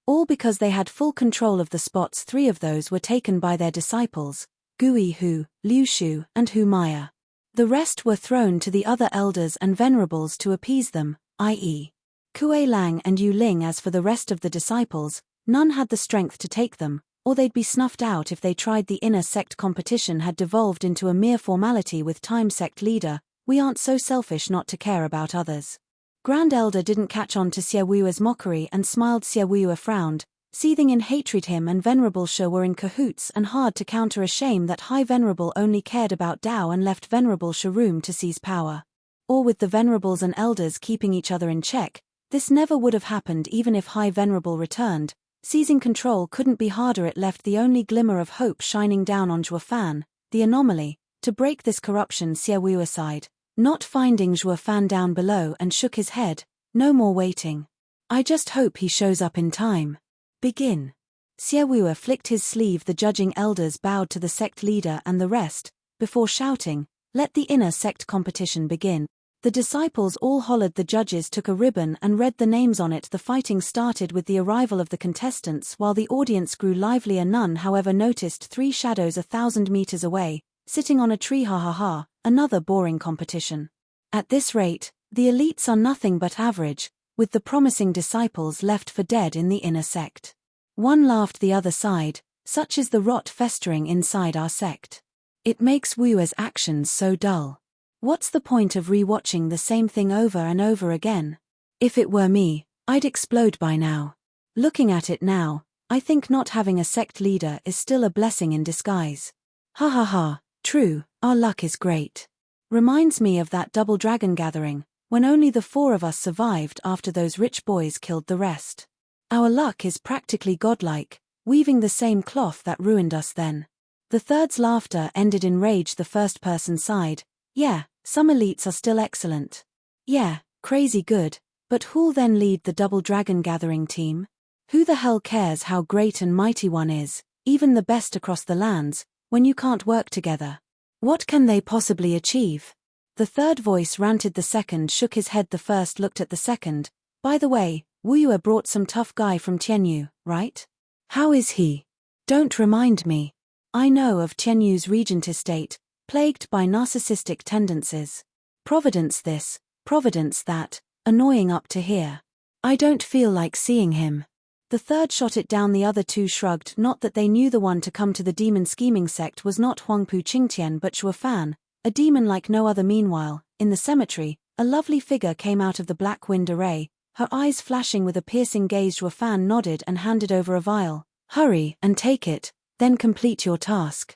All because they had full control of the spots. 3 of those were taken by their disciples, Gui Hu, Liu Shu, and Hu Maya. The rest were thrown to the other elders and venerables to appease them, i.e. Kuei Lang and Yu Ling. As for the rest of the disciples, none had the strength to take them, or they'd be snuffed out if they tried. The inner sect competition had devolved into a mere formality with time. Sect leader, we aren't so selfish not to care about others. Grand Elder didn't catch on to Xiaoyue's mockery and smiled. Xiaoyue frowned, seething in hatred. Him and Venerable Sha were in cahoots and hard to counter. A shame that High Venerable only cared about Dao and left Venerable Sha room to seize power. Or with the venerables and elders keeping each other in check, this never would have happened. Even if High Venerable returned, seizing control couldn't be harder. It left the only glimmer of hope shining down on Shuafan, the anomaly, to break this corruption. Xiaoyue sighed, not finding Shuafan down below, and shook his head. No more waiting. I just hope he shows up in time. Begin. Xiaoyue flicked his sleeve. The judging elders bowed to the sect leader and the rest, before shouting, let the inner sect competition begin. The disciples all hollered. The judges took a ribbon and read the names on it. The fighting started with the arrival of the contestants. While the audience grew livelier, none however noticed 3 shadows 1,000 meters away, sitting on a tree. Ha ha ha, another boring competition. At this rate, the elites are nothing but average, with the promising disciples left for dead in the inner sect. One laughed. The other sighed, such is the rot festering inside our sect. It makes Wu's actions so dull. What's the point of re-watching the same thing over and over again? If it were me, I'd explode by now. Looking at it now, I think not having a sect leader is still a blessing in disguise. Ha ha ha, true, our luck is great. Reminds me of that double dragon gathering, when only the 4 of us survived after those rich boys killed the rest. Our luck is practically godlike, weaving the same cloth that ruined us then. The third's laughter ended in rage. The first person sighed, yeah, some elites are still excellent. Yeah, crazy good, but who'll then lead the double dragon gathering team? Who the hell cares how great and mighty one is, even the best across the lands, when you can't work together? What can they possibly achieve? The third voice ranted. The second shook his head. The first looked at the second. By the way, Wu brought some tough guy from Tianyu, right? How is he? Don't remind me. I know of Tianyu's regent estate, plagued by narcissistic tendencies. Providence this, providence that, annoying up to here. I don't feel like seeing him. The third shot it down. The other 2 shrugged. Not that they knew the one to come to the demon scheming sect was not Huangpu Qingtian but Shuafan, a demon like no other. Meanwhile, in the cemetery, a lovely figure came out of the black wind array, Her eyes flashing with a piercing gaze, Fan nodded and handed over a vial. Hurry and take it, then complete your task.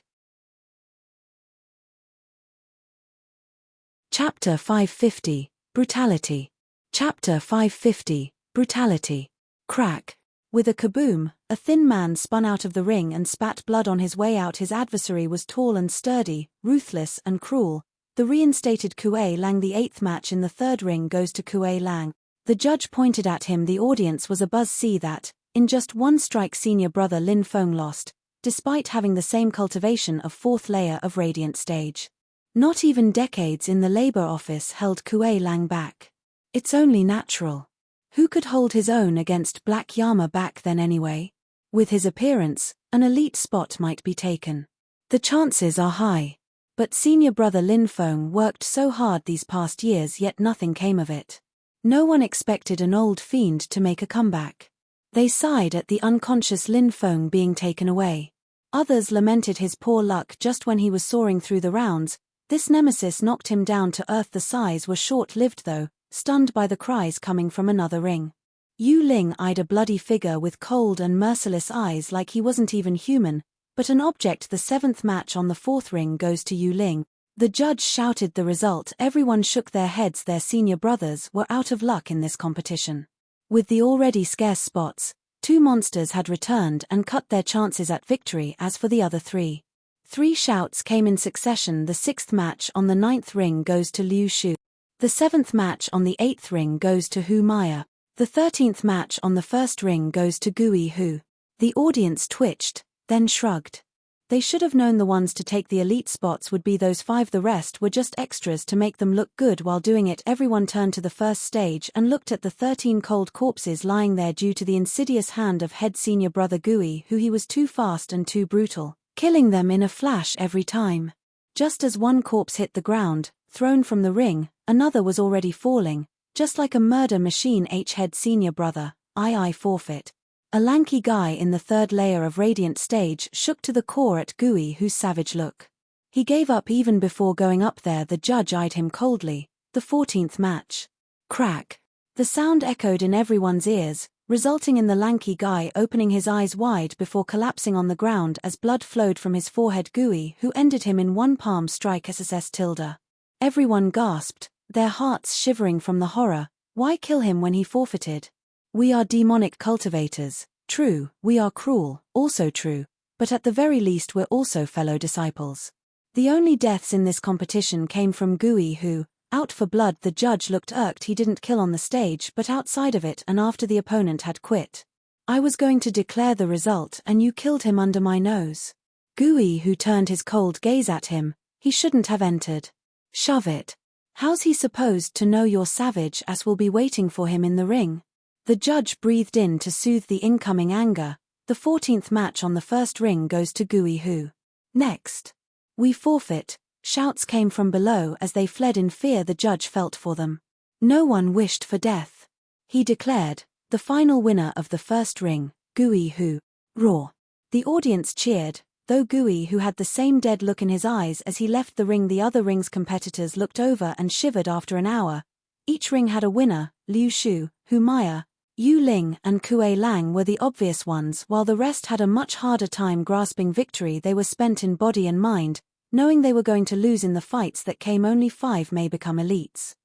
Chapter 550, Brutality. Chapter 550, Brutality. Crack. With a kaboom, a thin man spun out of the ring and spat blood on his way out. His adversary was tall and sturdy, ruthless and cruel. The reinstated Kuei Lang. The 8th match in the 3rd ring goes to Kuei Lang. The judge pointed at him. The audience was abuzz. See that, in just one strike, senior brother Lin Feng lost, despite having the same cultivation of 4th layer of radiant stage. Not even decades in the labor office held Kuei Lang back. It's only natural. Who could hold his own against Black Yama back then anyway? With his appearance, an elite spot might be taken. The chances are high. But senior brother Lin Feng worked so hard these past years, yet nothing came of it. No one expected an old fiend to make a comeback. They sighed at the unconscious Lin Feng being taken away. Others lamented his poor luck. Just when he was soaring through the rounds, this nemesis knocked him down to earth. The sighs were short-lived though, stunned by the cries coming from another ring. Yu Ling eyed a bloody figure with cold and merciless eyes like he wasn't even human, but an object. The 7th match on the 4th ring goes to Yu Ling. The judge shouted the result. Everyone shook their heads. Their senior brothers were out of luck in this competition. With the already scarce spots, 2 monsters had returned and cut their chances at victory. As for the other 3, 3 shouts came in succession. The 6th match on the 9th ring goes to Liu Shu. The 7th match on the 8th ring goes to Hu Maya. The 13th match on the 1st ring goes to Gui Hu. The audience twitched, then shrugged. They should have known the ones to take the elite spots would be those 5. The rest were just extras to make them look good while doing it. Everyone turned to the first stage and looked at the 13 cold corpses lying there due to the insidious hand of head senior brother Gui Hu. He was too fast and too brutal, killing them in a flash every time. Just as one corpse hit the ground, thrown from the ring, another was already falling, just like a murder machine. Head senior brother, I forfeit. A lanky guy in the 3rd layer of radiant stage shook to the core at Gui Hu's savage look. He gave up even before going up there. The judge eyed him coldly. The 14th match. Crack. The sound echoed in everyone's ears, resulting in the lanky guy opening his eyes wide before collapsing on the ground as blood flowed from his forehead. Gui Hu ended him in one palm strike. SSS tilde. Everyone gasped, their hearts shivering from the horror. Why kill him when he forfeited? We are demonic cultivators. True, we are cruel, also true, but at the very least we're also fellow disciples. The only deaths in this competition came from Gui Hu, out for blood. The judge looked irked. He didn't kill on the stage but outside of it and after the opponent had quit. I was going to declare the result and you killed him under my nose. Gui Hu turned his cold gaze at him. He shouldn't have entered. Shove it. How's he supposed to know you're savage as will be waiting for him in the ring? The judge breathed in to soothe the incoming anger. The 14th match on the 1st ring goes to Gui Hu. Next. We forfeit. Shouts came from below as they fled in fear. The judge felt for them. No one wished for death. He declared, the final winner of the 1st ring, Gui Hu. Roar. The audience cheered, though Gui Hu had the same dead look in his eyes as he left the ring. The other ring's competitors looked over and shivered. After an hour, each ring had a winner. Liu Shu, Hu Maya, Yu Ling and Kuei Lang were the obvious ones, while the rest had a much harder time grasping victory. They were spent in body and mind, knowing they were going to lose in the fights that came. Only 5 may become elites.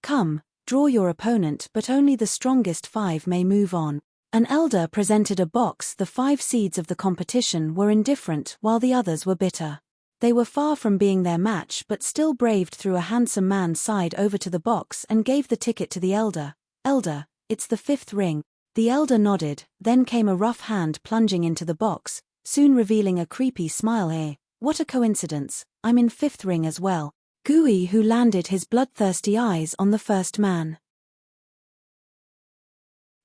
Come, draw your opponent, but only the strongest 5 may move on. An elder presented a box. The 5 seeds of the competition were indifferent while the others were bitter. They were far from being their match but still braved through. A handsome man sighed over to the box and gave the ticket to the elder. Elder, it's the 5th ring. The elder nodded, then came a rough hand plunging into the box, soon revealing a creepy smile. What a coincidence, I'm in 5th ring as well. Gui Hu landed his bloodthirsty eyes on the 1st man.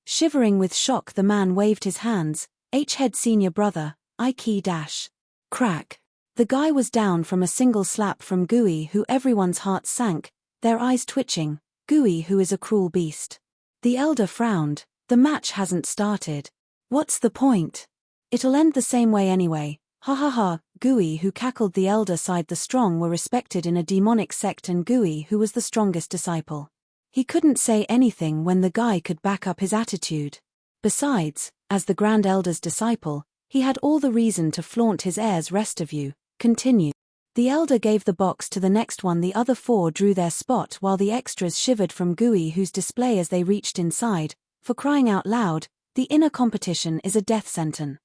Shivering with shock, the man waved his hands. Head senior brother, I key dash. Crack. The guy was down from a single slap from Gui Hu. Everyone's hearts sank, their eyes twitching. Gui Hu is a cruel beast. The elder frowned. The match hasn't started. What's the point? It'll end the same way anyway. Ha ha ha. Gui Hu cackled. The elder sighed. The strong were respected in a demonic sect and Gui Hu was the strongest disciple. He couldn't say anything when the guy could back up his attitude. Besides, as the Grand Elder's disciple, he had all the reason to flaunt his air's rest of you. Continue. The elder gave the box to the next one. The other four drew their spot while the extras shivered from gooey whose display as they reached inside. For crying out loud, the inner competition is a death sentence.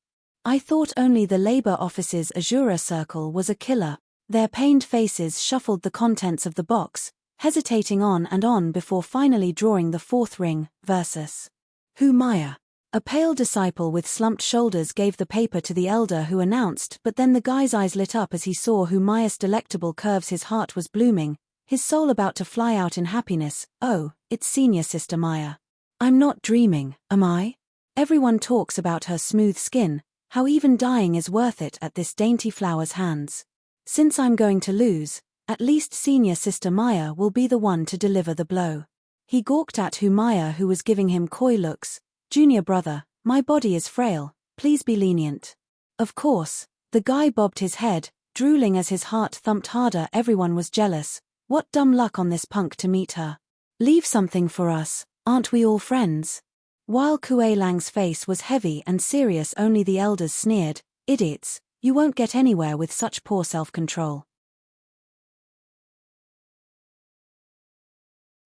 I thought only the Labour office's Azura circle was a killer. Their pained faces shuffled the contents of the box, hesitating on and on before finally drawing the fourth ring, versus Who Maya. A pale disciple with slumped shoulders gave the paper to the elder who announced, but then the guy's eyes lit up as he saw Who Maya's delectable curves. His heart was blooming, his soul about to fly out in happiness. Oh, it's Senior Sister Maya. I'm not dreaming, am I? Everyone talks about her smooth skin, how even dying is worth it at this dainty flower's hands. Since I'm going to lose, at least Senior Sister Maya will be the one to deliver the blow. He gawked at Who Maya, who was giving him coy looks. Junior brother, my body is frail, please be lenient. Of course, the guy bobbed his head, drooling as his heart thumped harder. Everyone was jealous. What dumb luck on this punk to meet her. Leave something for us, aren't we all friends? While Kuei Lang's face was heavy and serious, only the elders sneered, idiots, you won't get anywhere with such poor self-control.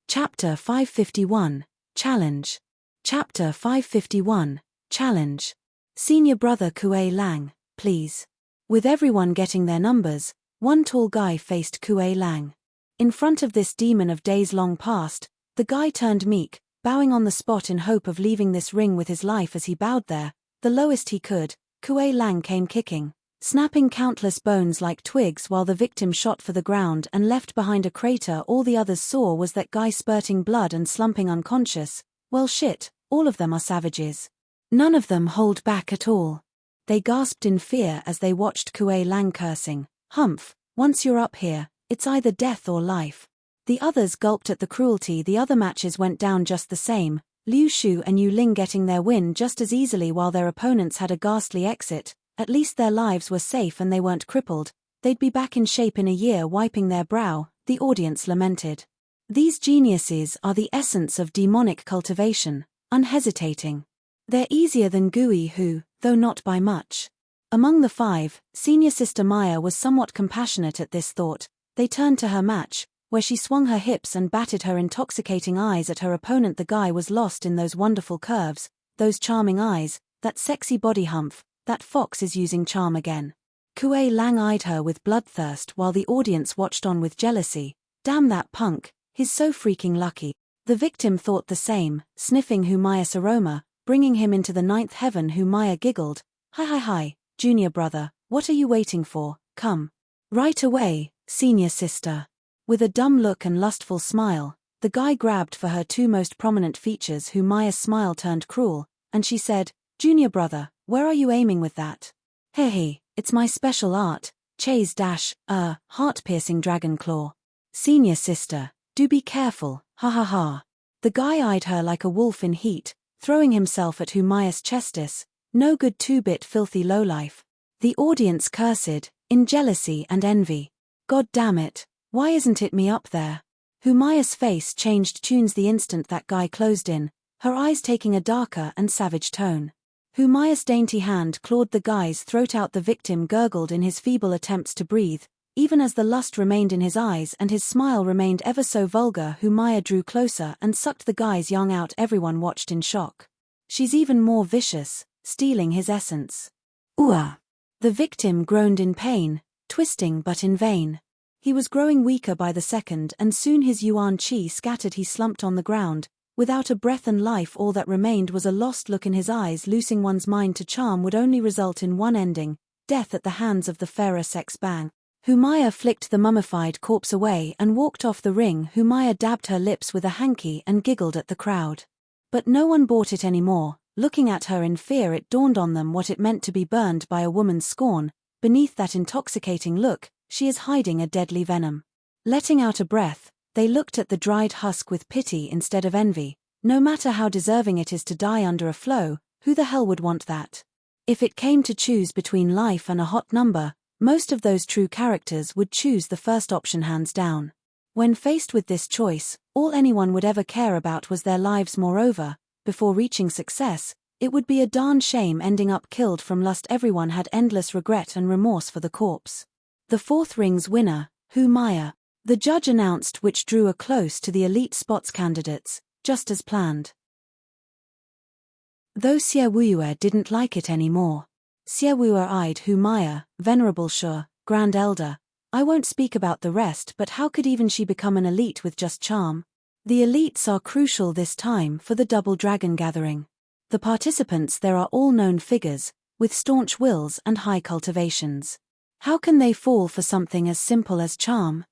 Chapter 551, Challenge. Chapter 551, Challenge. Senior brother Kuei Lang, please. With everyone getting their numbers, one tall guy faced Kuei Lang. In front of this demon of days long past, the guy turned meek, bowing on the spot in hope of leaving this ring with his life. As he bowed there, the lowest he could, Kuei Lang came kicking, snapping countless bones like twigs while the victim shot for the ground and left behind a crater. All the others saw was that guy spurting blood and slumping unconscious. Well shit, all of them are savages. None of them hold back at all. They gasped in fear as they watched Kuei Lang cursing, Humph, once you're up here, it's either death or life. The others gulped at the cruelty. The other matches went down just the same, Liu Shu and Yu Ling getting their win just as easily while their opponents had a ghastly exit. At least their lives were safe and they weren't crippled. They'd be back in shape in a year. Wiping their brow, the audience lamented. These geniuses are the essence of demonic cultivation, unhesitating. They're easier than Gui who, though not by much. Among the five, Senior Sister Maya was somewhat compassionate at this thought. They turned to her match, where she swung her hips and batted her intoxicating eyes at her opponent. The guy was lost in those wonderful curves, those charming eyes, that sexy body. Humph, that fox is using charm again. Kuei Lang eyed her with bloodthirst while the audience watched on with jealousy. Damn that punk, he's so freaking lucky. The victim thought the same, sniffing Who Maya's aroma, bringing him into the ninth heaven. Who Maya giggled. Hi, junior brother, what are you waiting for? Come. Right away, senior sister. With a dumb look and lustful smile, the guy grabbed for her two most prominent features. Who Maya's smile turned cruel, and she said, Junior brother, where are you aiming with that? Hey, it's my special art, chase dash, heart-piercing dragon claw. Senior sister, do be careful, ha ha ha. The guy eyed her like a wolf in heat, throwing himself at Who Maya's chestis. No good two-bit filthy lowlife. The audience cursed, in jealousy and envy. God damn it, why isn't it me up there? Who Maya's face changed tunes the instant that guy closed in, her eyes taking a darker and savage tone. Who Maya's dainty hand clawed the guy's throat out. The victim gurgled in his feeble attempts to breathe, even as the lust remained in his eyes and his smile remained ever so vulgar. Who Maya drew closer and sucked the guy's young out. Everyone watched in shock. She's even more vicious, stealing his essence. Ooh! The victim groaned in pain, twisting but in vain. He was growing weaker by the second and soon his yuan qi scattered. He slumped on the ground, without a breath and life. All that remained was a lost look in his eyes. Loosing one's mind to charm would only result in one ending, death at the hands of the fairer sex. Bang. Who Maya flicked the mummified corpse away and walked off the ring. Who Maya dabbed her lips with a hanky and giggled at the crowd. But no one bought it anymore. Looking at her in fear, it dawned on them what it meant to be burned by a woman's scorn. Beneath that intoxicating look, she is hiding a deadly venom. Letting out a breath, they looked at the dried husk with pity instead of envy. No matter how deserving it is to die under a flow, who the hell would want that? If it came to choose between life and a hot number, most of those true characters would choose the first option hands down. When faced with this choice, All anyone would ever care about was their lives. Moreover, before reaching success, it would be a darn shame ending up killed from lust. Everyone had endless regret and remorse for the corpse. The fourth ring's winner, Maya, the judge announced, which drew a close to the elite spots candidates, just as planned. Though Siawuyue didn't like it anymore. Siawuyue eyed Maya, Venerable Shu, Grand Elder. I won't speak about the rest, but how could even she become an elite with just charm? The elites are crucial this time for the Double Dragon gathering. The participants there are all known figures, with staunch wills and high cultivations. How can they fall for something as simple as charm?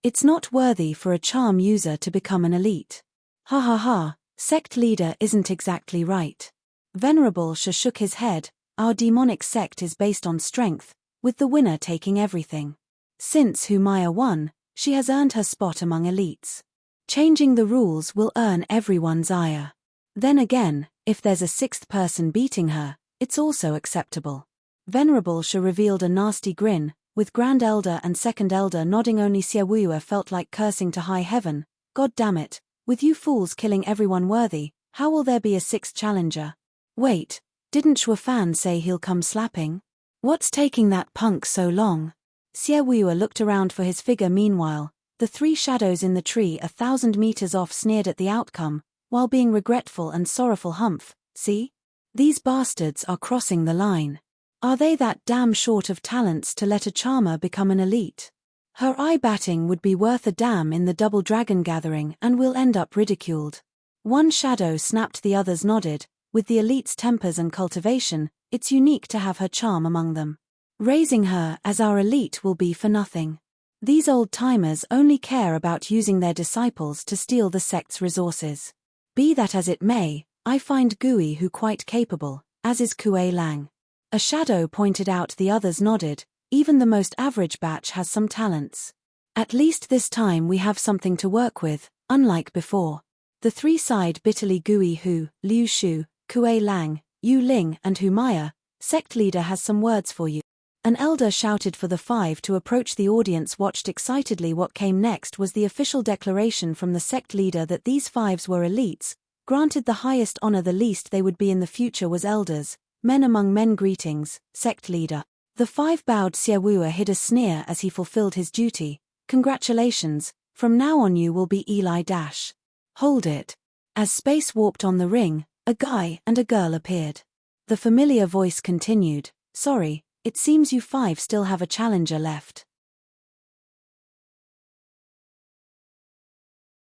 It's not worthy for a charm user to become an elite. Ha ha ha, sect leader isn't exactly right. Venerable Shu shook his head. Our demonic sect is based on strength, with the winner taking everything. Since Maya won, she has earned her spot among elites. Changing the rules will earn everyone's ire. Then again, if there's a sixth person beating her, it's also acceptable. Venerable Shu revealed a nasty grin, with Grand Elder and Second Elder nodding. Only Siawuyue felt like cursing to high heaven. God damn it, with you fools killing everyone worthy, how will there be a sixth challenger? Wait, didn't Shuofan say he'll come slapping? What's taking that punk so long? Siawuyue looked around for his figure. Meanwhile, the three shadows in the tree 1,000 meters off sneered at the outcome, while being regretful and sorrowful. Humph, see? These bastards are crossing the line. Are they that damn short of talents to let a charmer become an elite? Her eye batting would be worth a damn in the Double Dragon gathering and will end up ridiculed. One shadow snapped, the others nodded. With the elite's tempers and cultivation, it's unique to have her charm among them. Raising her as our elite will be for nothing. These old-timers only care about using their disciples to steal the sect's resources. Be that as it may, I find Gui quite capable, as is Kuei Lang. A shadow pointed out, the others nodded. Even the most average batch has some talents. At least this time we have something to work with, unlike before. The three sighed bitterly. Gui Liu Shu, Kuei Lang, Yu Ling and Maya, sect leader has some words for you. An elder shouted for the five to approach. The audience watched excitedly. What came next was the official declaration from the sect leader that these fives were elites, granted the highest honor. The least they would be in the future was elders, men among men. Greetings, sect leader. The five bowed. Siawuyue hid a sneer as he fulfilled his duty. Congratulations, from now on you will be Eli Dash. Hold it. As space warped on the ring, a guy and a girl appeared. The familiar voice continued, sorry, it seems you five still have a challenger left.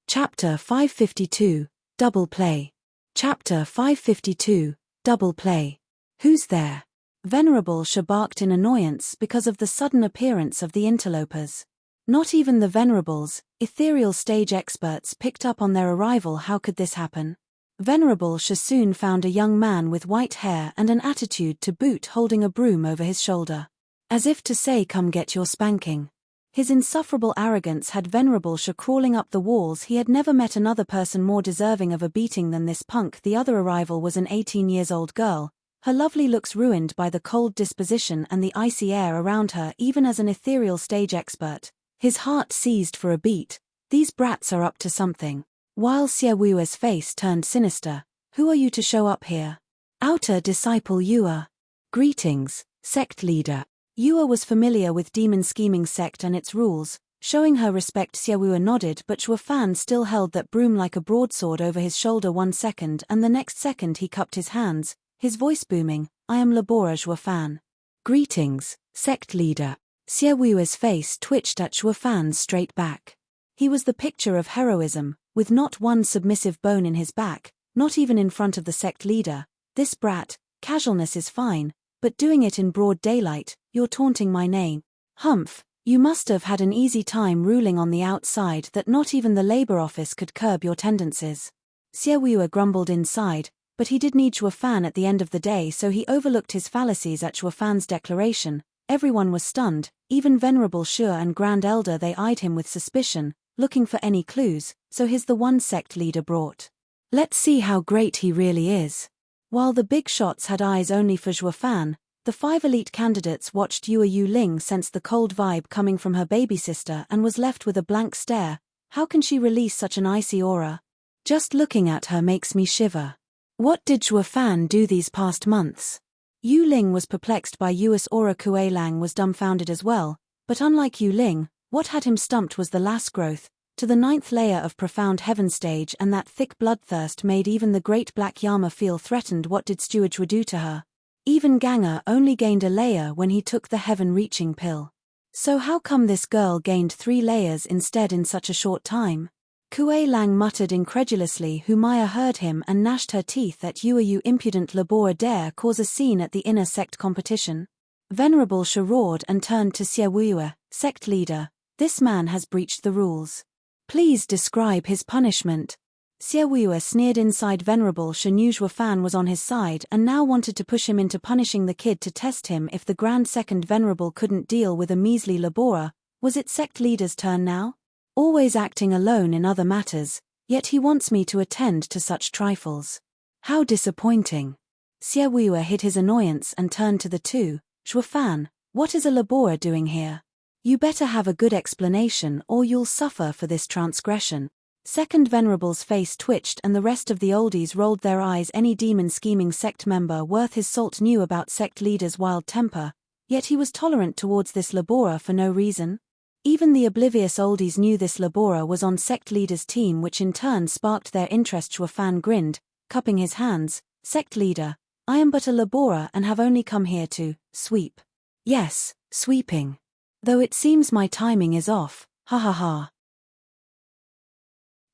Chapter 552, Double Play. Chapter 552, Double Play. Who's there? Venerable Shu barked in annoyance because of the sudden appearance of the interlopers. Not even the venerables, ethereal stage experts, picked up on their arrival. How could this happen? Venerable Shu soon found a young man with white hair and an attitude to boot, holding a broom over his shoulder. As if to say, come get your spanking. His insufferable arrogance had Venerable Shu crawling up the walls. He had never met another person more deserving of a beating than this punk. The other arrival was an 18-year-old girl, her lovely looks ruined by the cold disposition and the icy air around her. Even as an ethereal stage expert, his heart seized for a beat. These brats are up to something. While Siawuyue's face turned sinister, who are you to show up here? Outer disciple Yua. Greetings, sect leader. Yua was familiar with Demon Scheming Sect and its rules, showing her respect. Siawuyue nodded, but Shuofan still held that broom like a broadsword over his shoulder. 1 second, and the next second he cupped his hands, his voice booming, I am Labora Shuofan. Greetings, sect leader. Siawuyue's face twitched at Shuofan's straight back. He was the picture of heroism, with not one submissive bone in his back, not even in front of the sect leader. This brat, casualness is fine, but doing it in broad daylight, you're taunting my name. Humph, you must have had an easy time ruling on the outside that not even the labor office could curb your tendencies. Siawuyue grumbled inside, but he did need Shuofan at the end of the day, so he overlooked his fallacies at Shuofan's declaration. Everyone was stunned, even Venerable Shu and Grand Elder. They eyed him with suspicion, looking for any clues, so he's the one sect leader brought. Let's see how great he really is. While the big shots had eyes only for Shuofan, the 5 elite candidates watched. Yu Ling sensed the cold vibe coming from her baby sister and was left with a blank stare. How can she release such an icy aura? Just looking at her makes me shiver. What did Zhuo Fan do these past months? Yu Ling was perplexed by Yu's aura. Kuei Lang was dumbfounded as well, but unlike Yu Ling, what had him stumped was the last growth to the 9th layer of profound heaven stage, and that thick bloodthirst made even the great black Yama feel threatened. What did Zhuo do to her? Even Ganger only gained a layer when he took the heaven-reaching pill. So how come this girl gained 3 layers instead in such a short time? Kuei Lang muttered incredulously. Maya heard him and gnashed her teeth at you impudent labor dare cause a scene at the inner sect competition. Venerable Sha roared and turned to Xiaoyue, sect leader. This man has breached the rules. Please describe his punishment. Xiaoyue sneered inside. Venerable Sha knew Zhuo Fan was on his side and now wanted to push him into punishing the kid to test him if the Grand Second Venerable couldn't deal with a measly labora. Was it sect leader's turn now? Always acting alone in other matters, yet he wants me to attend to such trifles. How disappointing. Xiaoyue hid his annoyance and turned to the two. Zhuo Fan, what is a labora doing here? You better have a good explanation or you'll suffer for this transgression. Second Venerable's face twitched and the rest of the oldies rolled their eyes. Any demon-scheming sect member worth his salt knew about sect leader's wild temper, yet he was tolerant towards this labora for no reason. Even the oblivious oldies knew this labora was on sect leader's team, which in turn sparked their interest. Zhuo Fan grinned, cupping his hands. Sect leader, I am but a labora and have only come here to sweep. Yes, sweeping. Though it seems my timing is off, ha ha ha.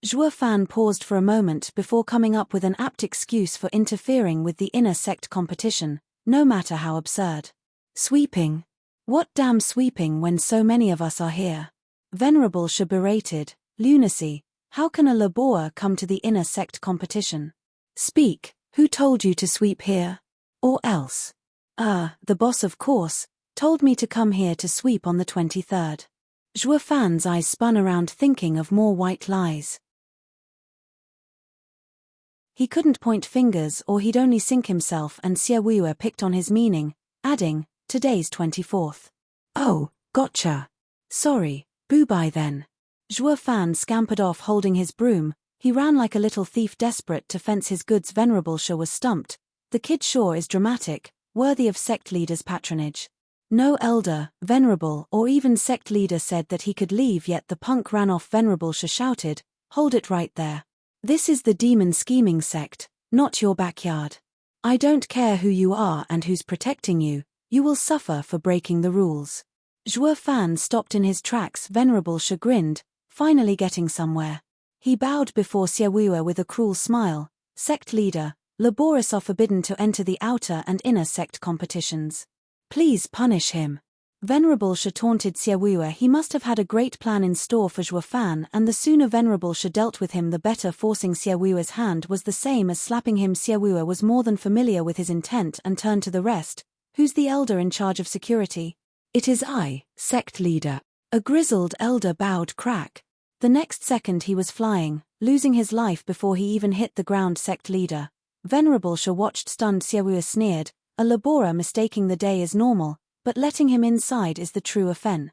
Zhuo Fan paused for a moment before coming up with an apt excuse for interfering with the inner sect competition, no matter how absurd. Sweeping? What damn sweeping when so many of us are here? Venerable Sha berated. Lunacy, how can a labora come to the inner sect competition? Speak, who told you to sweep here? Or else? The boss of course, told me to come here to sweep on the 23rd. Zhuo Fan's eyes spun around thinking of more white lies. He couldn't point fingers or he'd only sink himself, and Xiaoyue picked on his meaning, adding, today's 24th. Oh, gotcha. Sorry, boo-bye then. Zhuo Fan scampered off holding his broom. He ran like a little thief desperate to fence his goods. Venerable Sha was stumped. The kid sure is dramatic, worthy of sect leader's patronage. No elder, venerable, or even sect leader said that he could leave, yet the punk ran off. Venerable Sha shouted, hold it right there. This is the demon scheming sect, not your backyard. I don't care who you are and who's protecting you, you will suffer for breaking the rules. Zhuo Fan stopped in his tracks. Venerable Sha grinned, finally getting somewhere. He bowed before Xiaoyue with a cruel smile. Sect leader, laboris are forbidden to enter the outer and inner sect competitions. Please punish him. Venerable Sha taunted Xiaoyue. He must have had a great plan in store for Zhuo Fan, and the sooner Venerable Sha dealt with him the better. Forcing Xiaoyue's hand was the same as slapping him. Xiaoyue was more than familiar with his intent and turned to the rest. Who's the elder in charge of security? It is I, sect leader. A grizzled elder bowed. Crack. The next second he was flying, losing his life before he even hit the ground. Sect leader. Venerable Sha watched stunned. Xiaoyue sneered, a labora mistaking the day is normal, but letting him inside is the true offense.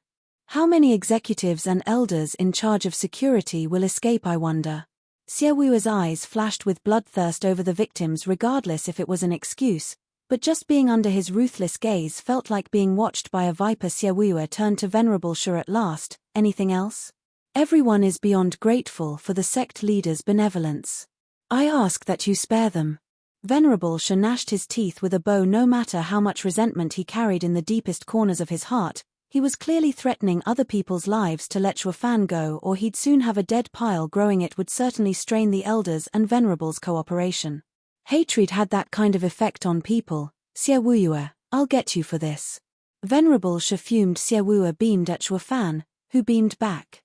How many executives and elders in charge of security will escape, I wonder? Xiaoyue's eyes flashed with bloodthirst over the victims, regardless if it was an excuse, but just being under his ruthless gaze felt like being watched by a viper. Xiaoyue turned to Venerable Sha at last. Anything else? Everyone is beyond grateful for the sect leader's benevolence. I ask that you spare them. Venerable Sha gnashed his teeth with a bow. No matter how much resentment he carried in the deepest corners of his heart, he was clearly threatening other people's lives. To let Zhuo Fan go or he'd soon have a dead pile growing. It would certainly strain the elders and Venerable's cooperation. Hatred had that kind of effect on people. Xiaoyue, I'll get you for this. Venerable Sha fumed. Xiaoyue beamed at Zhuo Fan, who beamed back.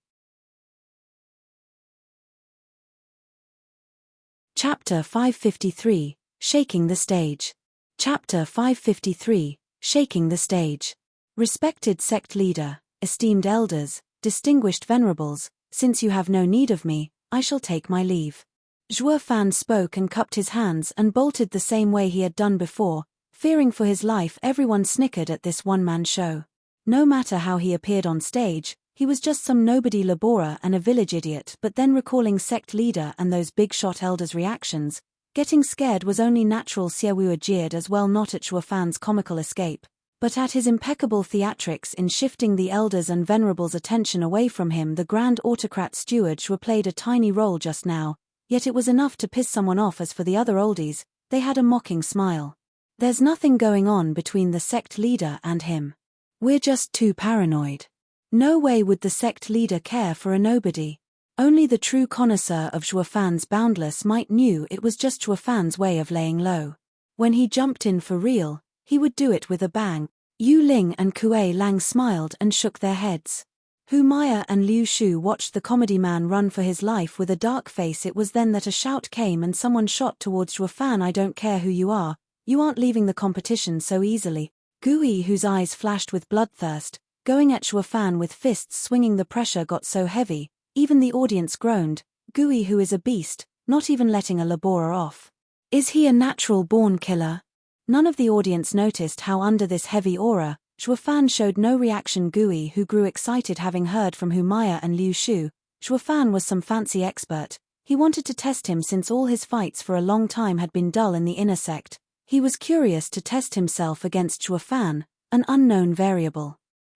Chapter 553, Shaking the Stage. Chapter 553, Shaking the Stage. Respected sect leader, esteemed elders, distinguished venerables, since you have no need of me, I shall take my leave. Zhuo Fan spoke and cupped his hands and bolted the same way he had done before, fearing for his life. Everyone snickered at this one-man show. No matter how he appeared on stage, He was just some nobody laborer and a village idiot. But then, recalling sect leader and those big-shot elders' reactions, getting scared was only natural. Xiaowu jeered as well, not at Shuofan's comical escape, but at his impeccable theatrics in shifting the elders' and venerables' attention away from him. The grand autocrat steward Shuo played a tiny role just now, yet it was enough to piss someone off. As for the other oldies, they had a mocking smile. There's nothing going on between the sect leader and him. We're just too paranoid. No way would the sect leader care for a nobody. Only the true connoisseur of Shuofan's boundless might knew it was just Shuofan's way of laying low. When he jumped in for real, he would do it with a bang. Yu Ling and Kuei Lang smiled and shook their heads. Hu Maya and Liu Shu watched the comedy man run for his life with a dark face. It was then that a shout came and someone shot towards Shuofan. I don't care who you aren't leaving the competition so easily. Gui, whose eyes flashed with bloodthirst, going at Shuofan with fists swinging. The pressure got so heavy, even the audience groaned. Gui, who is a beast, not even letting a laborer off. Is he a natural-born killer? None of the audience noticed how under this heavy aura, Shuofan showed no reaction. Gui, who grew excited having heard from Hu Maya and Liu Shu, Shuofan was some fancy expert. He wanted to test him since all his fights for a long time had been dull in the inner sect. He was curious to test himself against Shuofan, an unknown variable.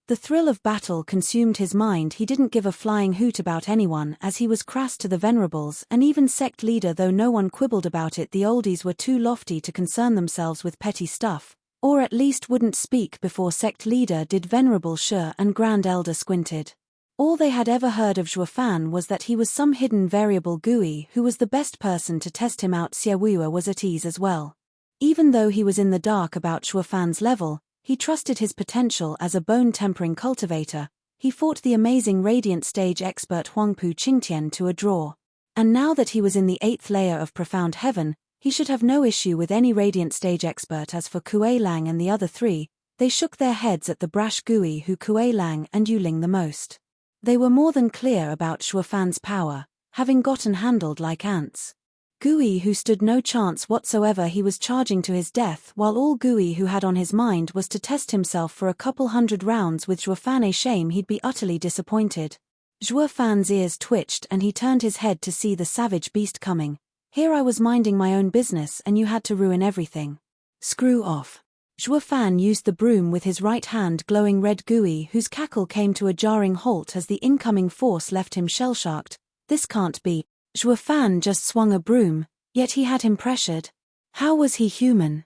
The thrill of battle consumed his mind. He didn't give a flying hoot about anyone, as he was crass to the venerables and even sect leader. Though no one quibbled about it, the oldies were too lofty to concern themselves with petty stuff, or at least wouldn't speak before sect leader did. Venerable Shi and Grand Elder squinted. All they had ever heard of Shuofan was that he was some hidden variable. Gui, who was the best person to test him out. Xiaowu was at ease as well. Even though he was in the dark about Shuofan's level, he trusted his potential as a bone-tempering cultivator. He fought the amazing radiant stage expert Huangpu Qingtian to a draw. And now that he was in the 8th layer of profound heaven, he should have no issue with any radiant stage expert. As for Kuei Lang and the other three, they shook their heads at the brash Gui, who Kuei Lang and Yu Ling the most. They were more than clear about Shuofan's power, having gotten handled like ants. Gui, who stood no chance whatsoever, he was charging to his death, while all Gui who had on his mind was to test himself for a couple hundred rounds with Shuofan. A shame he'd be utterly disappointed. Shuofan's ears twitched and he turned his head to see the savage beast coming. Here I was minding my own business and you had to ruin everything. Screw off. Shuofan used the broom with his right hand, glowing red. Gui, whose cackle came to a jarring halt as the incoming force left him shell-shocked. This can't be. Shuofan just swung a broom, yet he had him pressured. How was he human?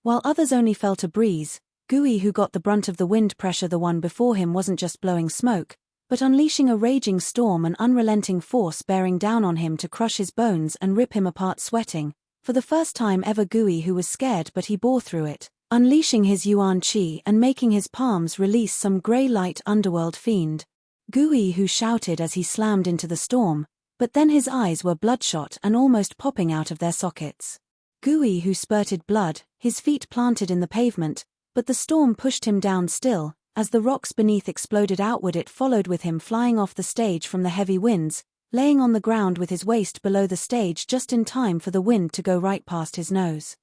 While others only felt a breeze, Gui, who got the brunt of the wind pressure, the one before him wasn't just blowing smoke, but unleashing a raging storm, an unrelenting force bearing down on him to crush his bones and rip him apart. Sweating, for the first time ever, Gui, who was scared, but he bore through it, unleashing his Yuan Qi and making his palms release some grey light underworld fiend. Gui, who shouted as he slammed into the storm, but then his eyes were bloodshot and almost popping out of their sockets. Gui, who spurted blood, his feet planted in the pavement, but the storm pushed him down still. As the rocks beneath exploded outward, it followed with him, flying off the stage from the heavy winds, laying on the ground with his waist below the stage just in time for the wind to go right past his nose.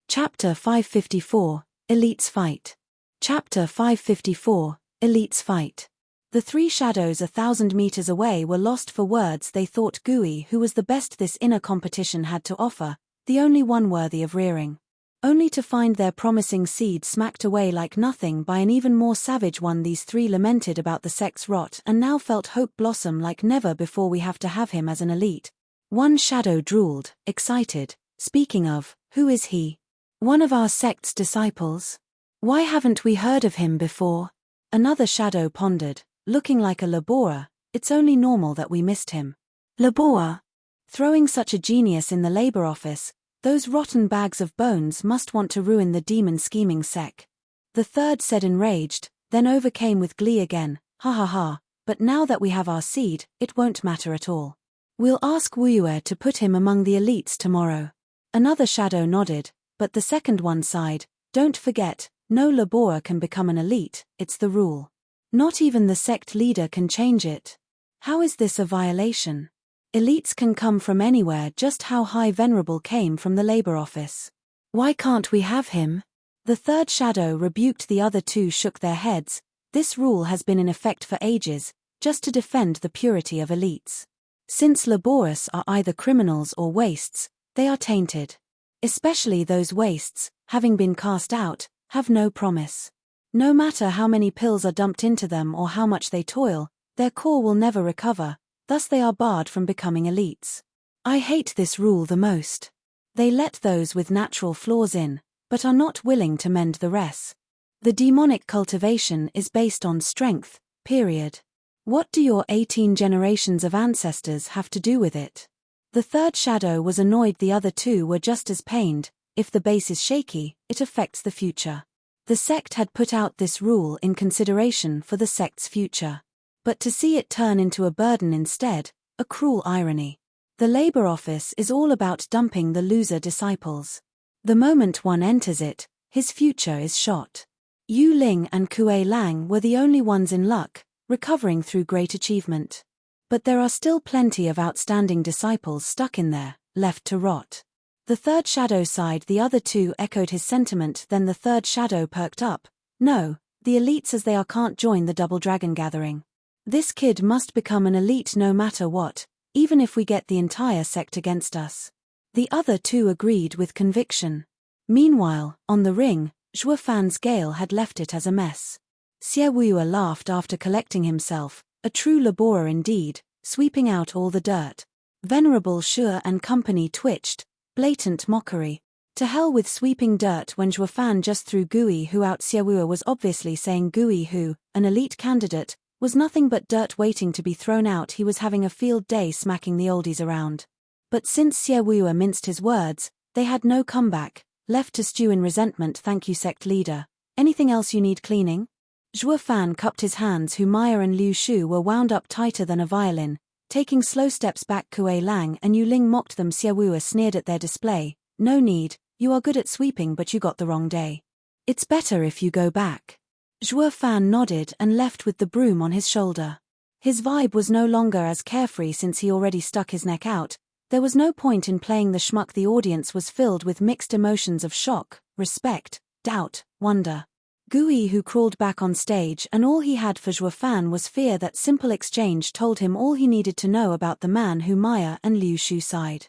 Chapter 554, Elites Fight. Chapter 554, Elites Fight. The three shadows 1,000 meters away were lost for words. They thought Gui, who was the best this inner competition had to offer, the only one worthy of rearing. Only to find their promising seed smacked away like nothing by an even more savage one. These three lamented about the sect's rot and now felt hope blossom like never before. We have to have him as an elite. One shadow drooled, excited. Speaking of, who is he? One of our sect's disciples? Why haven't we heard of him before? Another shadow pondered, looking like a laborer. It's only normal that we missed him. Laborer? Throwing such a genius in the labor office, those rotten bags of bones must want to ruin the demon scheming sec. The third said, enraged, then overcame with glee again, ha ha ha, but now that we have our seed, it won't matter at all. We'll ask Wuyue to put him among the elites tomorrow. Another shadow nodded, but the second one sighed, don't forget, no laborer can become an elite, it's the rule. Not even the sect leader can change it. How is this a violation? Elites can come from anywhere, just how High Venerable came from the labor office. Why can't we have him? The third shadow rebuked. The other two shook their heads. This rule has been in effect for ages, just to defend the purity of elites. Since laborious are either criminals or wastes, they are tainted. Especially those wastes, having been cast out, have no promise. No matter how many pills are dumped into them or how much they toil, their core will never recover, thus they are barred from becoming elites. I hate this rule the most. They let those with natural flaws in, but are not willing to mend the rest. The demonic cultivation is based on strength, period. What do your 18 generations of ancestors have to do with it? The third shadow was annoyed. The other two were just as pained. If the base is shaky, it affects the future. The sect had put out this rule in consideration for the sect's future. But to see it turn into a burden instead, a cruel irony. The labor office is all about dumping the loser disciples. The moment one enters it, his future is shot. Yu Ling and Kuei Lang were the only ones in luck, recovering through great achievement. But there are still plenty of outstanding disciples stuck in there, left to rot. The third shadow sighed. The other two echoed his sentiment. Then the third shadow perked up. No, the elites as they are can't join the double dragon gathering. This kid must become an elite no matter what, even if we get the entire sect against us. The other two agreed with conviction. Meanwhile, on the ring, Zhuo Fan's gale had left it as a mess. Xie Wuya laughed after collecting himself, a true laborer indeed, sweeping out all the dirt. Venerable Shu and company twitched, blatant mockery. To hell with sweeping dirt when Zhuo Fan just threw Gui Hu out. Xie Wuya was obviously saying Gui Hu, an elite candidate, was nothing but dirt waiting to be thrown out. He was having a field day smacking the oldies around. But since Xie Wuya minced his words, they had no comeback, left to stew in resentment. Thank you, sect leader. Anything else you need cleaning? Zhuo Fan cupped his hands. Hu Maya and Liu Shu were wound up tighter than a violin, taking slow steps back. Kuei Lang and Yu Ling mocked them. Xie Wuya sneered at their display. No need, you are good at sweeping but you got the wrong day. It's better if you go back. Zhuo Fan nodded and left with the broom on his shoulder. His vibe was no longer as carefree since he already stuck his neck out. There was no point in playing the schmuck. The audience was filled with mixed emotions of shock, respect, doubt, wonder. Gui Hu crawled back on stage and all he had for Zhuo Fan was fear. That simple exchange told him all he needed to know about the man. Hu Maya and Liu Shu sighed.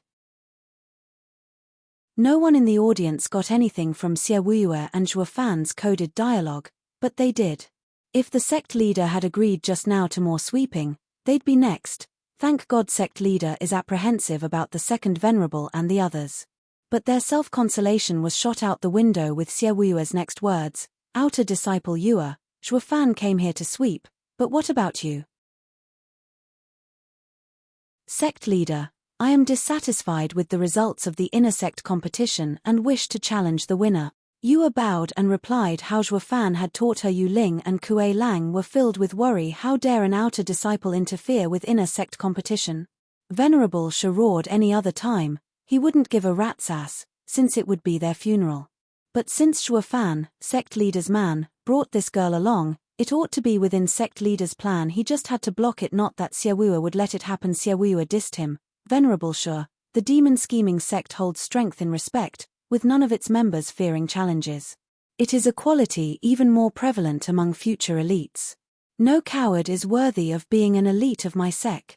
No one in the audience got anything from Xie Wuya and Zhuo Fan's coded dialogue, but they did. If the sect leader had agreed just now to more sweeping, they'd be next. Thank God sect leader is apprehensive about the second venerable and the others. But their self-consolation was shot out the window with Xie Wuya's next words. Outer disciple Yua, Zhuo Fan came here to sweep, but what about you? Sect leader, I am dissatisfied with the results of the inner sect competition and wish to challenge the winner. Yua bowed and replied how Zhuo Fan had taught her. Yu Ling and Kuei Lang were filled with worry. How dare an outer disciple interfere with inner sect competition? Venerable Shu roared. Any other time, he wouldn't give a rat's ass, since it would be their funeral. But since Zhuo Fan, sect leader's man, brought this girl along, it ought to be within sect leader's plan. He just had to block it. Not that Xie Wuya would let it happen. Xie Wuya dissed him. Venerable Shu, the demon scheming sect holds strength in respect, with none of its members fearing challenges. It is a quality even more prevalent among future elites. No coward is worthy of being an elite of my sect.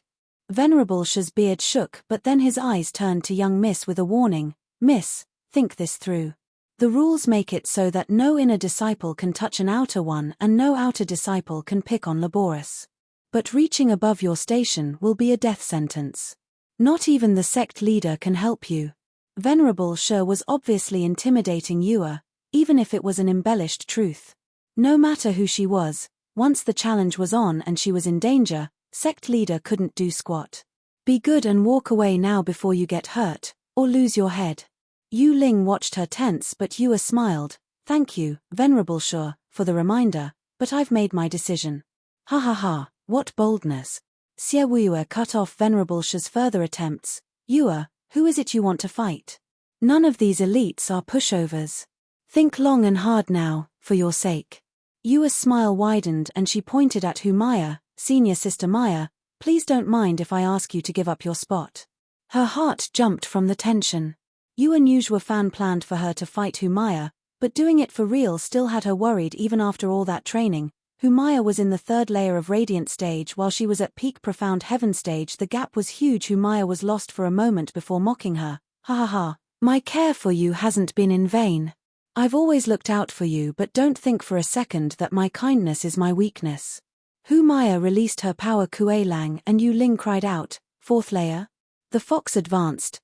Venerable Shu's beard shook, but then his eyes turned to young Miss with a warning. Miss, think this through. The rules make it so that no inner disciple can touch an outer one and no outer disciple can pick on laborious. But reaching above your station will be a death sentence. Not even the sect leader can help you. Venerable Shu was obviously intimidating Yua, even if it was an embellished truth. No matter who she was, once the challenge was on and she was in danger, sect leader couldn't do squat. Be good and walk away now before you get hurt, or lose your head. Yu Ling watched her tense, but Yua smiled. Thank you, Venerable Shu, for the reminder, but I've made my decision. Ha ha ha, what boldness. Xie Wuya cut off Venerable Shu's further attempts. Yua, who is it you want to fight? None of these elites are pushovers. Think long and hard now, for your sake. Yua's smile widened and she pointed at Hu Maya. Senior Sister Maya, please don't mind if I ask you to give up your spot. Her heart jumped from the tension. You and Yuzhua Fan planned for her to fight Humaya, but doing it for real still had her worried even after all that training. Humaya was in the third layer of Radiant stage while she was at peak Profound Heaven stage. The gap was huge. Humaya was lost for a moment before mocking her. Ha ha ha. My care for you hasn't been in vain. I've always looked out for you, but don't think for a second that my kindness is my weakness. Humaya released her power Kuei Lang and Yu Ling cried out, fourth layer? The fox advanced.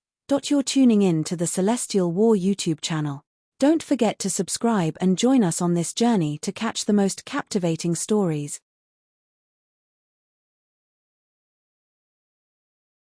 You're tuning in to the Celestial War YouTube channel. Don't forget to subscribe and join us on this journey to catch the most captivating stories.